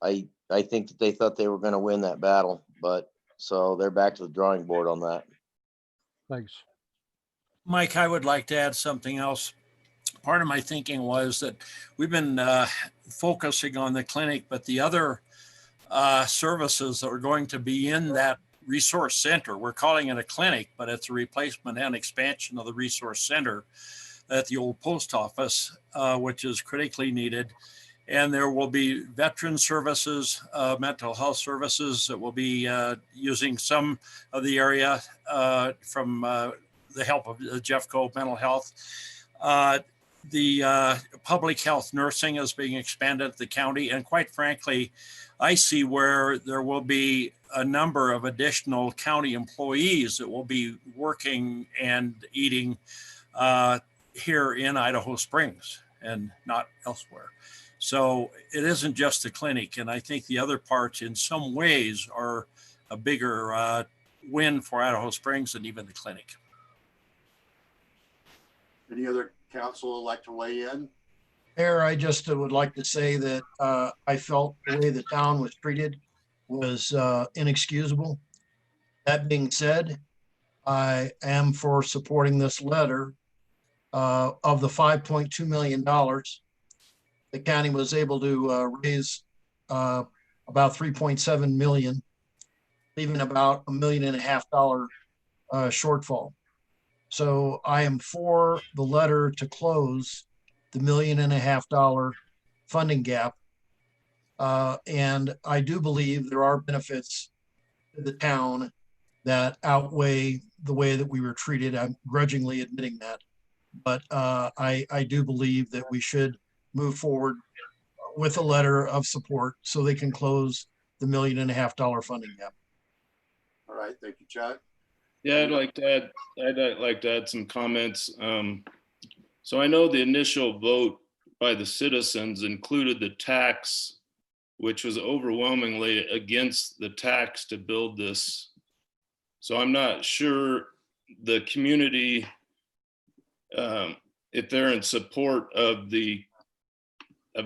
I think that they thought they were going to win that battle, but so they're back to the drawing board on that. Thanks. Mike, I would like to add something else. Part of my thinking was that we've been focusing on the clinic, but the other services that are going to be in that resource center, we're calling it a clinic, but it's a replacement and expansion of the resource center at the old post office, which is critically needed. And there will be veteran services, mental health services that will be using some of the area from the help of Jeffco Mental Health. The public health nursing is being expanded at the county. And quite frankly, I see where there will be a number of additional county employees that will be working and eating here in Idaho Springs and not elsewhere. So it isn't just the clinic. And I think the other parts in some ways are a bigger win for Idaho Springs than even the clinic. Any other council would like to weigh in? Mayor, I just would like to say that I felt the way the town was treated was inexcusable. That being said, I am for supporting this letter. Of the $5.2 million, the county was able to raise about 3.7 million, leaving about $1.5 million shortfall. So I am for the letter to close the $1.5 million funding gap. And I do believe there are benefits to the town that outweigh the way that we were treated. I'm grudgingly admitting that. But I do believe that we should move forward with a letter of support so they can close the $1.5 million funding gap. All right, thank you, Chuck. Yeah, I'd like to add some comments. So I know the initial vote by the citizens included the tax, which was overwhelmingly against the tax to build this. So I'm not sure the community, if they're in support of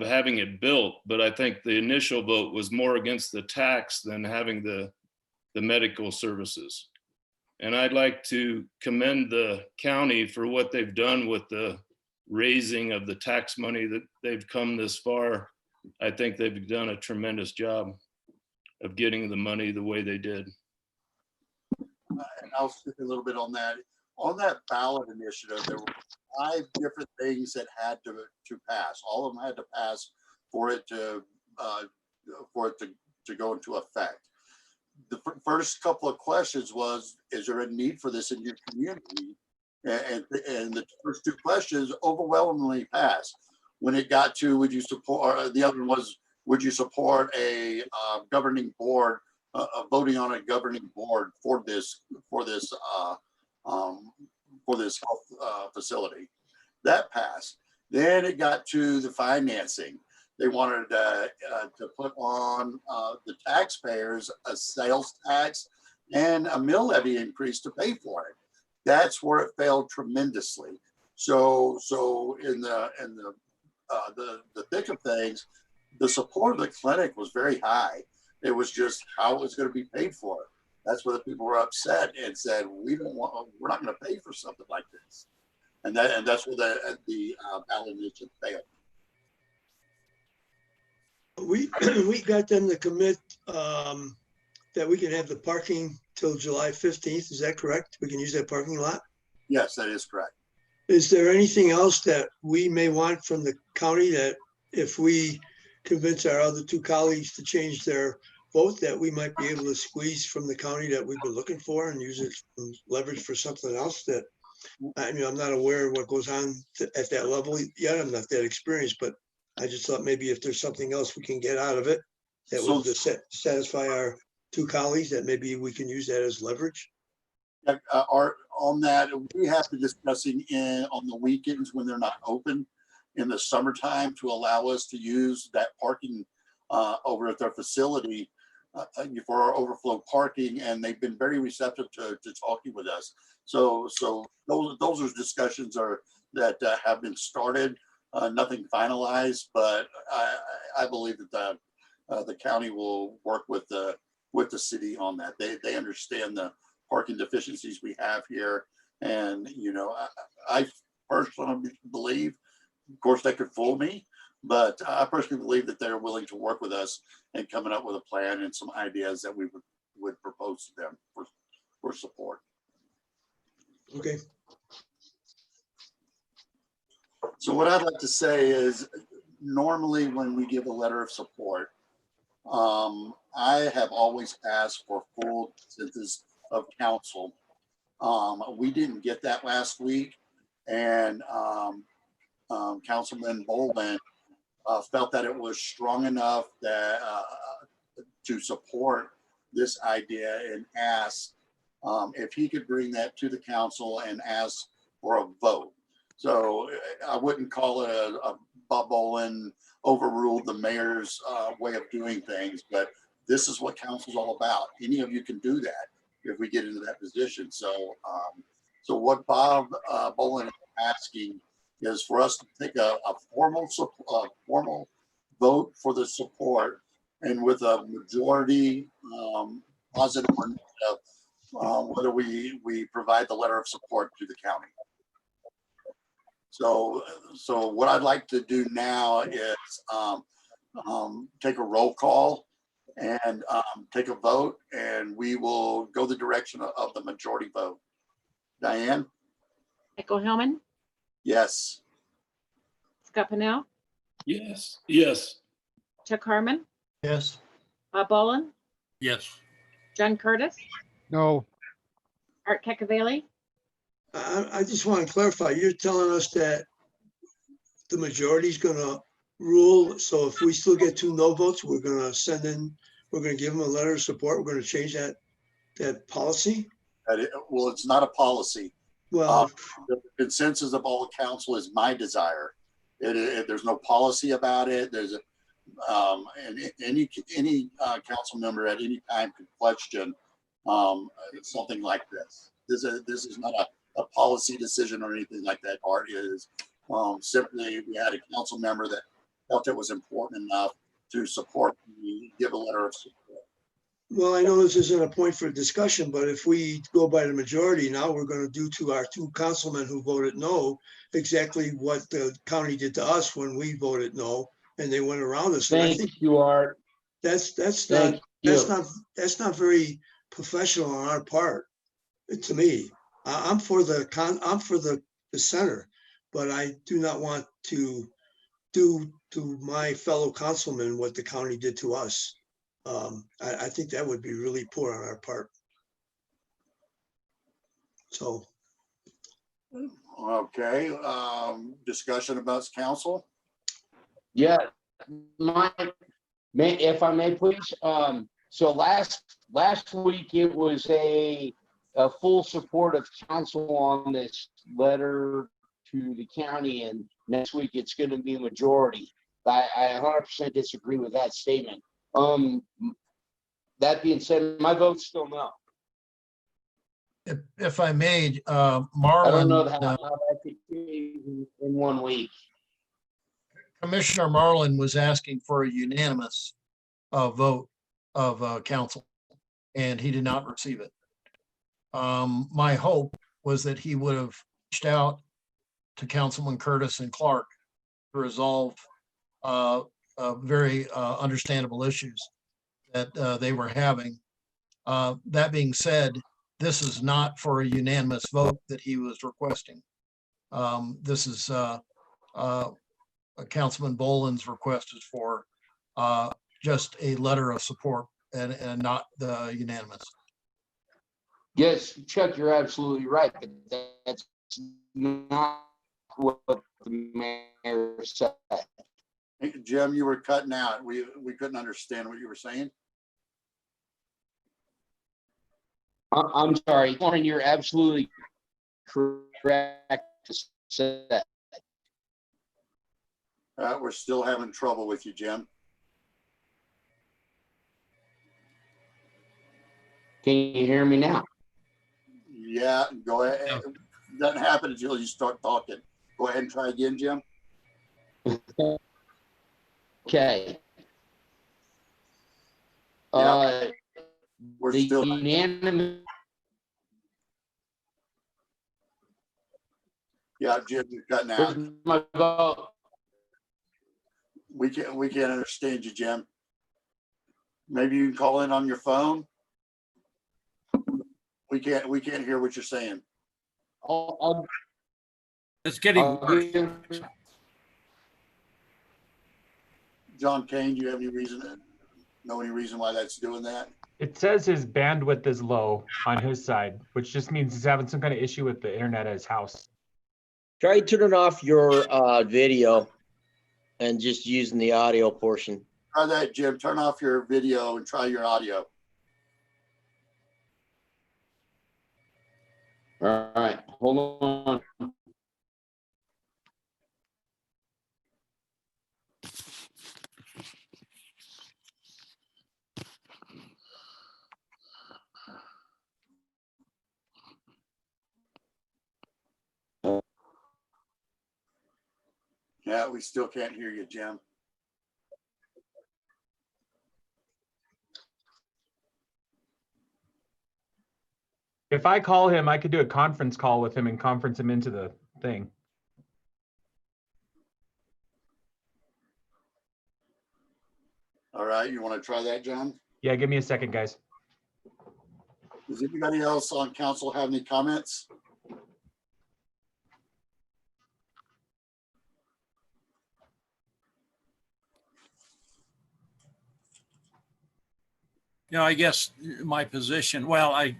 having it built, but I think the initial vote was more against the tax than having the medical services. And I'd like to commend the county for what they've done with the raising of the tax money that they've come this far. I think they've done a tremendous job of getting the money the way they did. And I'll speak a little bit on that. On that ballot initiative, there were 5 different things that had to pass. All of them had to pass for it to go into effect. The first couple of questions was, is there a need for this in your community? And the first 2 questions overwhelmingly passed. When it got to, would you support, or the other one was, would you support a governing board, voting on a governing board for this health facility? That passed. Then it got to the financing. They wanted to put on the taxpayers a sales tax and a mill levy increase to pay for it. That's where it failed tremendously. So in the thick of things, the support of the clinic was very high. It was just how it was going to be paid for. That's where the people were upset and said, we're not going to pay for something like this. And that's where the ballot initiative failed. We got them to commit that we can have the parking till July 15th. Is that correct? We can use that parking lot? Yes, that is correct. Is there anything else that we may want from the county that if we convince our other 2 colleagues to change their vote, that we might be able to squeeze from the county that we've been looking for and use it as leverage for something else? That, I mean, I'm not aware of what goes on at that level yet. I'm not that experienced, but I just thought maybe if there's something else we can get out of it that would satisfy our 2 colleagues, that maybe we can use that as leverage. On that, we have to discussing in on the weekends when they're not open. in the summertime to allow us to use that parking over at their facility for our overflow parking, and they've been very receptive to talking with us. So those are discussions that have been started, nothing finalized, but I believe that the county will work with the city on that. They understand the parking deficiencies we have here, and I personally believe, of course, they could fool me, but I personally believe that they're willing to work with us and coming up with a plan and some ideas that we would propose to them for support. Okay. So what I'd like to say is, normally when we give a letter of support, I have always asked for full consensus of council. We didn't get that last week, and Councilman Bolden felt that it was strong enough that to support this idea, and asked if he could bring that to the council and ask for a vote. So I wouldn't call it a Bob Bolden overruled the mayor's way of doing things, but this is what council's all about. Any of you can do that if we get into that position. So what Bob Bolden is asking is for us to take a formal vote for the support, and with a majority positive or negative, whether we provide the letter of support to the county. So what I'd like to do now is take a roll call and take a vote, and we will go the direction of the majority vote. Diane? Michael Hillman, Yes. Scott Pennell, Yes. Yes. Chuck Harmon, Yes. Bob Boland, Yes. John Curtis, No, Art Cacavelli. I just want to clarify, you're telling us that the majority is going to rule. So if we still get 2 no votes, we're going to give them a letter of support. We're going to change that policy. Well, it's not a policy. Well, the consensus of all council is my desire. There's no policy about it. There's and any council member at any time could question something like this. This is not a policy decision or anything like that. Art is simply, we had a council member that felt it was important enough to support me, give a letter of support. well, I know this isn't a point for discussion, but if we go by the majority, now we're going to do to our 2 councilmen who voted no exactly what the county did to us when we voted no, and they went around us. And I think Thank you, Art. that's Thank not very professional on our part. To me, I'm for the center, but I do not want to do to my fellow councilmen what the county did to us. I think that would be really poor on our part. So. Okay, discussion about council. Yeah, if I may, please. So last week it was a full support of council on this letter to the county, and next week it's going to be a majority. I 100% disagree with that statement. That being said, my vote's still no. If I may, I don't Marlon, know how that could change in 1 week. Commissioner Marlin was asking for a unanimous vote of council, and he did not receive it. My hope was that he would have reached out to Councilman Curtis and Clark to resolve very understandable issues that they were having. That being said, this is not for a unanimous vote that he was requesting. This is Councilman Boland's request is for just a letter of support and not the unanimous. Yes, Chuck, you're absolutely right. But that's not what the mayor said. Hey, Jim, you were cutting out. We couldn't understand what you were saying. I'm sorry, Warren, you're absolutely correct to say that. We're still having trouble with you, Jim. Can you hear me now? Yeah, go ahead. It doesn't happen until you start talking. Go ahead and try again, Jim. Okay. Yeah. We're The still unanimous. Yeah, Jim, you're cutting out. My vote. We can't understand you, Jim. Maybe you can call in on your phone. We can't hear what you're saying. It's getting worse. John Kane, do you have any reason why that's doing that? It says his bandwidth is low on his side, which just means he's having some kind of issue with the internet at his house. Try turning off your video and just using the audio portion. Try that, Jim. Turn off your video and try your audio. All right, hold on. Yeah, we still can't hear you, Jim. If I call him, I could do a conference call with him and conference him into the thing. All right, you want to try that, John? Yeah, give me a second, guys. Does anybody else on council have any comments? You know, I guess my position, well, I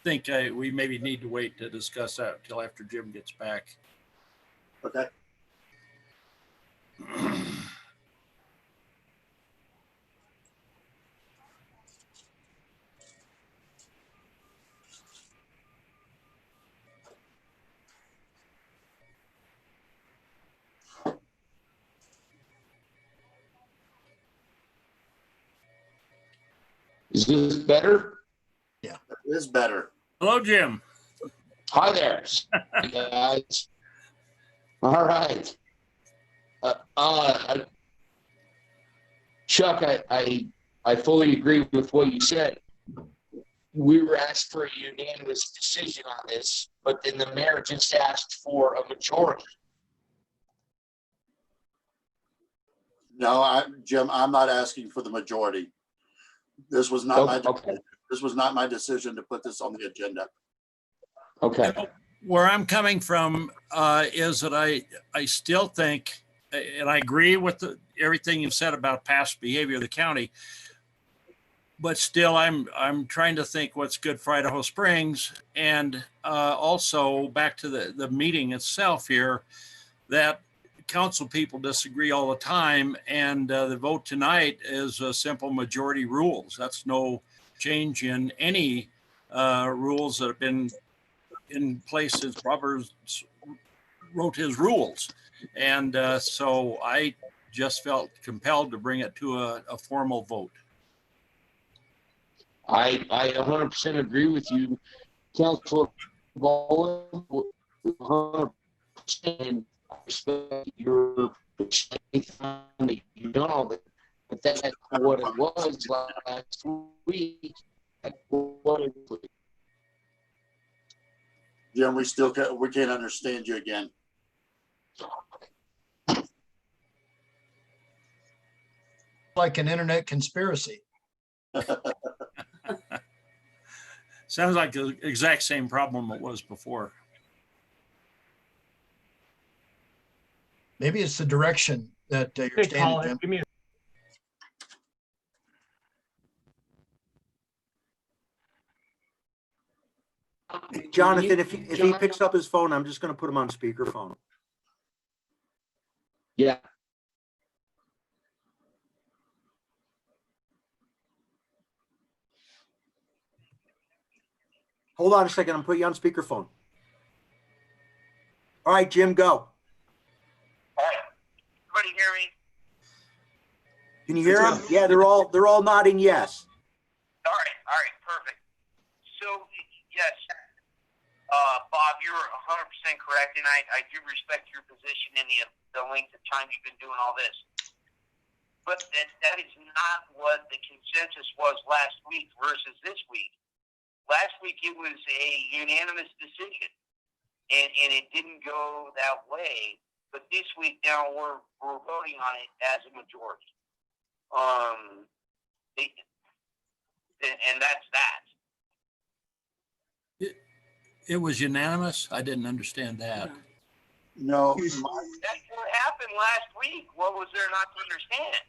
think we maybe need to wait to discuss that until after Jim gets back. Okay. Is this better? Yeah, it is better. Hello, Jim. Hi there, guys. All right. Chuck, I fully agree with what you said. We were asked for a unanimous decision on this, but then the mayor just asked for a majority. No, Jim, I'm not asking for the majority. This was not this was not my decision to put this on the agenda. Okay. You know, where I'm coming from is that I still think, and I agree with everything you've said about past behavior of the county, but still I'm trying to think what's good for Idaho Springs, and also back to the meeting itself here, that council people disagree all the time, and the vote tonight is a simple majority rules. That's no change in any rules that have been in place since Roberts wrote his rules. And so I just felt compelled to bring it to a formal vote. I 100% agree with you, Councilor Baldwin. 100% respect your that you done all that, but that's what it was last week. That's what it was. Jim, we can't understand you again. Like an internet conspiracy. Sounds like the exact same problem it was before. Maybe it's the direction that you're Hey, standing, Colin, Jim. give me Jonathan, if he picks up his phone, I'm just going to put him on speakerphone. Yeah. Hold on a second. I'm putting you on speakerphone. All right, Jim, go. Can you hear them? Yeah, they're all nodding yes. All right, perfect. So, yes, Bob, you're 100% correct, and I do respect your position and the length of time you've been doing all this. But that is not what the consensus was last week versus this week. Last week it was a unanimous decision, and it didn't go that way. But this week now we're voting on it as a majority. And that's that. It was unanimous? I didn't understand that. No. That's what happened last week. What was there not to understand?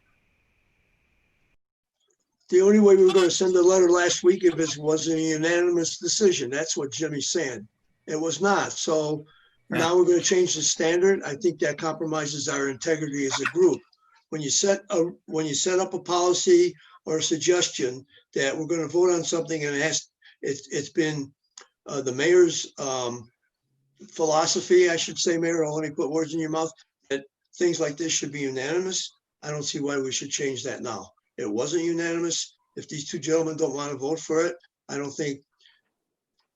The only way we were going to send a letter last week if it was a unanimous decision. That's what Jimmy's saying. It was not. So now we're going to change the standard. I think that compromises our integrity as a group. When you set up a policy or a suggestion that we're going to vote on something and it's been the mayor's philosophy, I should say, Mayor, I'll let me put words in your mouth, that things like this should be unanimous. I don't see why we should change that now. It wasn't unanimous. If these two gentlemen don't want to vote for it, I don't think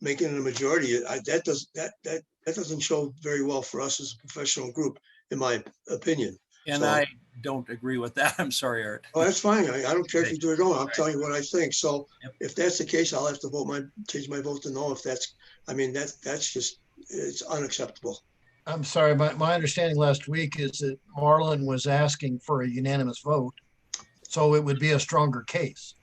making it a majority, that doesn't show very well for us as a professional group, in my opinion. And I don't agree with that. I'm sorry, Art. Oh, that's fine. I don't care if you do it or not. I'm telling you what I think. So if that's the case, I'll have to change my vote to no. If that's, I mean, that's just, it's unacceptable. I'm sorry, my understanding last week is that Marlon was asking for a unanimous vote, so it would be a stronger case.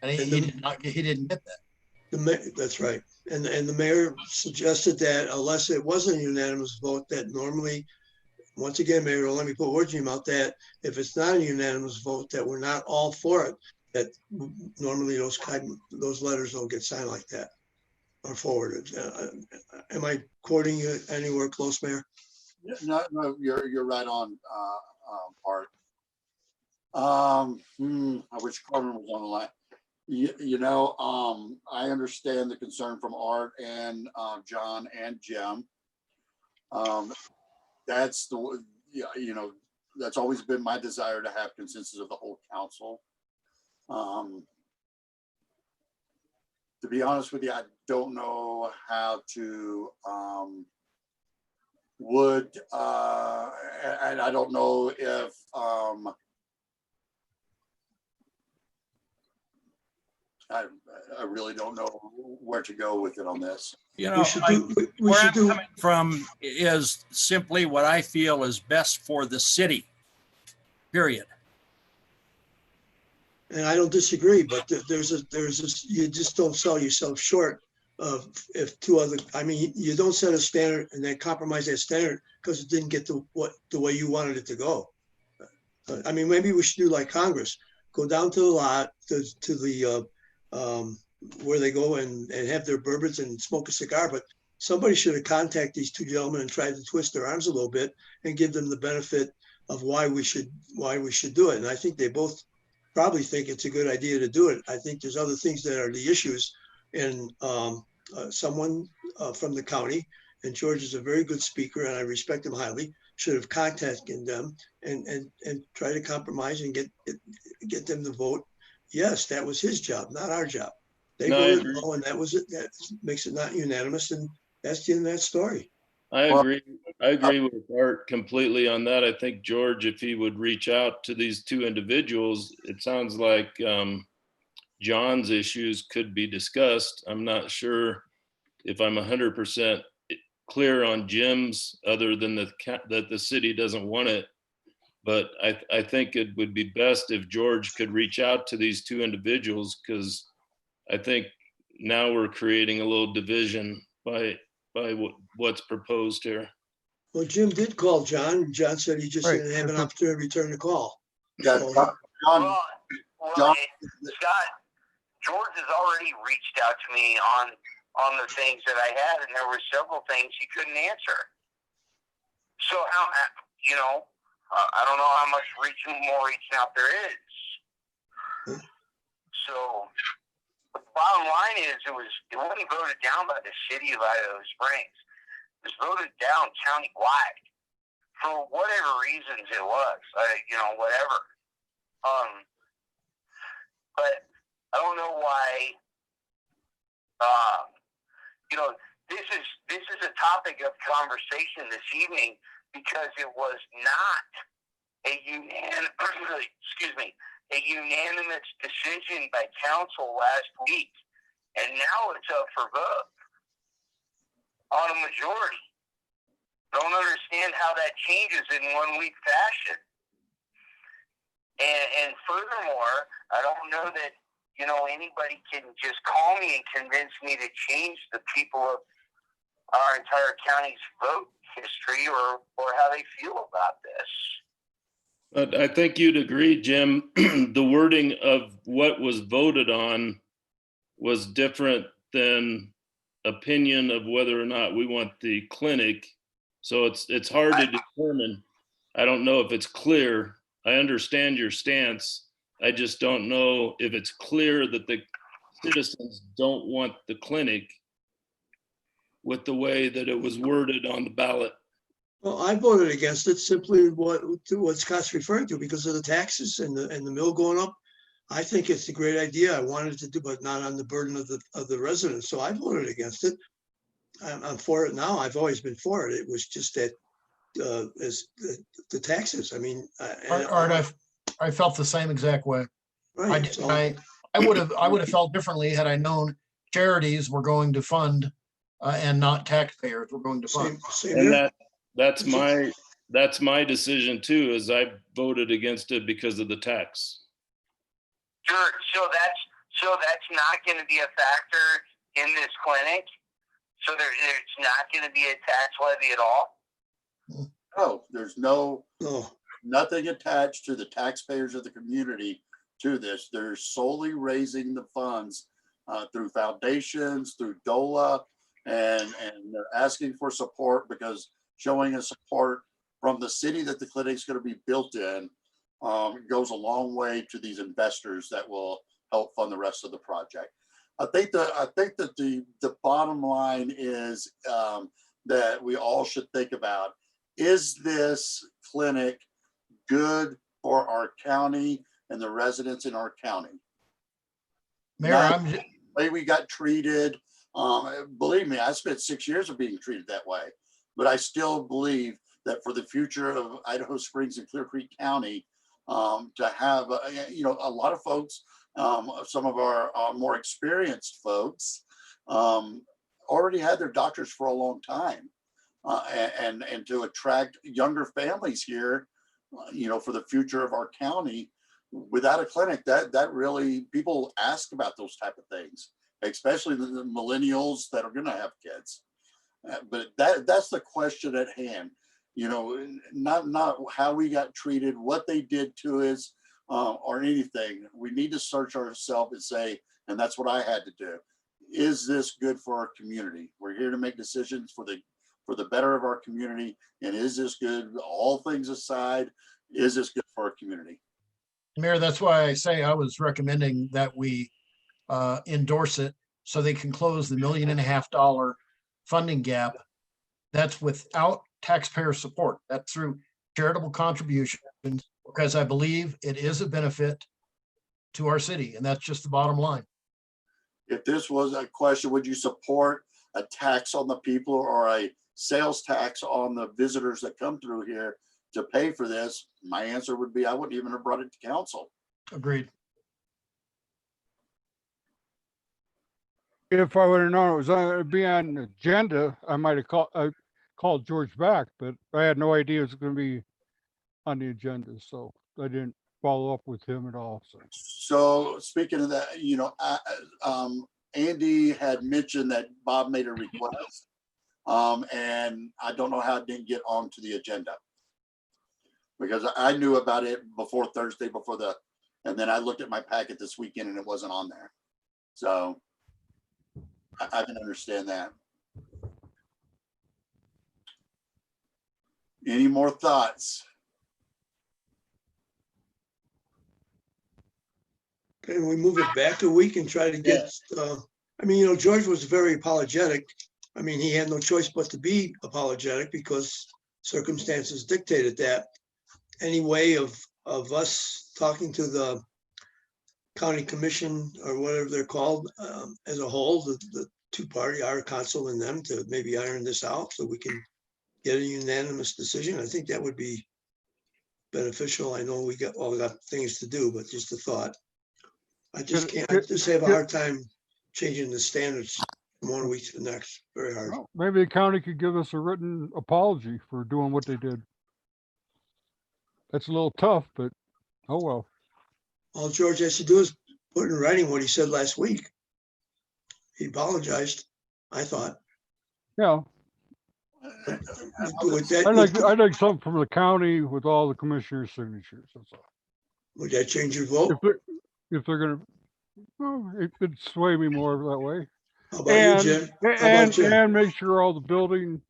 And he didn't get that. That's right. And the mayor suggested that unless it wasn't a unanimous vote, that normally, once again, Mayor, let me put words in your mouth, that if it's not a unanimous vote, that we're not all for it, that normally those letters don't get signed like that or forwarded. Am I quoting you anywhere close, Mayor? No, you're right on, Art. I wish Carmen was on the line. I understand the concern from Art and John and Jim. That's that's always been my desire to have consensus of the whole council. To be honest with you, I don't know how to and I don't know if I really don't know where to go with it on this. You know, where I'm coming from is simply what I feel is best for the city, period. And I don't disagree, but there's this, you just don't sell yourself short of you don't set a standard and then compromise that standard because it didn't get the way you wanted it to go. I mean, maybe we should do like Congress, go down to the lot to the where they go and have their bourbons and smoke a cigar, but somebody should have contacted these two gentlemen and tried to twist their arms a little bit and give them the benefit of why we should do it. And I think they both probably think it's a good idea to do it. I think there's other things that are the issues, and someone from the county, and George is a very good speaker and I respect him highly, should have contacted them and try to compromise and get them to vote. Yes, that was his job, not our job. They voted no, and that was it. That makes it not unanimous, and that's the end of that story. I agree. I agree with Art completely on that. I think George, if he would reach out to these two individuals, it sounds like John's issues could be discussed. I'm not sure if I'm 100% clear on Jim's, other than that the city doesn't want it. But I think it would be best if George could reach out to these two individuals, because I think now we're creating a little division by what's proposed here. Well, Jim did call John. John said he just didn't have an opportunity to return the call. Yeah, So, John, Scott, George has already reached out to me on the things that I had, and there were several things he couldn't answer. So how, I don't know how much more reaching out there is. So the bottom line is it wasn't voted down by the city of Idaho Springs. It was voted down countywide for whatever reasons it was, whatever. But I don't know why. You know, this is a topic of conversation this evening because it was not a unanimous decision by council last week, and now it's up for vote on a majority. Don't understand how that changes in 1 week fashion. And furthermore, I don't know that, you know, anybody can just call me and convince me to change the people of our entire county's vote history or how they feel about this. But I think you'd agree, Jim, the wording of what was voted on was different than opinion of whether or not we want the clinic. So it's hard to determine. I don't know if it's clear. I understand your stance. I just don't know if it's clear that the citizens don't want the clinic with the way that it was worded on the ballot. Well, I voted against it simply what Scott's referring to because of the taxes and the mill going up. I think it's a great idea. I wanted to do, but not on the burden of the residents. So I voted against it. I'm for it now. I've always been for it. It was just that as the taxes. I mean, Art, I felt the same exact way. Right, I would have felt differently had I known charities were going to fund and not taxpayers were going to fund. And that's my decision too, is I voted against it because of the tax. Sure. So that's not going to be a factor in this clinic. So there's not going to be a tax levy at all. No, there's nothing attached to the taxpayers of the community to this. They're solely raising the funds through foundations, through DOLA, and they're asking for support because showing a support from the city that the clinic's going to be built in goes a long way to these investors that will help fund the rest of the project. I think that the bottom line is that we all should think about, is this clinic good for our county and the residents in our county? Mayor, the way we got treated. Believe me, I spent 6 years of being treated that way, but I still believe that for the future of Idaho Springs and Clear Creek County, to have, a lot of folks, some of our more experienced folks already had their doctors for a long time. And to attract younger families here, for the future of our county, without a clinic, that really, people ask about those type of things, especially the millennials that are going to have kids. But that's the question at hand. Not how we got treated, what they did to us, or anything. We need to search ourselves and say, and that's what I had to do. Is this good for our community? We're here to make decisions for the better of our community. And is this good? All things aside, is this good for our community? Mayor, that's why I say I was recommending that we endorse it so they can close the $1.5 million funding gap. That's without taxpayer support. That's through charitable contributions, because I believe it is a benefit to our city, and that's just the bottom line. If this was a question, would you support a tax on the people or a sales tax on the visitors that come through here to pay for this? My answer would be I wouldn't even have brought it to council. Agreed. If I would have known it was going to be on the agenda, I might have called George back, but I had no idea it was going to be on the agenda, so I didn't follow up with him at all. So speaking of that, Andy had mentioned that Bob made a request, and I don't know how it didn't get onto the agenda, because I knew about it before Thursday, and then I looked at my packet this weekend and it wasn't on there. So I can understand that. Any more thoughts? Can we move it back a week and try to get, George was very apologetic. I mean, he had no choice but to be apologetic because circumstances dictated that. Any way of us talking to the county commission or whatever they're called, as a whole, the two-party, our council and them, to maybe iron this out so we can get a unanimous decision. I think that would be beneficial. I know we all got things to do, but just a thought. I just have a hard time changing the standards from one week to the next. Very hard. Well, maybe the county could give us a written apology for doing what they did. That's a little tough, but oh well. All George has to do is put in writing what he said last week. He apologized, I thought. Yeah. I'd like something from the county with all the commissioners' signatures. That's all. Would that change your vote? If they're gonna, well, it'd sway me more that way. How about you, Jim? How about Jim? And make sure all the building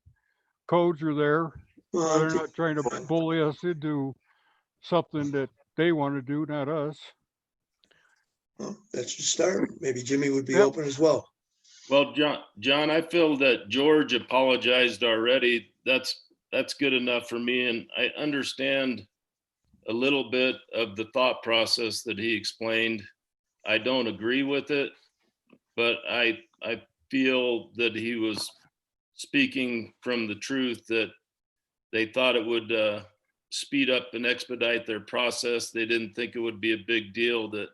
codes are there. Well, They're not trying to bully us into something that they want to do, not us. Well, that's your start. Maybe Jimmy would be open as well. Well, John, I feel that George apologized already. That's good enough for me. And I understand a little bit of the thought process that he explained. I don't agree with it, but I feel that he was speaking from the truth, that they thought it would speed up and expedite their process. They didn't think it would be a big deal that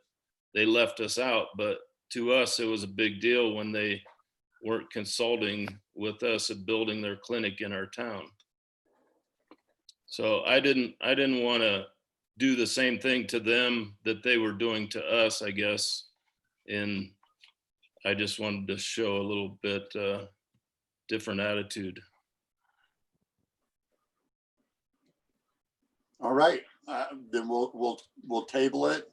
they left us out, but to us, it was a big deal when they weren't consulting with us at building their clinic in our town. So I didn't want to do the same thing to them that they were doing to us, I guess. And I just wanted to show a little bit different attitude. All right, then we'll table it.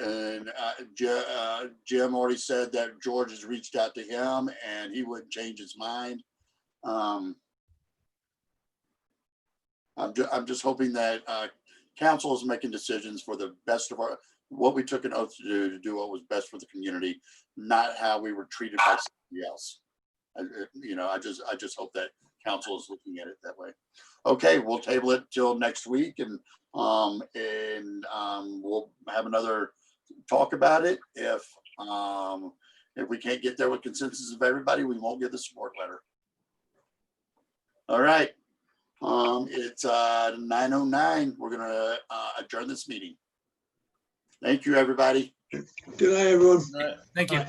And Jim already said that George has reached out to him and he wouldn't change his mind. I'm just hoping that council is making decisions for the best of what we took an oath to do what was best for the community, not how we were treated by somebody else. I just hope that council is looking at it that way. Okay, we'll table it till next week, and we'll have another talk about it. If we can't get there with consensus of everybody, we won't get the support letter. All right. It's 9:09. We're gonna adjourn this meeting. Thank you, everybody. Good night, everyone. Thank you.